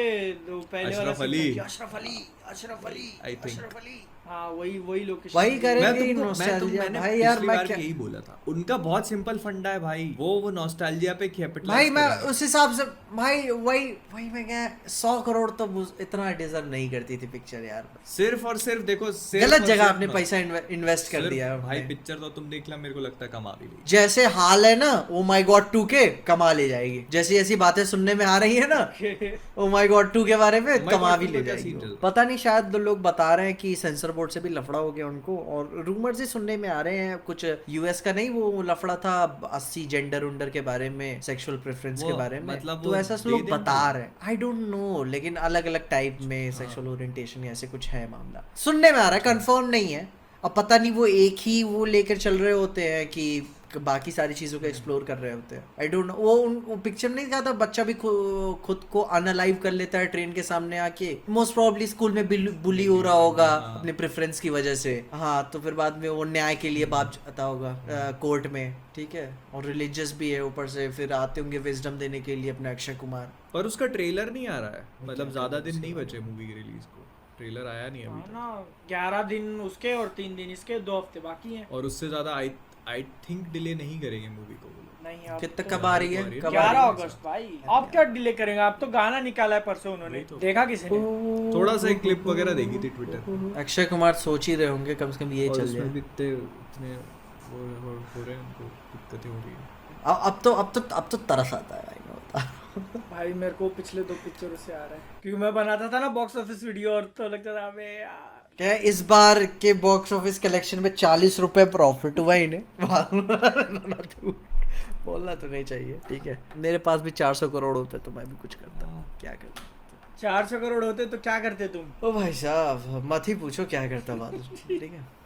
वो पहले वाला अशरफ scene अली। था कि अशरफ अली I think। अशरफ अली। हाँ वही लोकेशन वही करेंगे मैंने नॉस्टैल्जिया भाई यार। पिछली मैं बार क्या भी यही बोला था, उनका बहुत सिंपल फंडा है भाई, वो नॉस्टैल्जिया पे कैपिटलाइज भाई मैं उस हिसाब से भाई वही वही मैं क्या 100 करोड़ तो इतना डिजर्व नहीं करती थी पिक्चर यार। सिर्फ और सिर्फ देखो, सिर्फ गलत और जगह सिर्फ आपने पैसा इन्वेस्ट कर सिर्फ दिया है भाई। भाई। पिक्चर तो तुम देख ला, मेरे को लगता है कमा भी ली। जैसे हाल है ना ओ माय गॉड 2 के कमा ले जाएगी, जैसी ऐसी बातें सुनने में आ रही है ना ओ माय गॉड 2 के बारे में Oh my कमा God भी 2 ले का क्या जाएगी scene चल वो। रहा है? पता नहीं, शायद दो लोग बता रहे हैं कि सेंसर बोर्ड से भी लफड़ा हो गया उनको, और रूमर्स ही सुनने में आ रहे हैं कुछ यूएस का नहीं वो लफड़ा था 80 जेंडर उंडर के बारे में, सेक्सुअल प्रेफरेंस के वो बारे में, मतलब तो वो ऐसा दे लोग देंगे। बता रहे हैं। आई डोंट नो, लेकिन अलग अलग टाइप में सेक्सुअल ओरिएंटेशन ऐसे कुछ है मामला, सुनने में आ रहा है, कंफर्म नहीं है। अब पता नहीं वो एक ही वो लेकर चल रहे होते हैं कि बाकी सारी चीजों को एक्सप्लोर कर रहे होते हैं। आई डोंट नो, वो पिक्चर नहीं कहा था बच्चा भी खुद को अनअलाइव कर लेता है ट्रेन के सामने आके, मोस्ट प्रोबेबली स्कूल में बुली हो रहा होगा अपने प्रेफरेंस की वजह से। हाँ, तो फिर बाद में वो न्याय के लिए बात आता होगा कोर्ट में, ठीक है, और रिलीजियस भी है ऊपर से, फिर आते होंगे विजडम देने के लिए अपने अक्षय कुमार। पर उसका ट्रेलर नहीं आ रहा है, मतलब ज्यादा दिन नहीं बचे मूवी की रिलीज को, ट्रेलर आया नहीं अभी तक। ना 11 दिन उसके और 3 दिन इसके, 2 हफ्ते बाकी हैं। और उससे ज्यादा आई थिंक डिले नहीं करेंगे मूवी को वो लोग। नहीं अब कितना तो कब आ रही है? कब आ 11 रही है? अगस्त भाई। अब क्या डिले करेंगे? अब तो गाना निकाला है परसों उन्होंने, वही तो। देखा किसी ने? थोड़ा सा एक क्लिप वगैरह देखी थी ट्विटर पे। अक्षय कुमार सोच ही रहे होंगे कम से कम ये और चल उसमें जाए। भी इतने हो रहे हैं, उनको दिक्कतें हो रही है। अब तो तरस आता है भाई, मैं बता रहा हूँ। भाई मेरे को पिछले 2 पिक्चरों से आ रहा है, क्योंकि मैं बनाता था ना बॉक्स ऑफिस वीडियो, और तो लगता था अबे यार क्या है, इस बार के बॉक्स ऑफिस कलेक्शन में 40 रुपए प्रॉफिट हुआ इन्हें। बोलना तो नहीं चाहिए, ठीक है। मेरे पास भी 400 करोड़ होते तो मैं भी कुछ करता, क्या करता। 400 करोड़ होते तो क्या करते तुम? ओ भाई साहब मत ही पूछो क्या करता बात, ठीक है।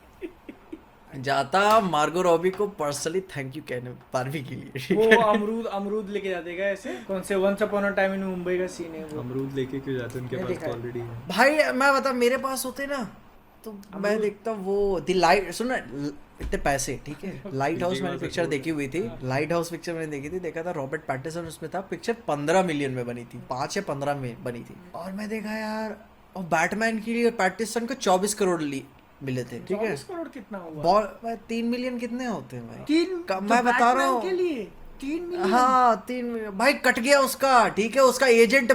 जाता मार्गो रॉबी को पर्सनली थैंक यू कहने बारहवीं के लिए, ठीक वो है। अमरूद लेके जाते क्या ऐसे? कौन से once upon a time in Mumbai का सीन है वो? अमरूद लेके क्यों जाते हैं, उनके नहीं पास देखा तो है। ऑलरेडी है। भाई मैं बता, मेरे पास होते ना तो मैं देखता वो द लाइट, सुन इतने पैसे, ठीक है। लाइट हाउस मैंने पिक्चर देखी हुई थी, लाइट हाउस पिक्चर मैंने देखी थी, देखा था रॉबर्ट पैटिसन उसमें था, पिक्चर 15 मिलियन में बनी थी, 5 या 15 में बनी थी। और मैं देखा यार, और बैटमैन के लिए पैटिसन को 24 करोड़ मिले थे, ठीक है। 24 करोड़ कितना हुआ? 3 मिलियन कितने होते हैं भाई? 3 मैं बता रहा हूँ के लिए 3 मिलियन। हाँ 3 मिलियन भाई कट गया उसका, ठीक है। उसका एजेंट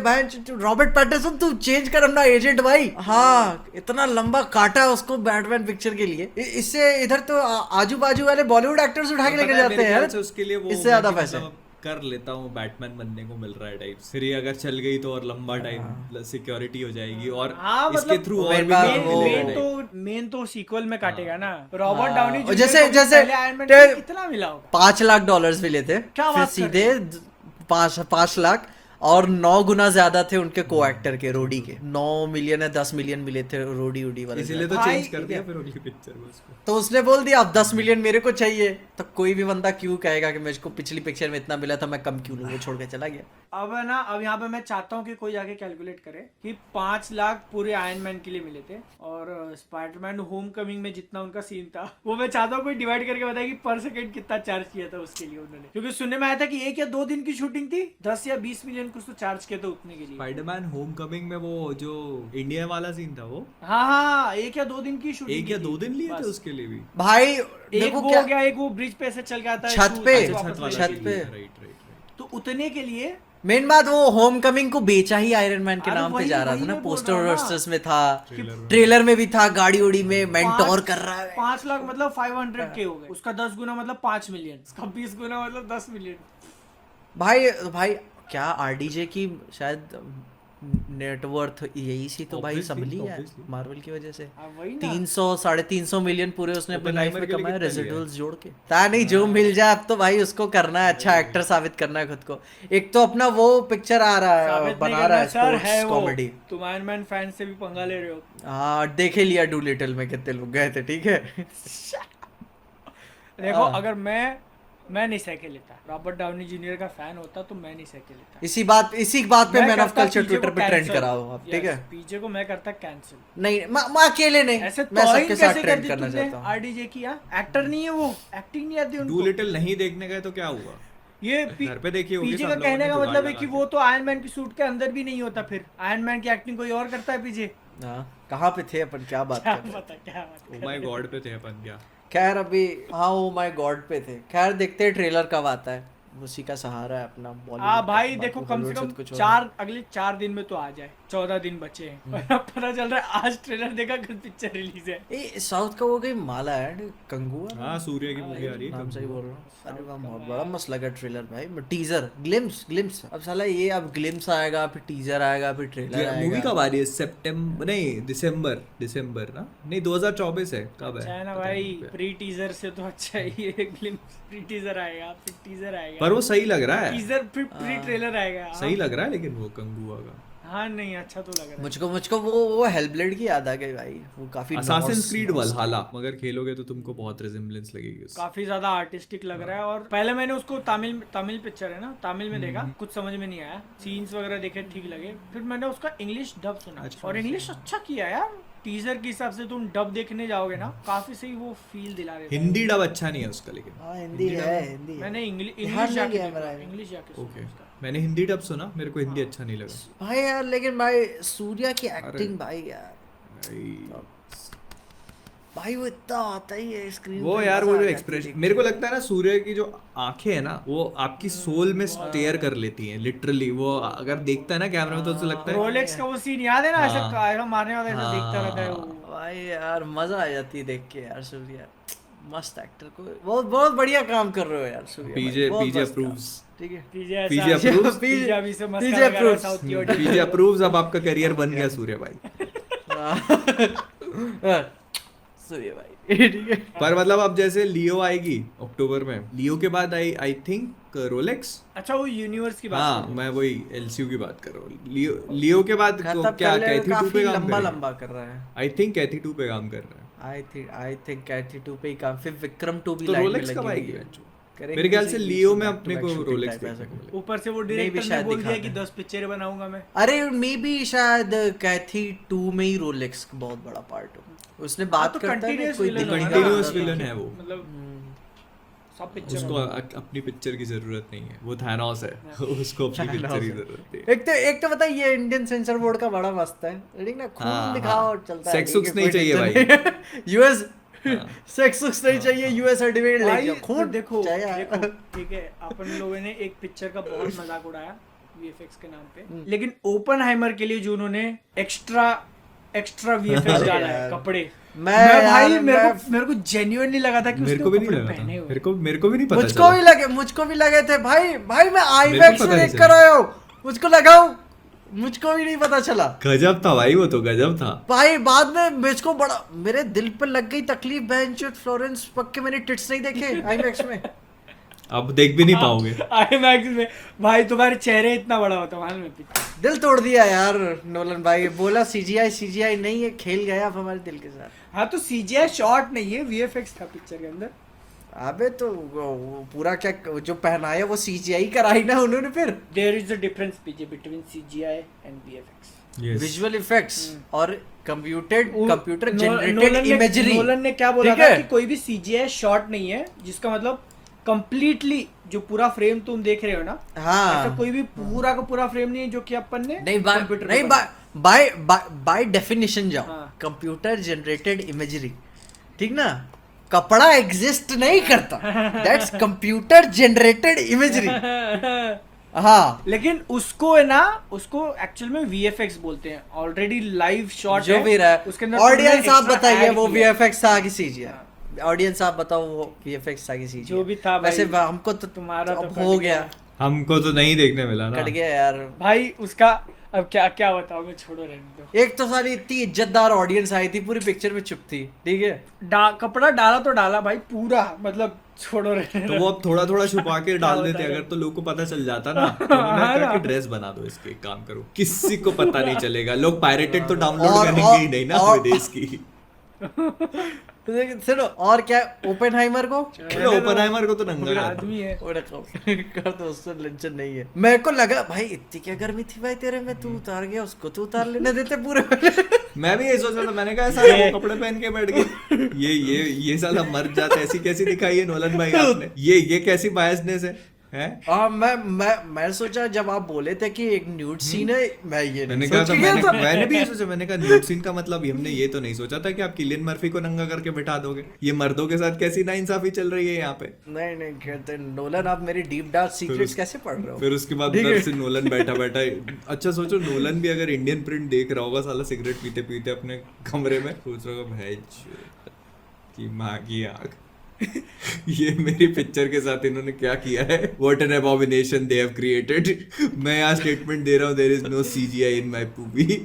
रॉबर्ट पैटिसन, तू चेंज कर अपना एजेंट भाई। हाँ इतना लंबा काटा उसको बैटमैन पिक्चर के लिए। इससे इधर तो आजू बाजू वाले बॉलीवुड एक्टर्स उठा के लेकर जाते हैं यार, उसके लिए वो इससे ज्यादा होगा कि पैसे। मतलब कर लेता हूँ, बैटमैन बनने को मिल रहा है टाइप, फिर ये अगर चल गई तो और लंबा टाइम सिक्योरिटी हो जाएगी, और हाँ, इसके मतलब थ्रू और मेन भी बात काम वो- मिलेगा मेन तो सीक्वल में काटेगा ना। रॉबर्ट हाँ, डाउनी और जूनियर जैसे- को भी जैसे पहले आयरन मैन के लिए कितना मिला होगा? $5 लाख मिले थे, क्या फिर बात कर सीधे 5 लाख, और 9 गुना ज्यादा थे उनके को एक्टर के, रोडी के 9 मिलियन या 10 मिलियन मिले थे रोडी उडी वाले। इसीलिए तो भाई, चेंज कर दिया फिर उनकी पिक्चर को उसको। तो उसने बोल दिया अब 10 मिलियन मेरे को चाहिए, तो कोई भी बंदा क्यों कहेगा कि मुझको पिछली पिक्चर में इतना मिला था मैं कम क्यों लूं, वो छोड़ के चला गया। अब है ना, अब यहाँ पे मैं चाहता हूँ कि कोई जाके कैलकुलेट करे कि 5 लाख पूरे आयरन मैन के लिए मिले थे, और स्पाइडरमैन होम कमिंग में जितना उनका सीन था वो मैं चाहता हूँ कोई डिवाइड करके बताए कि पर सेकंड कितना चार्ज किया था उसके लिए उन्होंने, क्योंकि सुनने में आया था कि 1 या 2 दिन की शूटिंग थी, 10 या 20 मिलियन कुछ तो चार्ज किया था उतने के लिए। स्पाइडरमैन होमकमिंग में वो जो इंडिया वाला सीन था वो हाँ 1 या 2 दिन की शूटिंग 1 या 2 दिन लिए थे उसके लिए भी। भाई एक देखो वो क्या हो गया, एक वो ब्रिज पे ऐसे चल के आता है छत शूट पे, वापस छत वाला लेके छत पे। लिए। राइट। तो उतने के लिए मेन बात वो होम कमिंग को बेचा ही आयरन मैन के अरे नाम पे वही- जा रहा था वही ना, मैं बोल पोस्टर रहा हूँ ना। वोस्टर्स में था, ट्रेलर ट्रेलर में भी था, गाड़ी उड़ी में मेंटोर कर रहा है। 5 लाख मतलब 500 के हो गए, उसका 10 गुना मतलब 5 मिलियन, उसका 20 गुना मतलब 10 मिलियन। भाई क्या आरडीजे की शायद नेटवर्थ यही सी तो भाई Obviously, संभली है obviously। मार्वल की वजह से। हाँ, वही ना। 300-350 मिलियन पूरे उसने अपनी लाइफ में Oppenheimer के लिए कमाए कितना लिया? रेजिडुअल्स जोड़ के। ता नहीं जो मिल जाए अब तो भाई उसको करना है, अच्छा एक्टर साबित करना है खुद को। एक तो अपना वो पिक्चर आ रहा है, साबित नहीं बना रहा है करना, सर, है स्पोर्ट्स वो। कॉमेडी। तुम आयरन मैन फैन से भी पंगा ले रहे हो। हाँ देखे लिया डू लिटिल में कितने लोग गए थे, ठीक है। देखो अगर मैं मैं नहीं सह के लेता। रॉबर्ट डाउनी जूनियर का फैन होता तो मैं नहीं सह के लेता। इसी बात पे मैन ऑफ करता कल्चर PJ ट्विटर को पे ट्रेंड cancel। करा हूँ अब, ठीक है? पीजे को मैं करता कैंसिल। नहीं मैं अकेले नहीं, ऐसे मैं तौहीन सबके साथ कैसे ट्रेंड कर दी करना तुमने चाहता हूँ। आरडीजे की? एक्टर नहीं है वो, एक्टिंग नहीं आती उनको। डूलिटल नहीं देखने गए तो क्या हुआ? ये घर पे देखी होगी पीजे सब का लोगों कहने ने का जुगाड़ मतलब है लगा कि के। वो तो आयरन मैन की सूट के अंदर भी नहीं होता, फिर आयरन मैन की एक्टिंग कोई और करता है पीजे। हाँ, कहाँ पे थे अपन, क्या बात क्या कर रहे हैं? पता क्या बात ओ कर माय रहे हैं। गॉड पे थे अपन क्या? खैर अभी हाँ ओ माय गॉड पे थे। खैर देखते हैं ट्रेलर कब आता है, उसी का सहारा है अपना बॉलीवुड हाँ भाई का, देखो, बाकी कम से बॉलीवुड कम तो कुछ और नहीं। अगले 4 दिन में तो आ जाए। 14 दिन बचे हैं और अब पता चल रहा है आज ट्रेलर देखा, कल पिक्चर रिलीज है। ए साउथ का वो कोई माला है कंगुआ, हाँ सूर्य की मूवी आ रही है नाम सही कंगू। बोल रहा हूँ। अरे वाह बहुत बड़ा मस्त लगा ट्रेलर भाई। टीजर ग्लिम्स अब साला ये अब ग्लिम्स आएगा, फिर टीजर आएगा, फिर ट्रेलर मूवी आएगा। कब आ रही है? सितंबर नहीं दिसंबर ना? नहीं 2024 है। कब अच्छा है है ना पता भाई, नहीं पे। प्री टीजर से तो अच्छा ही है। ग्लिम्स प्री टीजर आएगा, फिर टीजर आएगा, पर वो सही लग रहा है, टीजर फिर प्री ट्रेलर आएगा। सही लग रहा है लेकिन वो कंगुआ का। हाँ नहीं अच्छा तो लग रहा है। मुझको वो हेलब्लेड की याद आ गई भाई, वो काफी असासिन्स क्रीड Norse- वलहल्ला मगर खेलोगे तो तुमको बहुत रिजेम्बलेंस लगेगी उससे। काफी ज्यादा आर्टिस्टिक लग रहा है। और पहले मैंने उसको तमिल पिक्चर है ना, तमिल में देखा, कुछ समझ में नहीं आया, सीन्स वगैरह देखे ठीक लगे, फिर मैंने उसका इंग्लिश डब सुना अच्छा। और इंग्लिश अच्छा किया यार। टीजर के हिसाब से तुम डब देखने जाओगे ना, काफी सही वो फील दिला रहे थे। हिंदी डब अच्छा नहीं है उसका लेकिन। हाँ हिंदी है, हिंदी है। मैंने ध्यान नहीं जाके गया देखा, मेरा। इंग्लिश जाके सुना ओके उसका। मैंने हिंदी डब सुना, मेरे को हिंदी अच्छा नहीं लगा भाई यार लेकिन भाई सूर्या की एक्टिंग भाई यार, भाई। भाई वो इतना आता ही है स्क्रीन वो पे, यार मजा वो आ जो जाती है एक्सप्रेशन देख मेरे को लगता है ना, सूर्य की जो आंखें है ना वो आपकी सोल में स्टेयर कर लेती हैं लिटरली। वो अगर देखता है ना कैमरा में तो उसे लगता है रोलेक्स का वो सीन याद है ना, ऐसा हाँ। ऐसा मारने वाला, ऐसा देखता रहता है के। वो। भाई यार मजा आ जाती है देख के यार। सूर्या मस्त एक्टर को बहुत बहुत बढ़िया काम कर रहे हो यार सूर्या भाई, पीजे बहुत पीजे मस्त काम। अप्रूव्स। ठीक है पीजे पीजे ऐसा approves? पीजे अभी से मस्का पीजे लगा रहा है approves। साउथ की ऑडियंस। पीजे अप्रूव्स। अब आपका करियर बन गया सूर्य भाई। सूर्या भाई ठीक है। पर मतलब अब जैसे लियो आएगी अक्टूबर में, लियो के बाद आई थिंक रोलेक्स। अच्छा वो यूनिवर्स की बात कर हाँ रहे हो। मैं वही एलसीयू की बात कर रहा हूँ। लियो के बाद खत्म क्या कर ले, कैथी 2 काफी पे काम लंबा कर लंबा कर रहा है। आई थिंक कैथी 2 पे काम कर रहा है। आई थिंक कैथी 2 पे ही काम, फिर विक्रम 2 भी तो लाइन में रोलेक्स लगी कब हुई आएगी है। बच्चों? करेंगे मेरे ख्याल से किसी लियो बीच में back to अपने back को shooting रोलेक्स type ऐसा देखने को कुछ। मिलेगा। ऊपर से वो भी डायरेक्टर ने शायद बोल दिखा दिया कि दें। 10 पिक्चरें बनाऊंगा मैं। अरे मे बी शायद कैथी 2 में ही रोलेक्स का बहुत बड़ा पार्ट हो। उसने बात तो करता है ना continuous कोई villain दिक्कत होगा ना। कंटिन्यूअस नहीं विलन होता। है वो। मतलब सब पिक्चर उसको अपनी पिक्चर की जरूरत नहीं है, वो थानोस है। उसको अपनी पिक्चर की जरूरत है। एक तो पता है ये इंडियन सेंसर बोर्ड का बड़ा मस्त है, ठीक ना, खून हाँ, दिखाओ हाँ। और चलता है। सेक्स ठीक है, उक्स नहीं कोई चाहिए टेंशन नहीं। यूएस हाँ। सेक्स उक्स नहीं चाहिए, यूएस सर्टिफिकेट ले भाई जाओ, तो खून देखो चाहिए। देखो ठीक है, अपन लोगों ने एक पिक्चर का बहुत मजाक उड़ाया वीएफएक्स के नाम पे, लेकिन ओपनहाइमर के लिए जो उन्होंने एक्स्ट्रा वीएफएक्स डाला है कपड़े, मैं भाई यार, मेरे को जेन्युइनली लगा था कि मेरे उसने को भी नहीं कपड़े लगा था, पहने हुए। मेरे को भी नहीं पता मुझको भी चला। लगे, मुझको भी लगे थे भाई। भाई मैं मेरे आईमैक्स को में पता नहीं देख कर चला। आया हूँ, मुझको लगाऊं, मुझको भी नहीं पता चला गजब था भाई, वो तो गजब था। भाई। बाद में मुझको बड़ा मेरे दिल पे लग गई तकलीफ, बेंचोट फ्लोरेंस पक्के मैंने टिट्स नहीं देखे आईमैक्स में। अब देख भी नहीं पाओगे। आईमैक्स में भाई तुम्हारे चेहरे इतना बड़ा होता मालूम है पिक्चर। दिल तोड़ दिया यार नोलन भाई, बोला सीजीआई नहीं है, खेल गया अब हमारे दिल के साथ। हाँ तो सीजीआई शॉट नहीं है, वीएफएक्स था पिक्चर के अंदर। अबे तो वो पूरा क्या जो पहनाया वो सीजीआई कराई ना उन्होंने फिर। देयर इज अ डिफरेंस पीजे between CGI and VFX. Yes. Visual effects और कंप्यूटर नोलन जनरेटेड ने- इमेजरी। नोलन ने क्या बोला ठीक था है? कि कोई भी सीजीआई शॉट नहीं है, जिसका मतलब कंप्लीटली जो पूरा फ्रेम तुम देख रहे हो ना, हाँ ऐसा कोई भी पूरा का पूरा फ्रेम नहीं है जो कि अपन ने नहीं कंप्यूटर पे नहीं बना। बाय डेफिनेशन जाओ, हाँ। कंप्यूटर जनरेटेड इमेजरी, ठीक ना, कपड़ा एग्जिस्ट नहीं करता, दैट्स कंप्यूटर जनरेटेड इमेजरी। हाँ लेकिन उसको है ना, उसको एक्चुअल में वीएफएक्स बोलते हैं। ऑलरेडी लाइव शॉट जो भी रहा उसके अंदर ऑडियंस आप तुमने बताइए extra वो add किया। वीएफएक्स था कि सीजीआई? ऑडियंस आप बताओ वो वीएफएक्स था कि सीजीआई? जो भी था भाई, वैसे हमको तो तुम्हारा तो अब कट हो गया, हमको तो नहीं देखने मिला ना। कट गया यार। भाई उसका अब क्या बताओ, मैं छोड़ो रहने दो। एक तो सारी इतनी इज्जतदार ऑडियंस आई थी, पूरी पिक्चर में चुप थी, ठीक है। कपड़ा डाला तो डाला भाई पूरा, मतलब छोड़ो रहने तो दो। वो अब थोड़ा थोड़ा छुपा के डाल क्या देते बता रहे अगर, तो लोगों को पता चल जाता ना। तो उन्होंने कहा कि ड्रेस बना दो इसके, एक काम करो, किसी को पता नहीं चलेगा। लोग पायरेटेड तो डाउनलोड और- करेंगे ही नहीं ना और- विदेश की। लेकिन सुनो, और क्या ओपेनहाइमर को ओपनहाइमर को तो नंगा पूरा कर आदमी है। कर दो, उससे टेंशन नहीं है। मेरे को लगा भाई इतनी क्या गर्मी थी भाई तेरे में, तू उतार गया, उसको तो उतार लेने देते पूरे। मैं भी यही सोच रहा था, मैंने कहा साला वो कपड़े पहन के बैठ गए, ये साला मर जाता है, ऐसी कैसी दिखाई है नोलन भाई आपने, ये कैसी बायसनेस है? हाँ, मैं सोचा जब आप बोले थे कि एक न्यूड सीन है, मैं ये मैंने नहीं कहा सोच था, के गया था। मैंने भी ये सोचा, मैंने कहा न्यूड सीन का मतलब हमने ये तो नहीं सोचा था कि आप किलियन मर्फी को नंगा करके बिठा दोगे। ये मर्दों के साथ कैसी नाइंसाफी चल रही है यहाँ पे। नहीं कहते नोलन, आप मेरी डीप डार्क सीक्रेट्स कैसे पढ़ रहे हो? फिर उसके बाद उधर से नोलन बैठा अच्छा सोचो, नोलन भी अगर इंडियन प्रिंट देख रहा होगा साला सिगरेट पीते पीते अपने कमरे में, सोच रहा होगा भाई की माँ की आँख, ये मेरी पिक्चर के साथ इन्होंने क्या किया है, what an abomination they have created. मैं यहाँ स्टेटमेंट दे रहा हूँ, there is no CGI in my movie.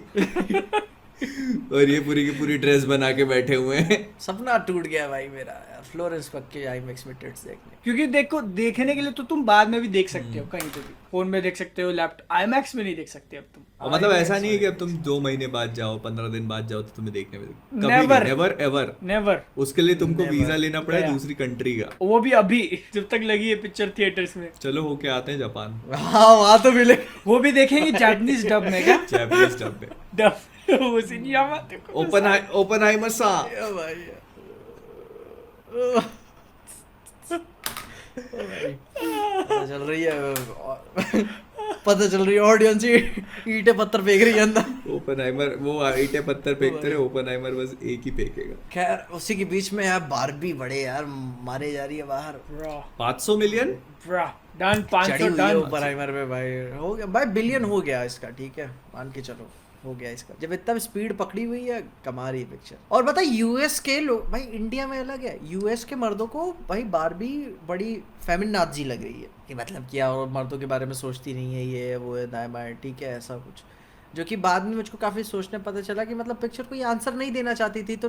और ये पूरी की पूरी ड्रेस बना के बैठे हुए हैं। सपना टूट गया भाई मेरा यार, फ्लोरेंस पक्के आईमैक्स में टिट्स देखने। क्योंकि देखो, देखने के लिए तो तुम बाद में भी देख सकते हो, कहीं पे भी फोन में देख सकते हो, लैपटॉप आईमैक्स में नहीं देख सकते अब तुम। और मतलब ऐसा नहीं है कि अब तुम 2 महीने बाद जाओ, 15 दिन बाद जाओ तो तुम्हें देखने में Never. Never ever. नेवर। उसके लिए तुमको वीजा लेना पड़ा है दूसरी कंट्री का, वो भी अभी, जब तक लगी है पिक्चर थिएटर्स में। चलो होके आते हैं जापान, हाँ वहाँ तो मिले। वो भी देखेंगे जापानीज डब में क्या? जापानीज डब में। डब वो सिनिया मत देखो। ओपनहाइमर सा पता चल रही है ऑडियंस ईंटें पत्थर फेंक रही है अंदर। ओपनहाइमर वो ईंटें पत्थर फेंकते रहे, ओपनहाइमर बस एक ही फेंकेगा। खैर उसी के बीच में यार बारबी बड़े यार मारे जा रही है बाहर। 500 मिलियन डन, 500 डन ओपनहाइमर में भाई, हो गया भाई, बिलियन हो गया इसका, ठीक है मान के चलो हो गया इसका। जब इतना स्पीड पकड़ी हुई है, कमा रही है पिक्चर। और बता यूएस के लोग भाई, इंडिया में अलग है, यूएस के मर्दों को भाई बारबी बड़ी फेमिनाजी लग रही है कि मतलब क्या, और मर्दों के बारे में सोचती नहीं है, ये वो है दाएं बाएं, ठीक है ऐसा कुछ। जो कि बाद में मुझको काफ़ी सोचने पता चला कि मतलब पिक्चर कोई आंसर नहीं देना चाहती थी, तो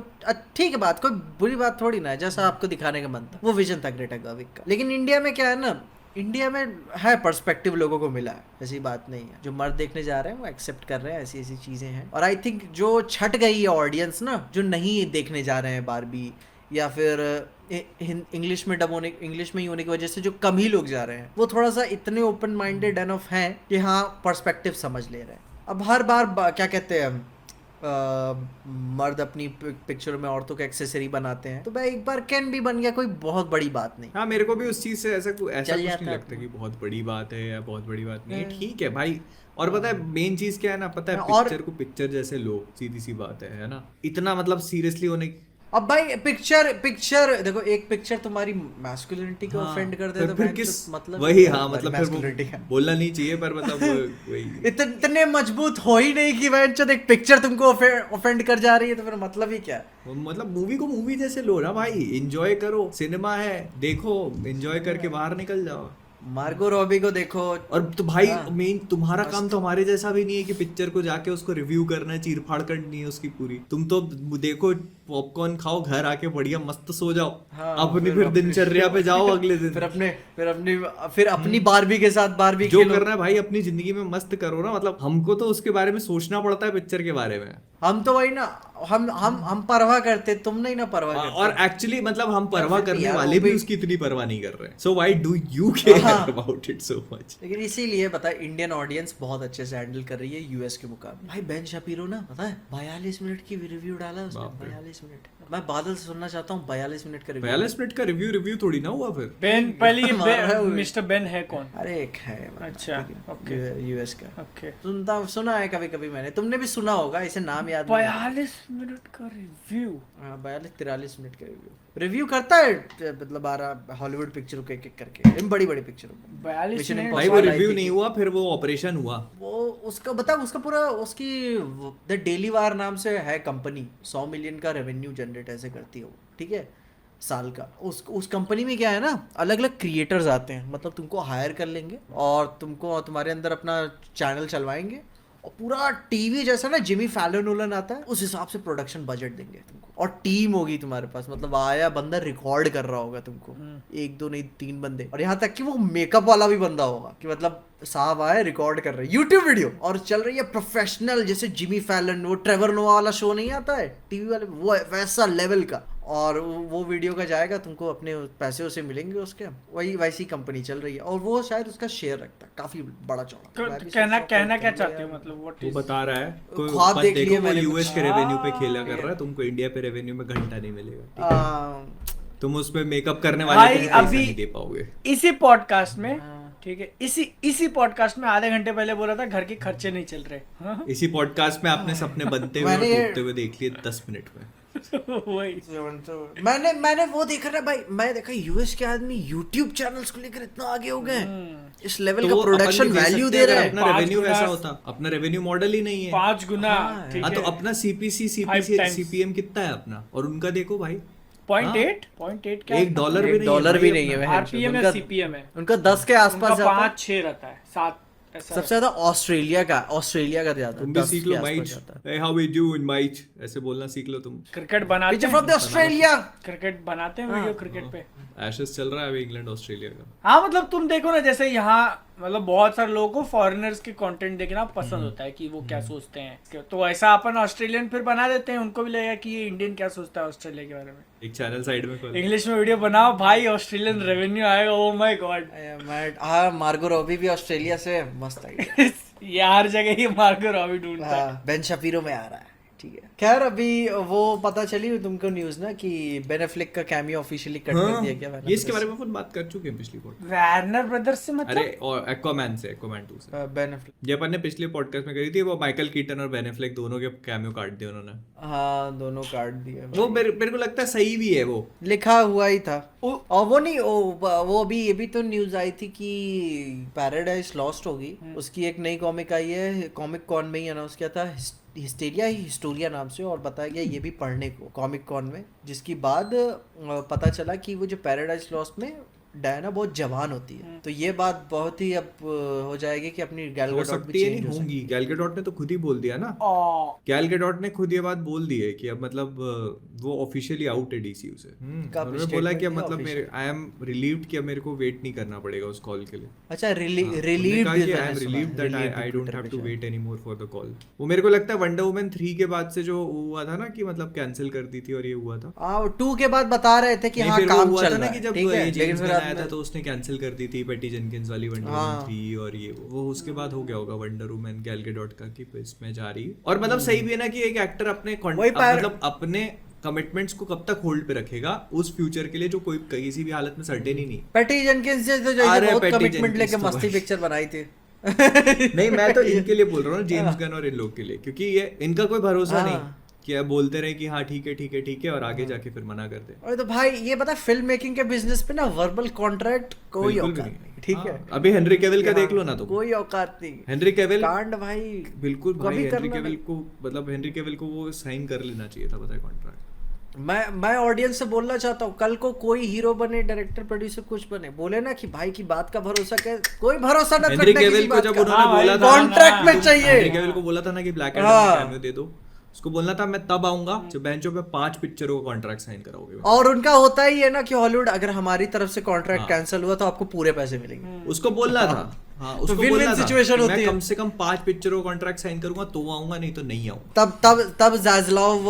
ठीक है बात, कोई बुरी बात थोड़ी ना है, जैसा आपको दिखाने का मन था, वो विजन था ग्रेटा गर्विक का। लेकिन इंडिया में क्या है ना, इंडिया में है पर्सपेक्टिव लोगों को मिला है, ऐसी बात नहीं है। जो मर्द देखने जा रहे हैं वो एक्सेप्ट कर रहे हैं, ऐसी ऐसी चीज़ें हैं। और आई थिंक जो छट गई है ऑडियंस ना, जो नहीं देखने जा रहे हैं बारबी, या फिर इंग्लिश में डब होने, इंग्लिश में ही होने की वजह से जो कम ही लोग जा रहे हैं, वो थोड़ा सा इतने ओपन माइंडेड एनफ हैं कि हाँ पर्सपेक्टिव समझ ले रहे हैं। अब हर बार क्या कहते हैं, मर्द अपनी पिक्चर में औरतों का एक्सेसरी बनाते हैं, तो भाई एक बार कैन भी बन गया, कोई बहुत बड़ी बात नहीं। हाँ मेरे को भी उस चीज से ऐसा कुछ नहीं जाता लगता कि बहुत बड़ी बात है या बहुत बड़ी बात नहीं है, ठीक है भाई। और पता है मेन चीज क्या है ना, पता है पिक्चर को पिक्चर जैसे लो, सीधी सी बात है ना, इतना मतलब सीरियसली होने। अब भाई पिक्चर देखो, एक पिक्चर तुम्हारी मैस्कुलिनिटी को ऑफेंड कर दे तो फिर किस मतलब वही, हाँ मतलब मैस्कुलिनिटी फिर बोलना नहीं चाहिए, पर मतलब वही इतने मजबूत हो ही नहीं कि भाई जब एक पिक्चर तुमको ऑफेंड कर जा रही है, तो फिर मतलब ही क्या। मतलब मूवी को मूवी जैसे लो ना भाई, एंजॉय करो, सिनेमा है, देखो एंजॉय करके बाहर निकल जाओ। मार्गो रॉबी को देखो। और तो भाई मेन तुम्हारा काम तो हमारे जैसा भी नहीं है कि पिक्चर को जाके उसको रिव्यू करना है, चीर फाड़ करनी है उसकी पूरी। तुम तो देखो, पॉपकॉर्न खाओ, घर आके बढ़िया मस्त सो जाओ, अपनी फिर दिनचर्या पे जाओ अगले दिन, फिर अपनी बारबी के साथ बारबी जो करना है भाई अपनी जिंदगी में मस्त करो ना। मतलब हमको तो उसके बारे में सोचना पड़ता है पिक्चर के बारे में। हम तो वही ना, हम परवाह करते, तुम नहीं ना परवाह करते। और एक्चुअली मतलब हम परवाह करने वाले भी उसकी इतनी परवाह नहीं कर रहे। So why do you care about it so much? लेकिन इसीलिए पता है इंडियन ऑडियंस बहुत अच्छे से हैंडल कर रही है यूएस के मुकाबले। भाई बेन शपीरो ना, पता है 42 मिनट की रिव्यू डाला उसने, 42 मिनट। मैं बादल से सुनना चाहता हूँ 42 मिनट का रिव्यू। 42 मिनट का रिव्यू थोड़ी ना हुआ फिर। बेन पहले मिस्टर बेन है कौन? अरे एक है, अच्छा ओके, यूएस का। ओके, सुना है कभी कभी मैंने, तुमने भी सुना होगा, इसे नाम याद। 42 मिनट का रिव्यू। 42-43 मिनट का रिव्यू करता है, मतलब 12 हॉलीवुड पिक्चरों के एक करके, बड़ी बड़ी पिक्चरों में 42 मिनट। भाई वो रिव्यू नहीं हुआ, फिर वो ऑपरेशन हुआ। वो उसका बता, उसका पूरा उसकी द डेली वार नाम से है कंपनी, 100 मिलियन का रेवेन्यू जनरेट ऐसे करती है वो, ठीक है, साल का। उस कंपनी में क्या है ना, अलग अलग क्रिएटर्स आते हैं, मतलब तुमको हायर कर लेंगे और तुमको तुम्हारे अंदर अपना चैनल चलवाएंगे और पूरा टीवी जैसा ना जिमी फैलन उलन आता है उस हिसाब से प्रोडक्शन बजट देंगे तुमको, और टीम होगी तुम्हारे पास, मतलब आया बंदा रिकॉर्ड कर रहा होगा तुमको, 1 2 नहीं 3 बंदे, और यहाँ तक कि वो मेकअप वाला भी बंदा होगा कि मतलब साहब आए रिकॉर्ड कर रहे हैं यूट्यूब वीडियो और चल रही है प्रोफेशनल, जैसे जिमी फैलन वो ट्रेवर नोआ वाला शो नहीं आता है टीवी वाले, वो वैसा लेवल का, और वो वीडियो का जाएगा तुमको, अपने पैसे उसे मिलेंगे उसके, वही वैसी कंपनी चल रही है, और वो शायद उसका शेयर रखता है काफी बड़ा चौड़ा। मैं भी कहना सोच रहा कहना हूँ क्या कि चाहते हो, यार, मतलब व्हाट वो इज बता रहा है ख्वाब बस देख देखो लिए वो मैंने यूएस कुछ। के रेवेन्यू पे खेला कर रहा है, तुमको इंडिया पे रेवेन्यू में घंटा नहीं मिलेगा, ठीक है? तुम उस पे मेकअप करने वाले भाई को भी पैसा अभी नहीं दे पाओगे। इसी पॉडकास्ट में, ठीक है, इसी पॉडकास्ट में आधे घंटे पहले बोला था घर के खर्चे नहीं चल रहे। हाँ? इसी पॉडकास्ट में आपने सपने बनते हुए और मैंने- टूटते हुए देख लिए 10 मिनट में। वही मैंने वो देखा ना भाई, मैं देखा यूएस के आदमी यूट्यूब चैनल्स को लेकर इतना आगे हो गए, इस लेवल का तो प्रोडक्शन अपन भी वैल्यू सकते दे अगर रहे हैं। अपना 5 रेवेन्यू गुना- वैसा होता, अपना रेवेन्यू मॉडल ही नहीं है। 5 गुना, हाँ, ठीक हाँ तो है, अपना सीपीसी 5 times. सीपीएम कितना है अपना, और उनका देखो भाई 0.8 क्या $1 भी नहीं है डॉलर भाई भी नहीं है अपना। भाई, आरपीएम है, उनका- सीपीएम है, उनका 10 के आसपास उनका जाता है। 5-6 रहता है, 7 ऐसा सबसे ज्यादा ऑस्ट्रेलिया का ज्यादा, तुम भी 10 सीख के लो आसपास माइच, जाता है। hey how we doing माइच, ऐसे बोलना सीख लो तुम। क्रिकेट बनाते Picture from the हैं, Australia। क्रिकेट बनाते हैं वीडियो क्रिकेट पे। एशेस चल रहा है अभी इंग्लैंड ऑस्ट्रेलिया का। हाँ मतलब तुम देखो ना, जैसे यहाँ मतलब बहुत सारे लोगों को फॉरेनर्स के कंटेंट देखना पसंद होता है कि वो क्या सोचते हैं, तो ऐसा अपन ऑस्ट्रेलियन फिर बना देते हैं, उनको भी लगेगा कि ये इंडियन क्या सोचता है ऑस्ट्रेलिया के बारे में, एक चैनल साइड में खोल। इंग्लिश में वीडियो बनाओ भाई, ऑस्ट्रेलियन रेवेन्यू आएगा, ओ माय गॉड। मार्गो रॉबी भी ऑस्ट्रेलिया से, मस्त आइडिया। ये हर जगह ही मार्को रॉबी ढूंढता है। बेन शपीरो में आ रहा है, ठीक है। खैर अभी वो पता चली तुमको न्यूज ना कि बेन एफ्लेक का कैमियो ऑफिशियली कट कर दिया गया। ये इसके बारे में अपन बात कर चुके हैं पिछली पॉडकास्ट। वार्नर ब्रदर्स से अरे मतलब और एक्वामैन से, एक्वामैन 2 से बेन एफ्लेक, ये अपन ने पिछले पॉडकास्ट में करी थी, वो माइकल कीटन और बेन एफ्लेक दोनों के कैमियो काट दिए उन्होंने। हाँ दोनों काट दिए। वो मेरे को लगता है सही भी है, वो लिखा हुआ ही था। और वो नहीं वो अभी ये भी तो न्यूज आई थी कि पैराडाइज लॉस्ट होगी, उसकी एक नई कॉमिक आई है, कॉमिक कॉन में ही अनाउंस किया था, हिस्टोरिया नाम से, और बताया गया ये भी पढ़ने को कॉमिक कॉन में, जिसकी बाद पता चला कि वो जो पैराडाइज लॉस्ट में डायना बहुत जवान होती है, तो ये बात बहुत ही अब हो जाएगी कि अपनी गैल हो गैडोट भी सकती है, चेंज नहीं हो होंगी। सकती गैल गैडोट ने तो खुद ही बोल दिया ना, गैल गैडोट ने खुद ये बात बोल दी है कि अब मतलब वो ऑफिशियली आउट है डीसीयू से। उन्होंने बोला कि अब मतलब मेरे आई एम रिलीव्ड कि अब मेरे को वेट नहीं करना पड़ेगा उस कॉल के लिए। अच्छा relieved I am relieved that I don't have to wait anymore for the call. वो मेरे को लगता है वंडर वुमन 3 के बाद से जो हुआ था ना कि मतलब कैंसिल कर दी थी और ये हुआ था। 2 के बाद बता रहे थे कि नहीं, हाँ फिर वो काम हुआ चल था ना रहा कि है, जब ठीक है, ये लेकिन जेम्स फिर गन बाद आया था में- तो उसने कैंसिल कर दी थी पैटी जेनकिंस वाली वंडर वुमन 3 और ये वो उसके बाद हो गया होगा वंडर वुमन गैल गैडोट का कि इसमें जा रही है। और मतलब सही भी है ना कि एक एक्टर अपने मतलब अपने कमिटमेंट्स को कब तक होल्ड पे रखेगा उस फ्यूचर के लिए जो कोई किसी भी हालत में सर्टेन ही नहीं। पैटी जेनकिंस ने तो जो अरे बहुत पैटी कमिटमेंट जेनकिंस लेके तो मस्ती भाई। पिक्चर बनाई थी। नहीं मैं तो इनके लिए बोल रहा हूँ, जेम्स गन और इन लोग के लिए, क्योंकि ये इनका कोई भरोसा नहीं कि अब बोलते रहे कि हाँ ठीक है ठीक है ठीक है और आगे जाके फिर मना कर दे। और तो भाई ये बता फिल्म मेकिंग के बिजनेस पे ना वर्बल कॉन्ट्रैक्ट कोई बिल्कुल भी औकात नहीं। नहीं, ठीक है। हाँ, अभी हेनरी केविल का देख लो ना तुम, कोई औकात नहीं, हेनरी केविल कांड भाई बिल्कुल भाई, कभी हेनरी करना केविल नहीं। को मतलब हेनरी केविल को वो साइन कर लेना चाहिए था, पता है, कॉन्ट्रैक्ट। मैं ऑडियंस से बोलना चाहता हूँ, कल को कोई हीरो बने, डायरेक्टर प्रोड्यूसर कुछ बने, बोले ना कि भाई की बात का भरोसा कर, कोई भरोसा न हेनरी रखना किसी केविल को बात जब का। उन्होंने बोला था कॉन्ट्रैक्ट में चाहिए। हेनरी केविल को बोला था ना कि ब्लैक एडम हाँ। में कैमियो दे दो, उसको बोलना था मैं तब आऊंगा जब बेंचों पे 5 पिक्चरों का कॉन्ट्रैक्ट साइन कराओगे। और उनका होता ही है ना कि हॉलीवुड अगर हमारी तरफ से कॉन्ट्रैक्ट हाँ। कैंसिल हुआ तो आपको पूरे पैसे मिलेंगे। उसको बोलना था, हाँ उसको win-win बोलना था situation कि होती मैं है। कम से कम 5 पिक्चरों का कॉन्ट्रैक्ट साइन करूंगा तो आऊंगा, नहीं तो नहीं आऊंगा। तब जाज़लाव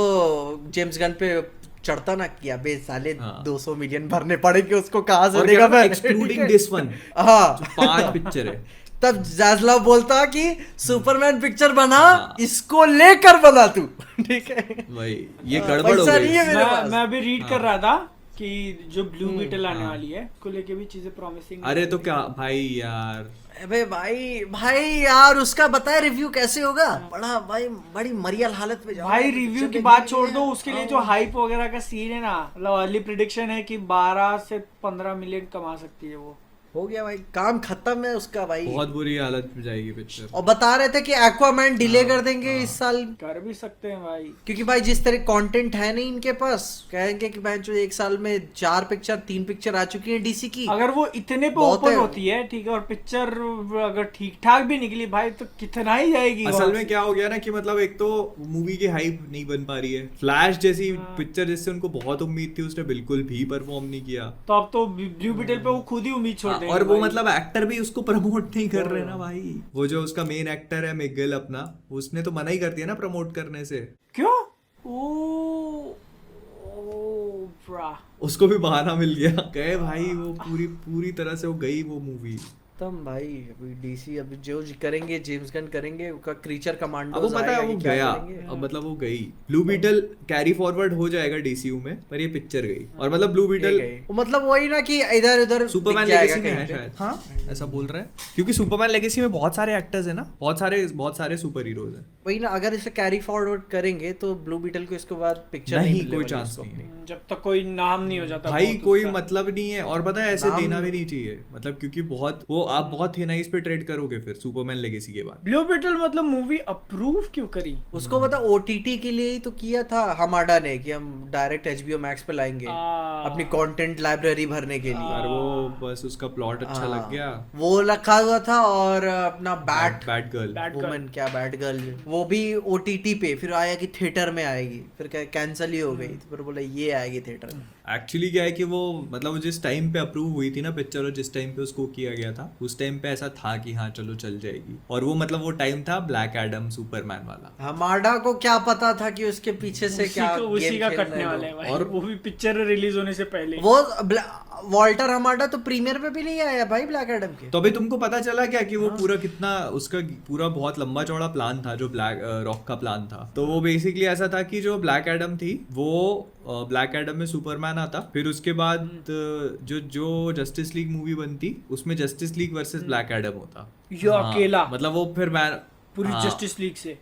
जेम्स गन पे चढ़ता ना कि अबे साले हाँ। 200 मिलियन भरने पड़ेंगे, उसको कहाँ से और देगा मैं, एक्सक्लूडिंग दिस वन हाँ 5 पिक्चर है। तब जाज़लाव बोलता कि सुपरमैन पिक्चर बना, हाँ। इसको लेकर बना तू, ठीक है भाई ये गड़बड़ हो पैसा नहीं है गई। मेरे पास। मैं अभी रीड कर रहा था कि जो ब्लू बीटल आने हाँ। वाली है उसको लेके भी चीजें प्रॉमिसिंग। अरे तो क्या भाई यार, अबे भाई यार उसका बताए रिव्यू कैसे होगा, बड़ा भाई बड़ी मरियल हालत में जाओगे भाई तो रिव्यू पिक्चर की देखने बात के छोड़ लिए। दो, उसके लिए जो हाइप वगैरह का सीन है ना, मतलब अर्ली प्रिडिक्शन है कि 12 से 15 मिलियन कमा सकती है वो हो गया भाई, काम खत्म है उसका भाई। बहुत बुरी हालत में जाएगी पिक्चर। और बता रहे थे कि एक्वामैन डिले कर देंगे इस साल, कर भी सकते हैं भाई। क्योंकि भाई जिस तरह कंटेंट है नहीं इनके पास, कहेंगे कि भाई जो एक साल में 4 पिक्चर 3 पिक्चर आ चुकी है डीसी की। अगर वो इतने पे बहुत ओपन है। होती है ठीक है, और पिक्चर अगर ठीक ठाक भी निकली भाई तो कितना ही जाएगी असल वहाँ में से। क्या हो गया ना कि मतलब एक तो मूवी की हाइप नहीं बन पा रही है, फ्लैश जैसी पिक्चर जिससे उनको बहुत उम्मीद थी उसने बिल्कुल भी परफॉर्म नहीं किया। तो अब तो ब्लू बीटल पे वो खुद ही उम्मीद छोड़ देंगे और वो भाई। मतलब एक्टर भी उसको प्रमोट नहीं कर रहे ना भाई। वो जो उसका मेन एक्टर है मिगेल अपना, उसने तो मना ही कर दिया ना प्रमोट करने से। क्यों? ओ ब्रा। उसको भी बहाना मिल गया, गए भाई वो पूरी तरह से वो गई वो मूवी। तब भाई अभी डीसी अभी जो करेंगे, जेम्स गन करेंगे, उसका क्रीचर कमांडो अब वो पता है वो गया, अब मतलब वो गई। ब्लू बीटल कैरी फॉरवर्ड हो जाएगा डीसीयू में, पर ये पिक्चर गई। और मतलब ब्लू बीटल मतलब वही ना कि इधर उधर सुपरमैन लेगेसी में है शायद, हाँ ऐसा बोल रहा है, क्योंकि सुपरमैन लेगेसी में बहुत सारे एक्टर्स है ना, बहुत सारे सुपर हीरोज हैं। वही ना, अगर इसे कैरी फॉरवर्ड करेंगे तो ब्लू बीटल को इसके बाद पिक्चर नहीं, कोई चांस नहीं है जब तक कोई नाम नहीं हो जाता भाई, बहुत कोई उसका। मतलब नहीं है। और पता है ऐसे देना भी नहीं चाहिए, मतलब क्योंकि बहुत वो आप बहुत थिनाइस पे ट्रेड करोगे फिर सुपरमैन लेगेसी के बाद। ब्लू बीटल मतलब मूवी अप्रूव क्यों करी? उसको पता ओटीटी के लिए ही तो किया था हमाडा ने, कि हम डायरेक्ट एचबीओ मैक्स पे लाएंगे अपनी कंटेंट लाइब्रेरी भरने के लिए। और वो बस उसका प्लॉट अच्छा लग गया, वो रखा हुआ था। और अपना बैट गर्ल वुमन, क्या बैट गर्ल, वो भी ओटीटी पे, फिर आया कि थिएटर में आएगी, फिर क्या कैंसिल ही हो गई, फिर बोला ये आएगी थिएटर में। एक्चुअली क्या है कि वो मतलब जिस टाइम पे अप्रूव हुई थी ना पिक्चर, और जिस टाइम पे उसको किया गया था उस टाइम पे ऐसा था कि हाँ चलो चल जाएगी। और वो मतलब वो टाइम था ब्लैक एडम सुपरमैन वाला। हमाडा को क्या पता था कि उसके पीछे से क्या उसी गेम का खेलना कटने है वाला है वो। भाई। और वो भी पिक्चर रिलीज होने से पहले। वो वॉल्टर हमाडा तो प्रीमियर पे भी नहीं आया भाई ब्लैक एडम के। तो अभी तुमको पता चला क्या कि वो पूरा कितना उसका पूरा बहुत लंबा चौड़ा प्लान था, जो ब्लैक रॉक का प्लान था। तो वो बेसिकली ऐसा था कि जो ब्लैक एडम थी वो ब्लैक एडम में सुपरमैन आता, फिर उसके बाद जो जस्टिस लीग मूवी बनती उसमें justice league versus black Adam होता। यो अकेला मतलब वो फिर पूरी जस्टिस लीग से।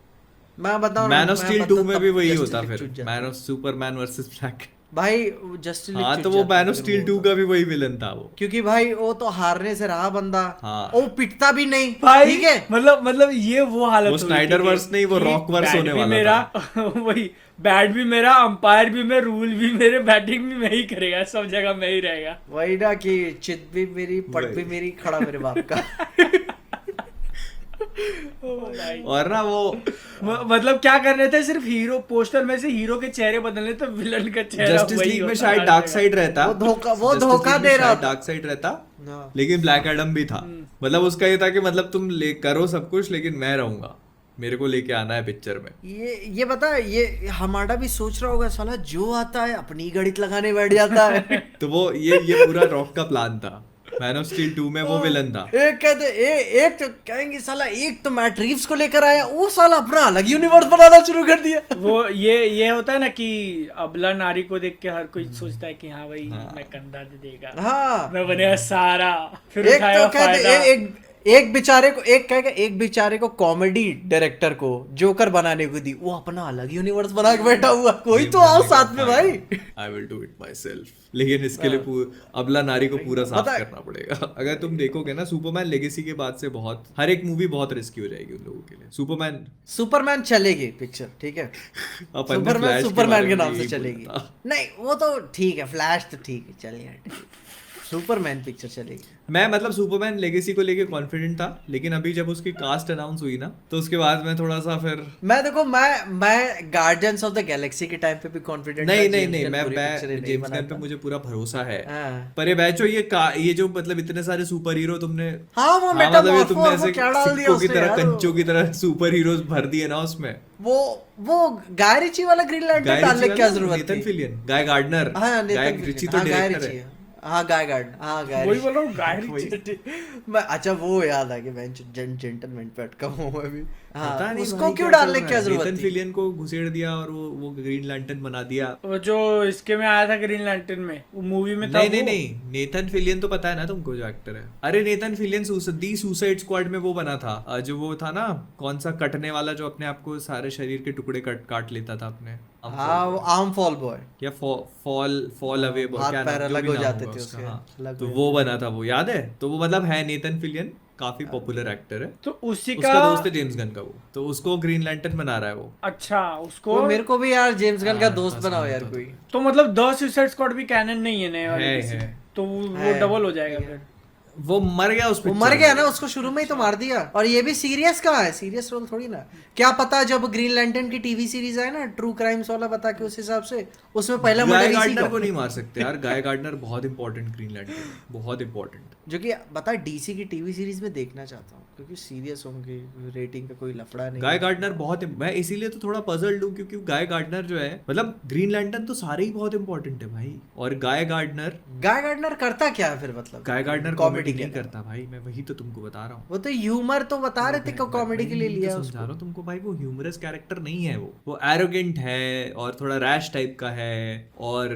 मैं बताऊं, मैन ऑफ स्टील 2 में भी वही होता, फिर man of Superman versus black. भाई जस्टिस लीग, हाँ तो वो मैन ऑफ स्टील 2 का भी वही विलन था वो, क्योंकि भाई वो तो हारने से रहा बंदा। हाँ। वो पिटता भी नहीं भाई ठीक है। मतलब ये वो हालत वो हुई स्नाइडर थी कि- वर्स नहीं, वो कि रॉक वर्स बैट होने भी वाला मेरा वही बैट भी मेरा, अंपायर भी मैं, रूल भी मेरे, बैटिंग भी मैं ही करेगा, सब जगह मैं ही रहेगा। वही ना कि चित भी मेरी, पट भी मेरी, खड़ा मेरे बाप का। और ना वो मतलब क्या कर रहे थे, सिर्फ हीरो पोस्टर में से हीरो के चेहरे बदलने, तो विलन का चेहरा जस्टिस वही लीग में होता शायद हर डार्क जगह। साइड रहता, वो धोखा दे रहा था। डार्क साइड रहता, हाँ। लेकिन ब्लैक एडम भी था। मतलब उसका ये था कि मतलब तुम ले करो सब कुछ, लेकिन मैं रहूंगा, मेरे को लेके आना है पिक्चर में। ये बता, ये हमारा भी सोच रहा होगा साला जो आता है अपनी गणित लगाने बैठ जाता है। तो वो ये पूरा रॉक का प्लान था। मैन ऑफ स्टील 2 में वो विलन था। एक कहते एक तो कहेंगे साला, एक तो मैट रीव्स को लेकर आया, वो साला अपना अलग यूनिवर्स बनाना शुरू कर दिया। वो ये होता है ना कि अबला नारी को देख के हर कोई सोचता है कि हाँ भाई मैं कंधा दे देगा, हाँ, मैं बनेगा सारा, फिर एक उठाएगा तो कहते फायदा। एक बेचारे को कॉमेडी डायरेक्टर को जोकर बनाने को दी, वो अपना अलग यूनिवर्स बना के बैठा हुआ। कोई तो आओ साथ में भाई। I will do it my self. लेकिन इसके लिए अबला नारी को पूरा साफ करना पड़ेगा। अगर तुम देखोगे ना सुपरमैन लेगेसी के बाद से बहुत हर एक मूवी बहुत रिस्की हो जाएगी उन लोगों के लिए। सुपरमैन चलेगी पिक्चर ठीक है। सुपरमैन के नाम से चलेगी। नहीं वो तो ठीक है, फ्लैश तो ठीक है चलेगा, सुपरमैन पिक्चर चलेगी। मैं मतलब सुपरमैन लेगेसी को लेके कॉन्फिडेंट था, लेकिन अभी जब उसकी कास्ट अनाउंस हुई ना तो उसके बाद मैं थोड़ा सा फिर मैं गार्डियंस ऑफ द गैलेक्सी के टाइम पे भी कॉन्फिडेंट नहीं मैं जेम्स गन पे मुझे पूरा भरोसा है। पर ये बैचो ये जो मतलब इतने सारे सुपर हीरो तुमने, हाँ वो मतलब तुमने ऐसे क्या डाल दिया सिक्कों की तरह, कंचों की तरह सुपर हीरोज भर दिए ना उसमें। वो गाय रिची वाला ग्रीन लैंटर्न डालने की क्या जरूरत थी? नेथन फिलियन, गाय गार्डनर, गाय रिची तो डायरेक्टर है। हाँ गाय गार्ड, हाँ गाय वही बोल रहा हूँ गाय रिची। मैं अच्छा वो याद आ कि मैं जेंटलमैन पे अटका हूँ मैं भी। पता नहीं उसको क्यों डालने की क्या जरूरत नेथन थी? फिलियन को घुसेड़ दिया और वो ग्रीन लैंटर्न बना दिया। वो जो इसके में आया था ग्रीन लैंटर्न में, वो मूवी में था। नहीं नेथन फिलियन तो पता है ना तुमको जो एक्टर है। अरे नेथन फिलियन सुसाइड स्क्वाड में वो बना था, जो वो था ना कौन सा कटने वाला, जो अपने आप को सारे शरीर के टुकड़े काट लेता था अपने। हाँ वो आर्म फॉल बॉय, या फॉल अवे बॉय, हाथ क्या पैर नाम, जो अलग भी हो नाम जाते होगा थे उसका, उसके, हाँ। अलग तो हो वो बना था, वो याद है, तो वो मतलब है नेथन फिलियन, काफी पॉपुलर एक्टर है, तो उसी उसका का दोस्त है जेम्स गन का, वो तो उसको ग्रीन लैंटर्न बना रहा है वो। अच्छा उसको वो मेरे को भी यार जेम्स गन का हाँ, दोस्त आसान बनाओ यार होता कोई। तो मतलब द सुसाइड स्क्वाड भी कैनन नहीं है नए वाले है डीसी, है तो वो है, डबल हो जाएगा ठीक है। फिर। वो मर गया उस वो पिक्चर मर गया ना, में। उसको शुरू में ही तो मार दिया। और ये भी सीरियस कहाँ है, सीरियस रोल थोड़ी ना। क्या पता जब ग्रीन लैंटर्न की टीवी सीरीज आए ना, ट्रू क्राइम्स वाला बता के, उस हिसाब से उसमें पहला गाय मर्डर इसी गार्डनर का को नहीं मार सकते यार, गाय गार्डनर बहुत इंपॉर्टेंट ग्रीन लैंटर्न है, बहुत इंपॉर्टेंट। जो कि बता डीसी की टीवी सीरीज में देखना चाहता हूँ, क्योंकि सीरियस होंगे, रेटिंग का कोई लफड़ा नहीं गाय है। गार्डनर बहुत, मैं इसीलिए तो थोड़ा पजल्ड हूँ, क्योंकि गाय गार्डनर जो है, मतलब ग्रीन लैंटर्न तो सारे ही बहुत इंपॉर्टेंट है भाई, और गाय गार्डनर, गाय गार्डनर करता क्या है फिर, मतलब गाय गार्डनर कॉमेडी कॉमेडी नहीं के करता भाई, मैं वही तो तुमको बता रहा हूँ। वो तो ह्यूमर तो बता रहे थे कि कॉमेडी के लिए मैं लिया तो उसको। समझा रहा हूँ तुमको भाई, वो ह्यूमरस कैरेक्टर नहीं है, वो एरोगेंट है और थोड़ा रैश टाइप का है, और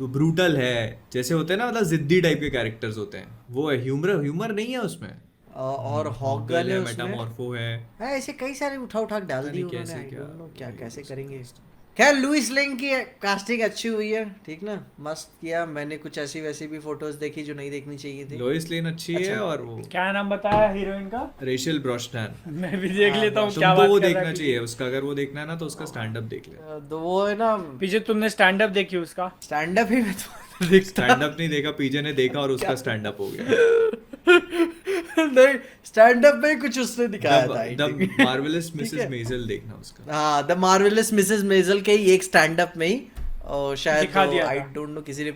ब्रूटल है, जैसे होते हैं ना, मतलब जिद्दी टाइप के कैरेक्टर्स होते हैं, वो है। ह्यूमर ह्यूमर नहीं है उसमें। और हॉकगर्ल है उसमें, मेटामॉर्फो है। है ऐसे कई सारे उठा उठा के डाल पता दिए नहीं उन्होंने, कैसे I don't know क्या वही कैसे उसका करेंगे। दोस्त। खैर लुइस लेन की कास्टिंग अच्छी हुई है, ठीक ना, मस्त किया। मैंने कुछ ऐसी वैसी भी फोटोज देखी जो नहीं देखनी चाहिए थी। लोइस लेन अच्छी है, और वो क्या नाम बताया हीरोइन का? रेशल ब्रॉस्नैन, मैं भी देख लेता हूँ क्या तुमको बात वो कर रहा देखना है चाहिए उसका, अगर वो देखना है ना तो उसका स्टैंड अप देख ले। तो वो है ना, पीछे तुमने स्टैंड अप देखी उसका? स्टैंड अप ही में तो दिखता स्टैंड अप नहीं देखा, पीजे ने देखा और उसका स्टैंड अप हो गया। नहीं, स्टैंड अप में कुछ उसने दिखाया था I द think। मार्वेलस ठीक मिसेस है। मेजल देखना उसका। हाँ द मार्वेलस मिसेस मेजल के ही एक स्टैंड अप में ही, और शायद दिखा दिया आई था। डोंट नो किसी ने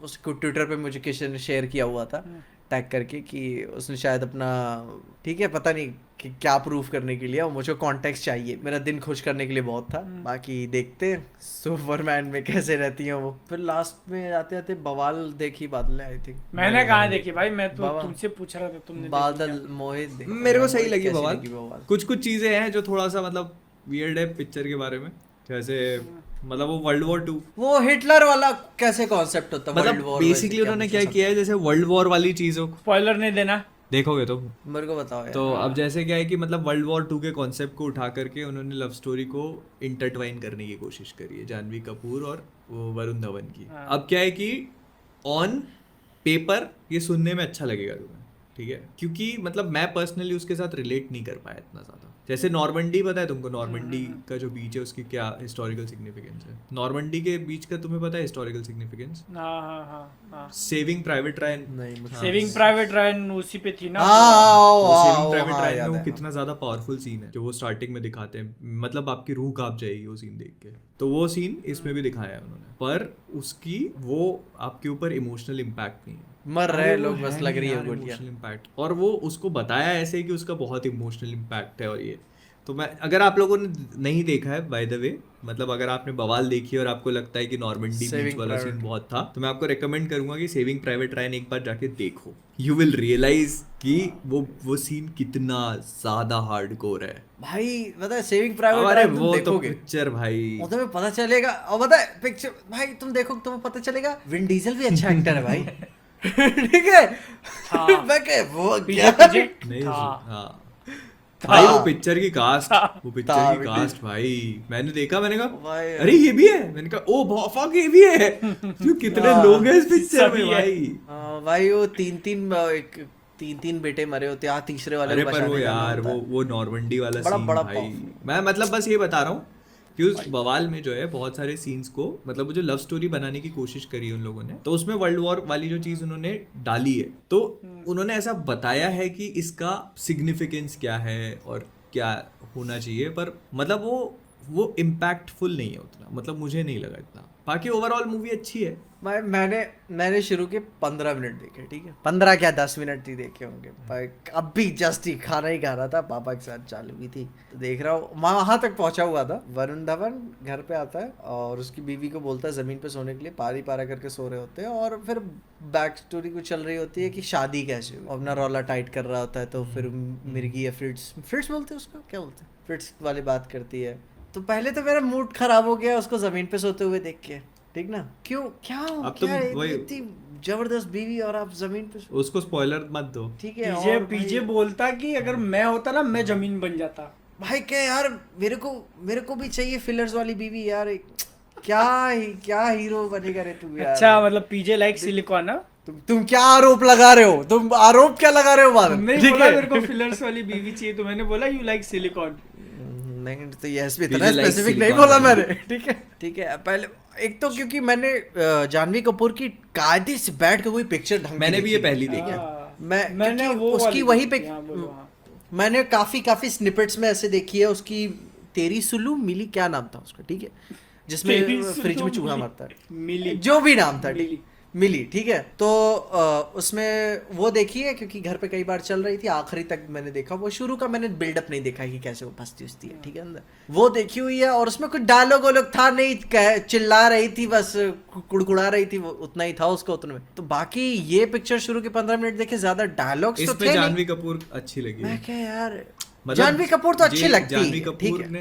उसको ट्विटर पे मुझे किसी ने शेयर किया हुआ था टैग करके, कि उसने शायद अपना, ठीक है पता नहीं कि क्या प्रूफ करने के लिए, और मुझे कॉन्टेक्स्ट चाहिए, मेरा दिन खुश करने के लिए बहुत था। बाकी देखते हैं सुपरमैन में कैसे रहती हैं वो। फिर लास्ट में आते आते बवाल देखी बादल, आई थिंक मैंने कहाँ देखी भाई, मैं तो बाबा। तुमसे पूछ रहा था, तुमने देखी बादल क्या? मोहित देखा। मेरे को सही मोहित लगी कैसी बवाल। लगी बवाल? कुछ कुछ चीजें हैं जो थोड़ा सा मतलब वियर्ड है पिक्चर के बारे में, जैसे मतलब वो वर्ल्ड वॉर 2, वो हिटलर वाला कैसे कॉन्सेप्ट होता है, वर्ल्ड मतलब वॉर बेसिकली उन्होंने क्या किया है, जैसे वर्ल्ड वॉर वाली चीजों को स्पॉइलर नहीं देना। देखोगे तो मेरे को बताओ यार। तो अब जैसे क्या है कि मतलब वर्ल्ड वॉर 2 के कॉन्सेप्ट को उठा करके उन्होंने लव स्टोरी को इंटरट्वाइन करने की कोशिश करी है, जानवी कपूर और वो वरुण धवन की। हाँ। अब क्या है कि ऑन पेपर ये सुनने में अच्छा लगेगा तुम्हें, ठीक है, क्योंकि मतलब मैं पर्सनली उसके साथ रिलेट नहीं कर पाया इतना ज्यादा। जैसे नॉर्मंडी, पता है तुमको नॉर्मंडी का जो बीच है उसकी क्या हिस्टोरिकल सिग्निफिकेंस है? नॉर्मंडी के बीच का तुम्हें पता है हिस्टोरिकल सिग्निफिकेंस? हाँ हाँ हाँ हाँ। Saving private Ryan. नहीं मुझे सेविंग प्राइवेट रायन उसी पे थी ना। सेविंग प्राइवेट हाँ, रायन याद में वो है। कितना ज्यादा पावरफुल सीन है जो वो स्टार्टिंग में दिखाते हैं, मतलब आपकी रूह कांप जाएगी वो सीन देख के। तो वो सीन इसमें भी दिखाया है उन्होंने, पर उसकी वो आपके ऊपर इमोशनल इम्पैक्ट नहीं है। मर रहे अरे वो लोग, बस है लग नहीं रही है यार गोलियां। इमोशनल इम्पैक्ट, और वो उसको बताया ऐसे कि उसका बहुत इमोशनल इम्पैक्ट है। और ये तो मैं, अगर आप लोगों ने नहीं देखा है बाय द वे, मतलब अगर आपने बवाल देखी है और आपको लगता है कि नॉर्मंडी बीच Saving वाला Private सीन बहुत था, तो मैं आपको रेकमेंड करूंगा कि सेविंग प्राइवेट रायन एक बार जाके देखो। यू विल रियलाइज कि वो सीन कितना ज्यादा हार्डकोर है भाई पता है सेविंग प्राइवेट अरे रायन तुम वो तो देखोगे पिक्चर भाई, वो तुम्हें पता चलेगा। और पता है पिक्चर भाई तुम देखो तुम्हें पता चलेगा विन डीजल भी अच्छा एक्टर है भाई। ठीक है। हाँ। मैं कह वो पीछे क्या पीछे नहीं था। हाँ भाई वो था। पिक्चर की कास्ट, वो पिक्चर था, की कास्ट भाई मैंने देखा, मैंने कहा भाई अरे ये भी है, मैंने कहा ओ फक ये भी है। तो कितने लोग हैं इस पिक्चर में सभी है। भाई। भाई वो तीन बेटे मरे होते हैं, तीसरे वाले अरे को पर वो बचाने जाना यार होता है। वो नॉर्मंडी वाला बड़ा सीन बड़ा भाई, powerful। मैं मतलब बस ये बता रहा हूँ कि उस बवाल में जो है बहुत सारे सीन्स को, मतलब वो जो लव स्टोरी बनाने की कोशिश करी है उन लोगों ने, तो उसमें वर्ल्ड वॉर वाली जो चीज उन्होंने डाली है, तो उन्होंने ऐसा बताया है कि इसका सिग्निफिकेंस क्या है और क्या होना चाहिए, पर मतलब वो इम्पैक्टफुल नहीं है उतना, मतलब मुझे नहीं लगा इतना। बाकी ओवरऑल मूवी अच्छी है। मैंने शुरू के 15 मिनट देखे, ठीक है 15 क्या 10 मिनट ही देखे होंगे, पर अभी जस्ट ही खाना ही खा रहा था, पापा के साथ चालू हुई थी तो देख रहा हूँ। वहां तक पहुंचा हुआ था, वरुण धवन घर पे आता है और उसकी बीवी को बोलता है जमीन पे सोने के लिए, पारी पारा करके सो रहे होते हैं, और फिर बैक स्टोरी कुछ चल रही होती है कि शादी कैसे हुई, अपना रोला टाइट कर रहा होता है, तो फिर मिर्गी या फ्रिट्स बोलते हैं उसको, क्या बोलते हैं, फ्रिट्स वाली बात करती है। तो पहले तो मेरा मूड खराब हो गया उसको जमीन पे सोते हुए देख के, ठीक ना, क्यों क्या अब तुम वही- इतनी जबरदस्त बीवी और आप जमीन पे उसको स्पॉइलर मत दो। ठीक है। पीजे और पीजे भाई- बोलता कि अगर मैं होता ना मैं जमीन बन जाता। भाई क्या यार, मेरे को भी चाहिए फिलर्स वाली बीवी यार। क्या हीरो बनेगा रे तू यार। अच्छा मतलब पीजे लाइक सिलिकॉन ना। तुम क्या आरोप लगा रहे हो, तुम आरोप क्या लगा रहे हो बादल? नहीं ठीक बोला है। मेरे को फिलर्स वाली बीवी चाहिए, तो मैंने बोला यू लाइक सिलिकॉन। नहीं तो यस भी PJ इतना likes स्पेसिफिक नहीं silicon बोला वाली। मैंने। ठीक है पहले एक तो क्योंकि मैंने जानवी कपूर की कायदे से बैठ के कोई पिक्चर ढंग की मैंने भी ये देखी। पहली ठीक देखी। है। मैंने मैंने वो उसकी वाली वही देखी पिक थी, हाँ, बोलो, हाँ। मैंने काफी स्निपेट्स में ऐसे देखी है उसकी। तेरी सुलू मिली, क्या नाम था उसका, ठीक है, तेरी जिसमें सुलू फ्रिज में चूहा मिली। मरता है, मिली। जो भी नाम था, मिली। मिली, ठीक है। तो उसमें वो देखी है क्योंकि घर पे कई बार चल रही थी, आखिरी तक मैंने देखा। वो शुरू का मैंने बिल्डअप नहीं देखा कि कैसे वो फंसती उस्ती है, ठीक है, अंदर वो देखी हुई है। और उसमें कुछ डायलॉग वोलॉग था नहीं, चिल्ला रही थी बस, कुड़कुड़ा रही थी, वो उतना ही था उसका उतना में। तो बाकी ये पिक्चर शुरू के 15 मिनट देखे, ज्यादा डायलॉग्स तो इसमें थे जानवी नहीं। कपूर अच्छी लगी मैं है। क्या यार, मतलब जानवी कपूर तो अच्छी लगती है, जानवी ठीक कपूर है। ने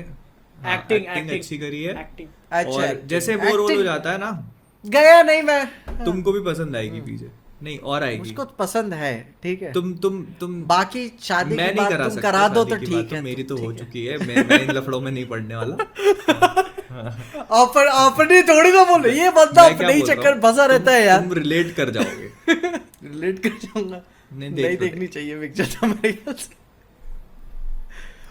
एक्टिंग एक्टिंग अच्छी करी है। एक्टिंग। अच्छा, और acting- जैसे वो रोल हो acting- जाता है ना, गया नहीं मैं। तुमको भी पसंद आएगी पीछे, नहीं और आएगी। मुझको तो पसंद है, ठीक है। तुम बाकी शादी मैं की नहीं बात करा तुम सकता, करा दो शादी तो की ठीक बात तो है। मेरी तो हो ठीक है। चुकी है, मैं इन लफड़ों में नहीं पड़ने वाला। अपनी थोड़ी ना बोल, ये बंदा मैं क्या अपने ही बोल रहा चक्कर हूँ, फंसा रहता है यार। तुम रिलेट कर जाओगे। रिलेट कर जाऊंगा। नहीं, नहीं देख लो, देखनी चाहिए पिक्चर तो मेरे ख्याल से।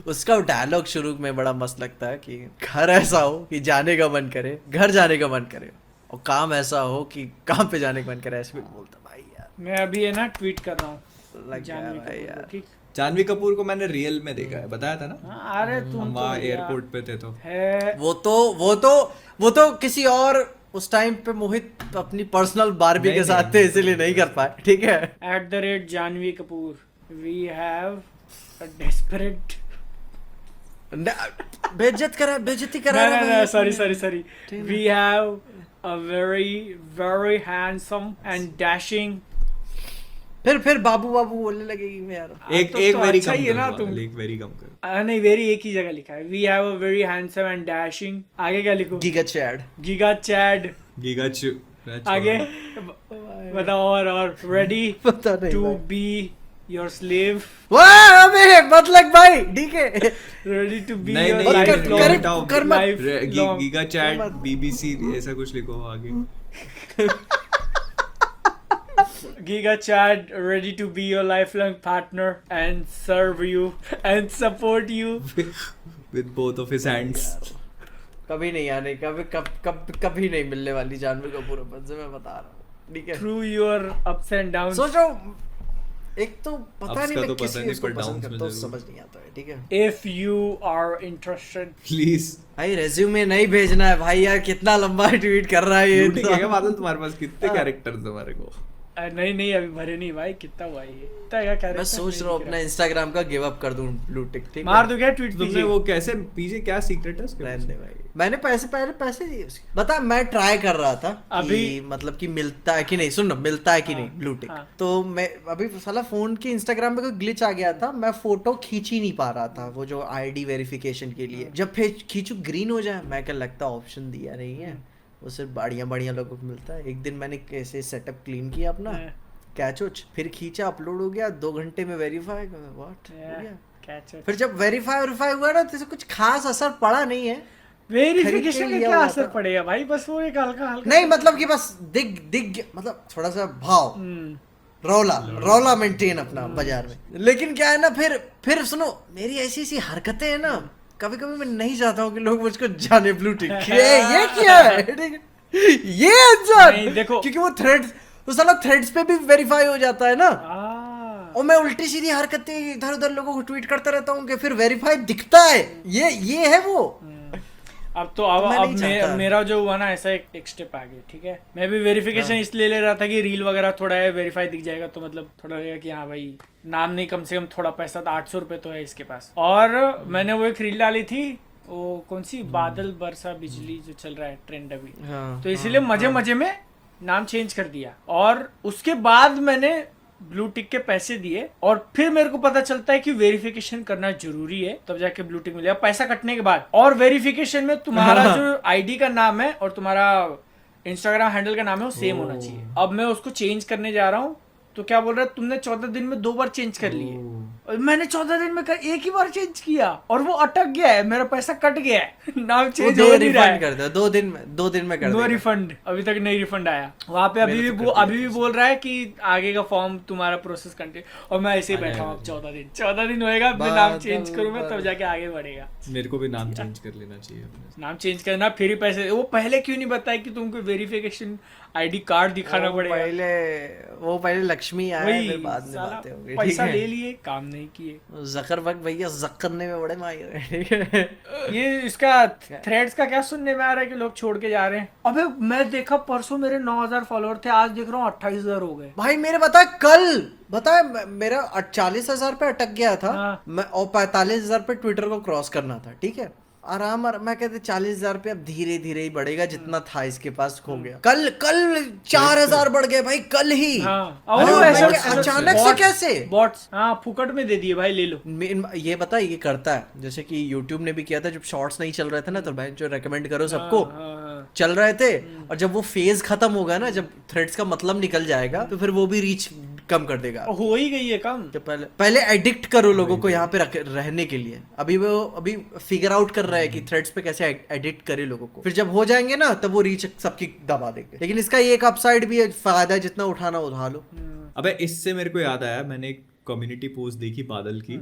उसका डायलॉग शुरू में बड़ा मस्त लगता है कि घर ऐसा हो कि जाने का मन करे, घर जाने का मन करे, और काम ऐसा हो कि काम पे जाने का मन करे, ऐसे भी बोलता भाई यार। मैं अभी है ना ट्वीट कर रहा हूँ लग गया जानवी भाई कपूर को, यार। ठीक। जानवी कपूर को मैंने रियल में देखा है, बताया था ना, हाँ, अरे तुम हम तो वहाँ भैया एयरपोर्ट पे थे तो। है। वो तो किसी और उस टाइम पे मोहित अपनी पर्सनल बारबी नहीं, के साथ नहीं, थे, इसीलिए नहीं कर पाए, ठीक है। @ Janhvi Kapoor we have a desperate. बेइज्जती करा रहा है भाई सॉरी अपनी। सॉरी सॉरी ठीक है। We have a very handsome and dashing. फिर बाबू बोलने लगेगी मैं यार। एक तो एक वेरी अच्छा कम ही है कर ना दो, तुम। एक वेरी कम कर। नहीं वेरी एक ही जगह लिखा है, we have a very handsome and dashing. आगे क्या लिखो? Giga chad. Giga chad. Giga चु आगे बताओ। और रेडी पता नहीं टू भाई। Be your slave. वाह अबे मत लग भाई, ठीक है। रेडी टू बी नहीं योर नहीं कर- ये कर- हटाओ। कर मत। Life long. गीगा चैट मत। BBC ऐसा कुछ लिखो आगे। Giga Chad, ready to be your lifelong partner and serve you and support you. With both of his hands. कभी नहीं आने, कभी नहीं मिलने वाली जानवी कपूर अपन से, मैं बता रहा हूँ, ठीक है। Through your ups and downs. सोचो, एक तो पता Ups नहीं का मैं तो किस पता लिए नहीं, उसको पर पसंद downs में करता हूँ, जरूर। समझ नहीं आता है, ठीक है। If you are interested. Please. भाई रेज्यूमे नहीं भेजना है भाई यार, कितना लंबा ट्वीट कर रहा है ये लूटी क्या इंसान। बादल, तुम्हारे पास कितने हाँ। कैरेक्टर्स तुम्हारे को? नहीं अभी भरे नहीं भाई, कितना हुआ ये? इतना क्या character मैं सोच नहीं रहा हूँ दिख अपना इंस्टाग्राम का गिव अप कर दूं ब्लू टिक, ठीक है। मार दो क्या ट्वीट तुमने वो कैसे पीछे क्या सीक्रेट है उसके रहने पीछे? दे भाई, मैंने पहले पैसे दिए उसके। बता, मैं ट्राई कर रहा था अभी कि मतलब कि मिलता है कि नहीं, सुन ना, मिलता है कि हाँ, नहीं ब्लू टिक। हाँ। तो मैं अभी साला फोन के इंस्टाग्राम पे कोई ग्लिच आ गया था, मैं फोटो खींच ही नहीं पा रहा था वो जो आईडी वेरिफिकेशन के लिए। जब फिर खींचू ग्रीन हो जाए, मैं क्या लगता ऑप्शन दिया नहीं है, वो सिर्फ बढ़िया लोगों को मिलता है। एक दिन मैंने कैसे सेटअप क्लीन किया अपना, हाँ। कैच उच, फिर खींचा, अपलोड हो गया, 2 घंटे में वेरीफाई, व्हाट हो गया। Catch it. फिर जब वेरीफाई हुआ ना, तो कुछ खास असर पड़ा नहीं है। वेरिफिकेशन खरीद के का लिया क्या हुआ असर था। पड़ेगा भाई? बस वो एक हल्का हल्का नहीं मतलब कि बस दिख मतलब थोड़ा सा भाव, रौला मेंटेन अपना बाजार में। लेकिन क्या है ना, फिर सुनो, मेरी ऐसी हरकतें है ना, कभी कभी मैं नहीं चाहता हूँ कि लोग मुझको जाने ब्लू टिक ये क्या है, ठीक है? ये इंसान, नहीं, देखो। क्योंकि वो थ्रेड्स, वो साला थ्रेड्स पे भी वेरीफाई हो जाता है ना, और मैं उल्टी सीधी हरकतें इधर उधर लोगों को ट्वीट करता रहता हूँ कि फिर वेरीफाई दिखता है। ये है वो। अब तो अब मैं अब नहीं चाहता। मेरा जो हुआ ना, ऐसा एक स्टेप आगे, ठीक है। मैं भी वेरिफिकेशन इसलिए ले रहा था कि रील वगैरह थोड़ा है, वेरीफाई दिख जाएगा तो मतलब थोड़ा लगेगा कि हाँ भाई नाम नहीं, कम से कम थोड़ा पैसा, तो 800 रुपये तो है इसके पास। और मैंने वो एक रील डाली थी, वो कौन सी, बादल बरसा बिजली, जो चल रहा है ट्रेंड अभी, तो इसीलिए मजे में नाम चेंज कर दिया। और उसके बाद मैंने ब्लू टिक के पैसे दिए, और फिर मेरे को पता चलता है कि वेरिफिकेशन करना जरूरी है, तब जाके ब्लू टिक मिलेगा पैसा कटने के बाद। और वेरिफिकेशन में तुम्हारा जो आईडी का नाम है और तुम्हारा इंस्टाग्राम हैंडल का नाम है वो सेम होना चाहिए। अब मैं उसको चेंज करने जा रहा हूँ, तो क्या बोल रहा है, तुमने 14 दिन में 2 बार चेंज कर लिए। और मैंने 14 दिन में एक ही बार चेंज किया और वो अटक गया है, मेरा पैसा कट गया है। नाम चेंज हो नहीं रहा है। कर दो 2 दिन में कर नो देगा। रिफंड, अभी तक नहीं रिफंड आया। वहाँ पे अभी भी बोल रहा है कि आगे का फॉर्म तुम्हारा प्रोसेस कंटिन्यू, और मैं ऐसे ही बैठा हूँ अब 14 दिन होएगा, अपने नाम चेंज करूंगा तब जाके आगे बढ़ेगा। मेरे को भी नाम चेंज कर लेना चाहिए अपने। नाम चेंज करना फिर ही पैसे। वो पहले क्यों नहीं बताया कि तुमको वेरिफिकेशन आईडी कार्ड दिखाना पड़ेगा। पहले लक्ष्मी आया, वही फिर बाद में साला बातें होंगी। पैसा ले लिए, काम नहीं किए। जकरबर्ग भैया जक करने में बड़े माहिर हैं, ठीक है। ये इसका थ्रेड्स का क्या सुनने में आ रहा है कि लोग छोड़ के जा रहे हैं। अबे मैं देखा परसों मेरे 9000 फॉलोअर थे, आज देख रहा हूँ 28000 हो गए। भाई मेरे बताया मेरा 40,000 पे अटक गया था। हाँ। मैं और 45,000 पे ट्विटर को क्रॉस करना था, ठीक है। आराम मैं कहते 40,000 पे अब धीरे धीरे ही बढ़ेगा, जितना था इसके पास हो गया। कल 4,000 बढ़ गए भाई, कल ही। हाँ। अरे और मैं ऐसा क्या, अचानक से कैसे? बॉट्स हाँ फुकट में दे दिए भाई, ले लो। ये बता, ये करता है जैसे कि YouTube ने भी किया था, जब शॉर्ट्स नहीं चल रहे थे ना, तो भाई जो रेकमेंड करो सबको, हाँ। चल रहे थे। और जब वो फेज खत्म होगा ना, जब थ्रेड्स का मतलब निकल जाएगा, तो फिर वो भी रीच कम कर देगा। हो ही गई है कम। तो पहले एडिक्ट करो लोगों को यहाँ पे रहने के लिए। अभी फिगर आउट कर रहा है कि थ्रेड्स पे कैसे एडिक्ट करे लोगों को। फिर जब हो जाएंगे ना, तब वो रीच सबकी दबा देंगे। लेकिन इसका ये एक अपसाइड भी है, फायदा है, जितना उठाना उठा लो। अबे इससे मेरे को याद आया, मैंने एक कम्युनिटी पोस्ट देखी बादल की,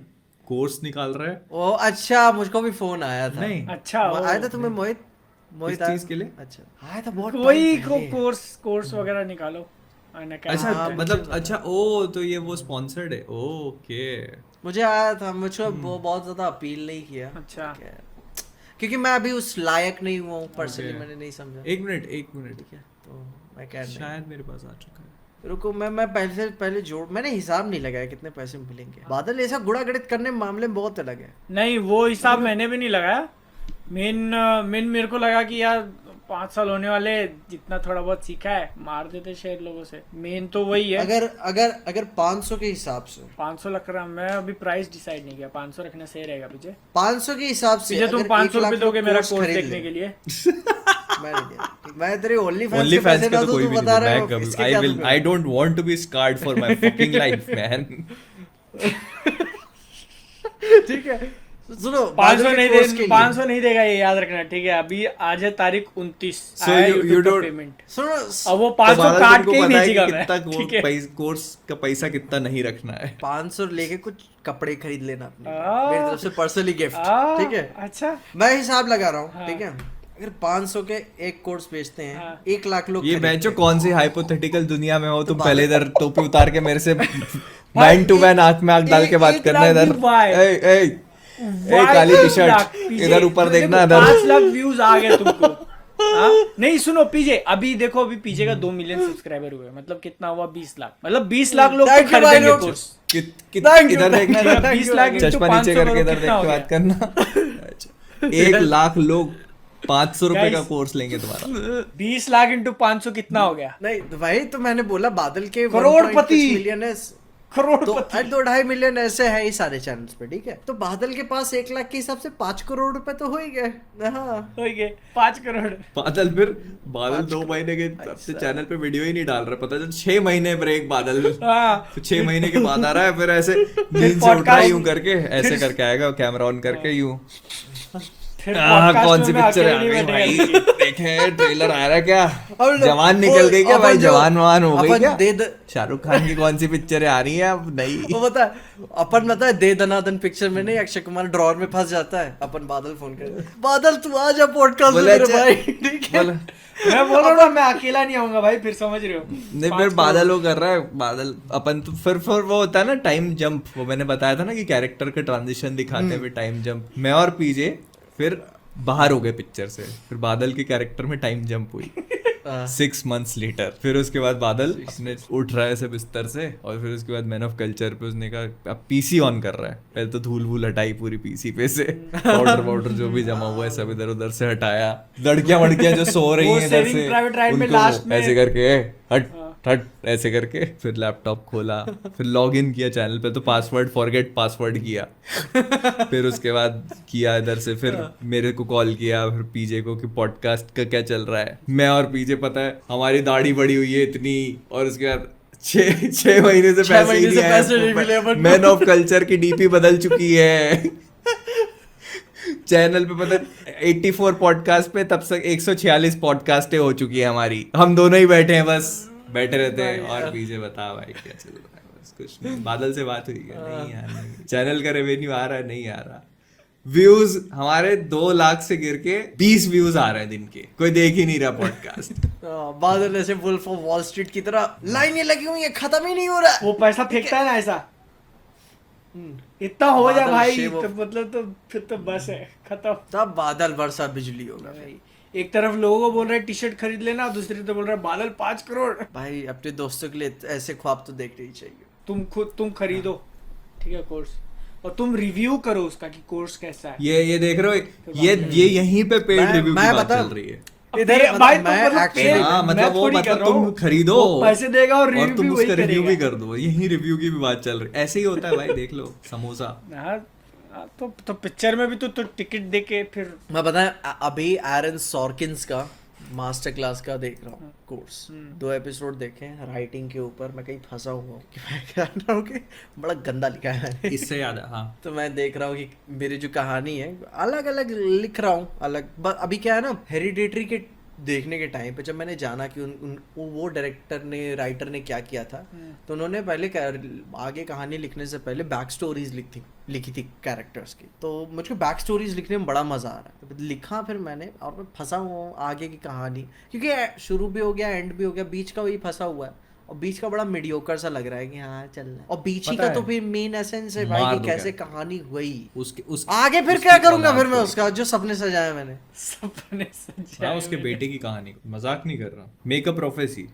कोर्स निकाल रहा है। ओ अच्छा, मुझको भी फोन आया था। नहीं अच्छा आया था तुम्हें मोहित इस चीज के लिए? अच्छा आया था बहुत वही time पहले। कोर्स वगैरह निकालो। अच्छा हाँ, मतलब अच्छा ओ तो ये वो स्पॉन्सर्ड है, ओके। मुझे आया था, मुझको वो बहुत ज्यादा अपील नहीं किया। अच्छा। ठीक है। क्योंकि मैं अभी उस लायक नहीं हुआ हूँ पर्सनली, Okay. मैंने नहीं समझा। एक मिनट ठीक है, तो मैं कह नहीं। शायद मेरे पास आ चुका है। रुको, मैं पहले मैंने हिसाब नहीं लगाया कितने पैसे मिलेंगे। बादल ऐसा गुड़ा गणित करने मामले में बहुत अलग है। नहीं वो हिसाब मैंने भी नहीं लगाया। मेन मेरे को लगा कि यार 5 साल होने वाले, जितना थोड़ा बहुत सीखा है मार देते शेयर लोगों से। मेन तो वही है। अगर 500 के हिसाब से 500 लग रहा, मैं अभी प्राइस डिसाइड नहीं किया। 500 रखना सही रहेगा पीछे। 500 के हिसाब से तुम अगर 500 1 लाख रुपए दोगे लोग मेरा कोर्स कोर्स खरीद देखने ले। के लिए। मैं नहीं दिया। मैं तेरे ओनली फैंस ओनली के फैंस पैसे का ना तो दूं, कोई तू भी बता नहीं, रहा मैं है कभी इसके क्या दूंगा? I don't want to be scarred for my fucking life man. ठीक है, सुनो 500 बादल के कोर्स के नहीं लिए। 500 नहीं देगा, ये याद रखना, ठीक है। अभी आज है तारीख 29। So you don't- payment. सुनो अब वो 500 काट के ही भेजेगा मैं, कितना ठीक है। कोर्स का पैसा कितना नहीं रखना है। 500 लेके कुछ कपड़े खरीद लेना अपने, आ, मेरी तरफ से पर्सनली गिफ्ट, ठीक है। अच्छा। मैं हिसाब लगा रहा हूँ, हाँ। ठीक है। अगर 500 के एक कोर्स बेचते हैं, हाँ। 1 लाख लोग ये खरीदते बेंचो हैं। कौन सी हाइपोथेटिकल दुनिया में हो तुम? पहले इधर टोपी उतार के मेरे से मैन टू मैन आंख में आंख डाल के बात करना। इधर काली टी शर्ट, इधर ऊपर देखना। इधर 5 लाख व्यूज आ गए तुमको। हाँ? नहीं सुनो पीजे, अभी देखो अभी पीजे का 2 मिलियन सब्सक्राइबर हुए, मतलब कितना हुआ? 20 लाख। मतलब 20 लाख लोग Thank तो you, खरीदेंगे भाई, कोर्स। इधर देखना, इधर 20 लाख into चश्मा 500 नीचे करके करोड़ इधर देख कितना हो के गया? बात करना। अच्छा, 1 लाख लोग 500 रुपए का Guys, कोर्स लेंगे तुम्हारा। 20 लाख इंटू 500 कितना हो गया? नहीं तो भाई, तो मैंने बोला बादल के करोड़पति। 1.6 मिलियन है, तो करोड़पति। 2.5 मिलियन ऐसे है ही सारे चैनल्स पे, ठीक है। तो बादल के पास 1 लाख के हिसाब से 5 करोड़ रुपए तो हो ही गए। हाँ, हो गए 5 करोड़। बादल 2 महीने के अपने चैनल पे वीडियो ही नहीं डाल रहा, पता चल 6 महीने ब्रेक बादल। हाँ। 6 महीने के बाद आ रहा है, फिर ऐसे नींद से उठ रहा है यूं करके, ऐसे करके आएगा कैमरा ऑन करके यूं। फिर हाँ, podcast कौन में सी मैं पिक्चर आ अकेले गई नहीं भाई? बैठेगा। देखे ट्रेलर आ रहा है क्या? अब जवान निकल गई क्या अपन भाई? जो- जवान ववान हो गई अपन क्या? दे शाहरुख खान की कौन सी पिक्चर आ रही है अब? नहीं। वो बता, अपन बता दे दनादन पिक्चर में नहीं अक्षय कुमार ड्रॉर में फंस जाता है, अपन बादल फोन कर, बादल तू आ जा पॉडकास्ट में बोले मेरे अच्छा- भाई, ठीक है। बोले- मैं बोल रहा हूँ ना, मैं अकेला नहीं आऊंगा भाई, फिर समझ रहे हो? नहीं 5 फिर करोड़। बादल वो कर रहा है, बादल अपन तो फिर वो होता है ना टाइम जंप, वो मैंने बताया था ना कि कैरेक्टर का ट्रांजिशन दिखाते हुए टाइम जंप। मैं और पीजे फिर बाहर हो गए पिक्चर से, फिर बादल के कैरेक्टर में टाइम जंप हुई 6 months लेटर। फिर उसके बाद बादल अपने उठ रहा है ऐसे बिस्तर से, और फिर उसके बाद मैन ऑफ कल्चर पे उसने कहा अब पीसी ऑन कर रहा है। पहले तो धूल वूल हटाई पूरी पीसी पे से, पाउडर जो भी जमा हुआ है सब इधर उधर से हटाया। लड़कियां वड़कियां जो सो रही वो हैं इधर Saving से, Private Ryan में उनको last में- ऐसे करके हट हट ऐसे करके, फिर लैपटॉप खोला, फिर लॉग इन किया चैनल पे, तो पासवर्ड फॉरगेट पासवर्ड किया। फिर उसके बाद किया इधर से, फिर मेरे को कॉल किया, फिर पीजे को कि पॉडकास्ट का क्या चल रहा है। मैं और पीजे पता है हमारी दाढ़ी बड़ी हुई है इतनी, और उसके बाद छह महीने से छह पैसे महीने ही से नहीं पैसे नहीं मिले आए। अपन को। मैन ऑफ कल्चर की डीपी बदल चुकी है। चैनल पे पता 84 पॉडकास्ट पे तब तक 146 पॉडकास्टें हो चुकी है हमारी। हम दोनों ही बैठे हैं, बस बैठे रहते हैं और पीछे बता भाई क्या चल रहा है। बस कुछ नहीं। बादल से बात हुई क्या? नहीं यार नहीं। चैनल का रेवेन्यू आ रहा है? नहीं आ रहा। व्यूज हमारे 2 लाख से गिर के 20 व्यूज आ रहे हैं दिन के। कोई देख ही नहीं रहा पॉडकास्ट। बादल ऐसे वुल्फ ऑफ वॉल स्ट्रीट की तरह लाइनें लगी हुई है, खत्म ही नहीं हो रहा। वो पैसा फेंकता है ना ऐसा, इतना हो जाए बादल भाई शेव तो ऑफ- मतलब तो फिर तो बस है, खत्म। तब बादल बरसा बिजली होगा भाई। एक तरफ लोगों को बोल रहे हैं टी शर्ट खरीद लेना, दूसरी तरफ बोल रहे हैं बादल 5 करोड़। भाई अपने दोस्तों के लिए ऐसे ख्वाब तो देखने ही चाहिए। तुम खरीदो, ठीक है, कोर्स, और तुम रिव्यू करो उसका कि कोर्स कैसा है। ये देख रहे हो, ये यहीं पे पेड मैं- रिव्यू की मैं बात बता- चल रही है। इधर भाई मतलब तो मैं मतलब actually- पेड़- हाँ, मतलब मैं वो थोड़ी मतलब कर रहा हूँ। तुम खरीदो वो पैसे देगा और रिव्यू तुम भी वही उसका रिव्यू भी करेगा। कर दो। यही रिव्यू की भी बात चल रही है। ऐसे ही होता है भाई, देख लो समोसा। हाँ, तो पिक्चर में भी तो टिकट दे के फिर मैं बताएं अभी एरन सॉर्किन्स का मास्टर क्लास का देख रहा हूँ कोर्स। 2 एपिसोड देखे राइटिंग के ऊपर। मैं कहीं फंसा हुआ हूँ कि मैं कह रहा हूँ कि बड़ा गंदा लिखा है मैंने। इससे याद है, हाँ तो मैं देख रहा हूँ कि मेरी जो कहानी है अलग अलग लिख रहा हूँ अलग। अभी क्या है ना, हेरिडेटरी के देखने के टाइम पे जब मैंने जाना कि वो डायरेक्टर ने राइटर ने क्या किया था, तो उन्होंने पहले आगे कहानी लिखने से पहले बैक स्टोरीज लिखी थी कैरेक्टर्स की। तो मुझे बैक स्टोरीज लिखने में बड़ा मजा आ रहा है। तो लिखा फिर मैंने, और मैं फंसा हुआ हूँ आगे की कहानी, क्योंकि शुरू भी हो गया एंड भी हो गया, बीच का वही फंसा हुआ है। और बीच का बड़ा मीडियोकर सा लग रहा है कि हाँ चल रहा है। और बीच ही पता का है, तो फिर मेन एसेंस है मार भाई कि दो कैसे character। कहानी हुई। उसके आगे फिर उसकी क्या करूंगा औलाद फिर मैं को। उसका जो सपने सजाए मैंने। सपने सजाए हाँ, उसके मैंने। बेटे की कहानी, मजाक नहीं कर रहा। Make a prophecy.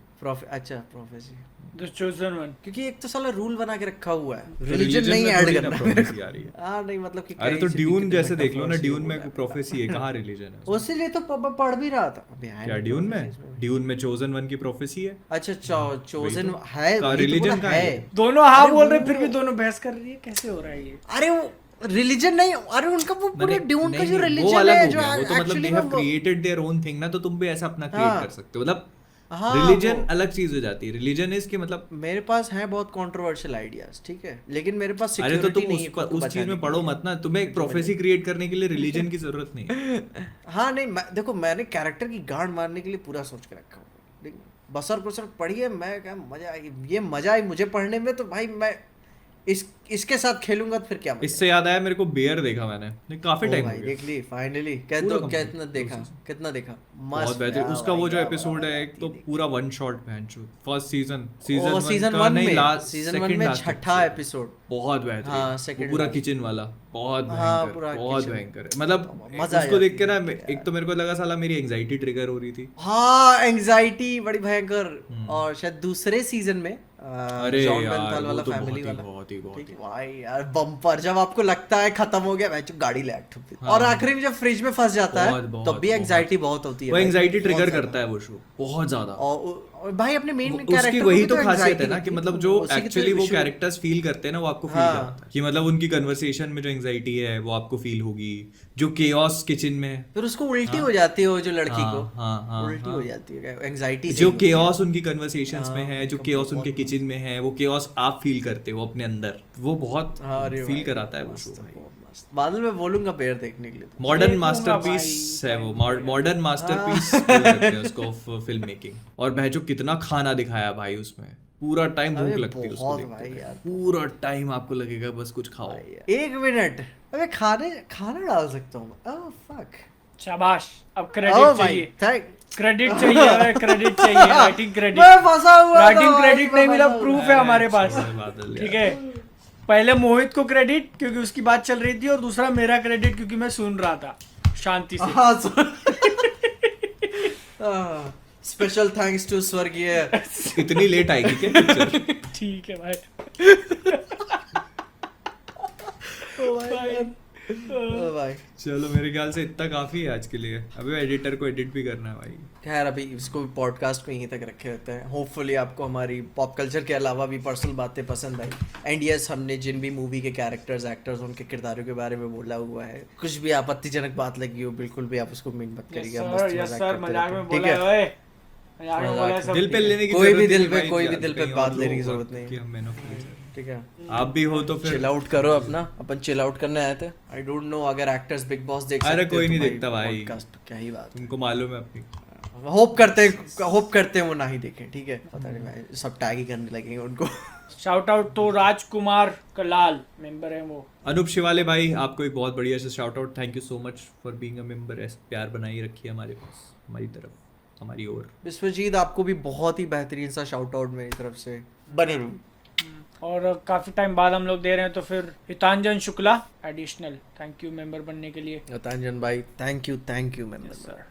अच्छा प्रोफेसी, The chosen one। क्योंकि एक तो साला रूल बना के रखा हुआ है, तो रिलीजन नहीं में ऐड थोड़ी ना करना। prophecy आ रही है। हाँ नहीं मतलब कि अरे तो कहीं से भी ड्यून कितने जैसे देख लो ना, metaphors ड्यून हो में गया। प्रोफेसी है, कहाँ रिलीजन है उसमें? उसीलिए तो पढ़ भी रहा था अभी है क्या नहीं ड्यून prophecies में? ड्यून में चोजन वन की प्रोफेसी है। अच्छा चोजन वही तो। है, का वही तो religion बोला का है। है। दोनों हाँ अरे बोल रहे वो- फिर भी दोनों बहस कर रही है, कैसे हो रहा है ये? अरे वो रिलीजन नहीं, अरे उनका वो पूरे ड्यून का जो वो रिलीजन अलग है हो जो गया। वो तो मतलब actually they have created their own thing ना, तो तुम भी ऐसा अपना क्रिएट हाँ। कर सकते हो। मतलब हाँ, रिलीजन वो- अलग चीज हो जाती है। रिलीजन इज कि मतलब मेरे पास है बहुत कंट्रोवर्शियल आइडियाज, ठीक है, लेकिन मेरे पास अरे तो सिक्योरिटी तुम नहीं है खुद को उस चीज बचाने में की। पढ़ो मत ना। तुम्हें एक प्रोफेसी क्रिएट करने के लिए रिलीजन की जरूरत नहीं है। हाँ नहीं देखो मैंने कैरेक्टर की गांड मारने के लिए पूरा सोच के रखा हूँ। लेकिन बसर कुसर पढ़ी है, मैं क्या मजा आई, ये मजा आई मुझे पढ़ने में। तो भाई मैं इसके साथ खेलूंगा तो फिर क्या मजा। इससे याद आया मेरे को, बेयर देखा मैंने काफी ओ टाइम हो भाई गया। देख ली फाइनली। पूरा complete, कितना दो देखा season। कितना देखा बहुत मस्त बेहतर। यार उसका भाई, वो जो क्या एपिसोड बड़ा है एक तो बात पूरा वन शॉट भैंचो। फर्स्ट सीजन ओ सीजन का 1 नहीं, में लास्ट सीजन 1 में छठा एपिसोड। बहुत बेहतर। हाँ, second पूरा last। किचन वाला बहुत हाँ, भयंकर, पूरा बहुत kitchen। भयंकर है। मतलब मजा आ उसको देख के ना जाती है एक तो मेरे को लगा साला मेरी एंजाइटी ट्रिगर हो रही थी। हाँ एंजाइटी बड़ी भयंकर। और शायद दूसरे सीजन में अरे जॉन यार, बेंथल वो वाला तो फैमिली बहुत ही- वाला। बहुत ही- बहुत ठीक ही। है भाई यार बम्पर, जब आपको लगता है खत्म हो गया मैं गाड़ी ले और आखिरी में जब फ्रिज में फंस जाता है बहुत- बहुत- तब भी एंजाइटी बहुत होती है वो भाई, एंजाइटी बहुत ट्रिगर ज्यादा। करता है वो शो बहुत ज्यादा। और भाई अपने मेन उसकी कैरेक्टर वही तो खासियत है ना कि मतलब जो एक्चुअली वो कैरेक्टर कैरेक्टर्स फील करते हैं ना, वो आपको फील हाँ। कराता है कि मतलब उनकी कन्वर्सेशन में जो एंजाइटी है वो आपको फील होगी। जो केओस किचन में, फिर उसको उल्टी हो जाती है वो जो लड़की हाँ, को हाँ, हाँ, उल्टी हाँ। हो जाती है एंजाइटी जो केओस उनकी कन्वर्सेशंस हाँ, में है, जो बहुत- केओस उनके बहुत- किचन में है, वो केओस आप फील करते हो अपने अंदर। वो बहुत फील कराता है वो शो। बादल में बोलूंगा पेयर देखने के लिए तो। मॉडर्न देखूंगा मास्टरपीस भाई, है वो, मॉडर्न मास्टरपीस बोल सकते हैं उसको फिल्म मेकिंग। और भाई जो कितना खाना दिखाया भाई उसमें, पूरा टाइम भूख अबे लगती है उसको बहुत देखते भाई हुए। यार, पूरा टाइम आपको लगेगा बस कुछ खाओ। एक मिनट अबे खाना डाल सकता हूँ मैं। ओह फक, शाबाश, अब ओह क्रेडिट भाई चाहिए, थैंक। क्रेडिट चाहिए, क्रेडिट चाहिए, राइटिंग क्रेडिट। मैं फंसा हुआ था राइटिंग भाई, क्रेडिट मैं नहीं मिला, फंसा हुआ। प्रूफ है हमारे पास। छोड़ो बादल ठीक यार। है, पहले मोहित को क्रेडिट क्योंकि उसकी बात चल रही थी, और दूसरा मेरा क्रेडिट क्योंकि मैं सुन रहा था शांति से। हाँ स्पेशल थैंक्स टू स्वर्गीय। इतनी लेट आएगी क्या पिक्चर? ठीक है भाई। ओ भाई चलो मेरे ख्याल से इतना काफी है आज के लिए। अभी एडिटर को एडिट भी करना है भाई। खैर अभी इसको पॉडकास्ट को यहीं तक रखे रहते हैं। होपफुली आपको हमारी पॉप कल्चर के अलावा भी पर्सनल बातें पसंद आई। एंड यस, हमने जिन भी मूवी के कैरेक्टर्स, एक्टर्स, उनके किरदारों के बारे में बोला हुआ है, कुछ भी आपत्तिजनक बात लगी हो बिल्कुल भी आप उसको मीन मत करिएगा। यस सर, मजाक में बोला है। यार वो वाला सब दिल पे लेने की कोई जरूरत भी नहीं दिल पे भाई, कोई भी दिल पे कहीं बात और लेने की लोग जरूरत नहीं कि हम मैन ऑफ द ठीक है आप भी हो तो फिर चिल आउट करो अपना अपन चिल आउट करने आए थे आई डोंट नो अगर एक्टर्स बिग बॉस देख अरे सकते कोई तो नहीं देखता भाई। podcast क्या ही बात तुमको मालूम है अपनी होप करते हैं वो ना ही देखें ठीक है पता नहीं भाई सब टैग ही करने लगेंगे उनको शाउट आउट तो राजकुमार कलाल मेंबर है वो। अनूप शिवाले भाई आपको एक बहुत बढ़िया सा shout out thank you so much for being a member ऐसे प्यार बनाई रखी है हमारे पास हमारी तरफ हमारी ओर विश्वजीत आपको भी बहुत ही बेहतरीन सा शाउट आउट मेरी तरफ से बने रहो और काफी टाइम बाद हम लोग दे रहे हैं तो फिर Hitanjan Shukla additional thank you member बनने के लिए। रतंजन भाई थैंक यू मेंबर सर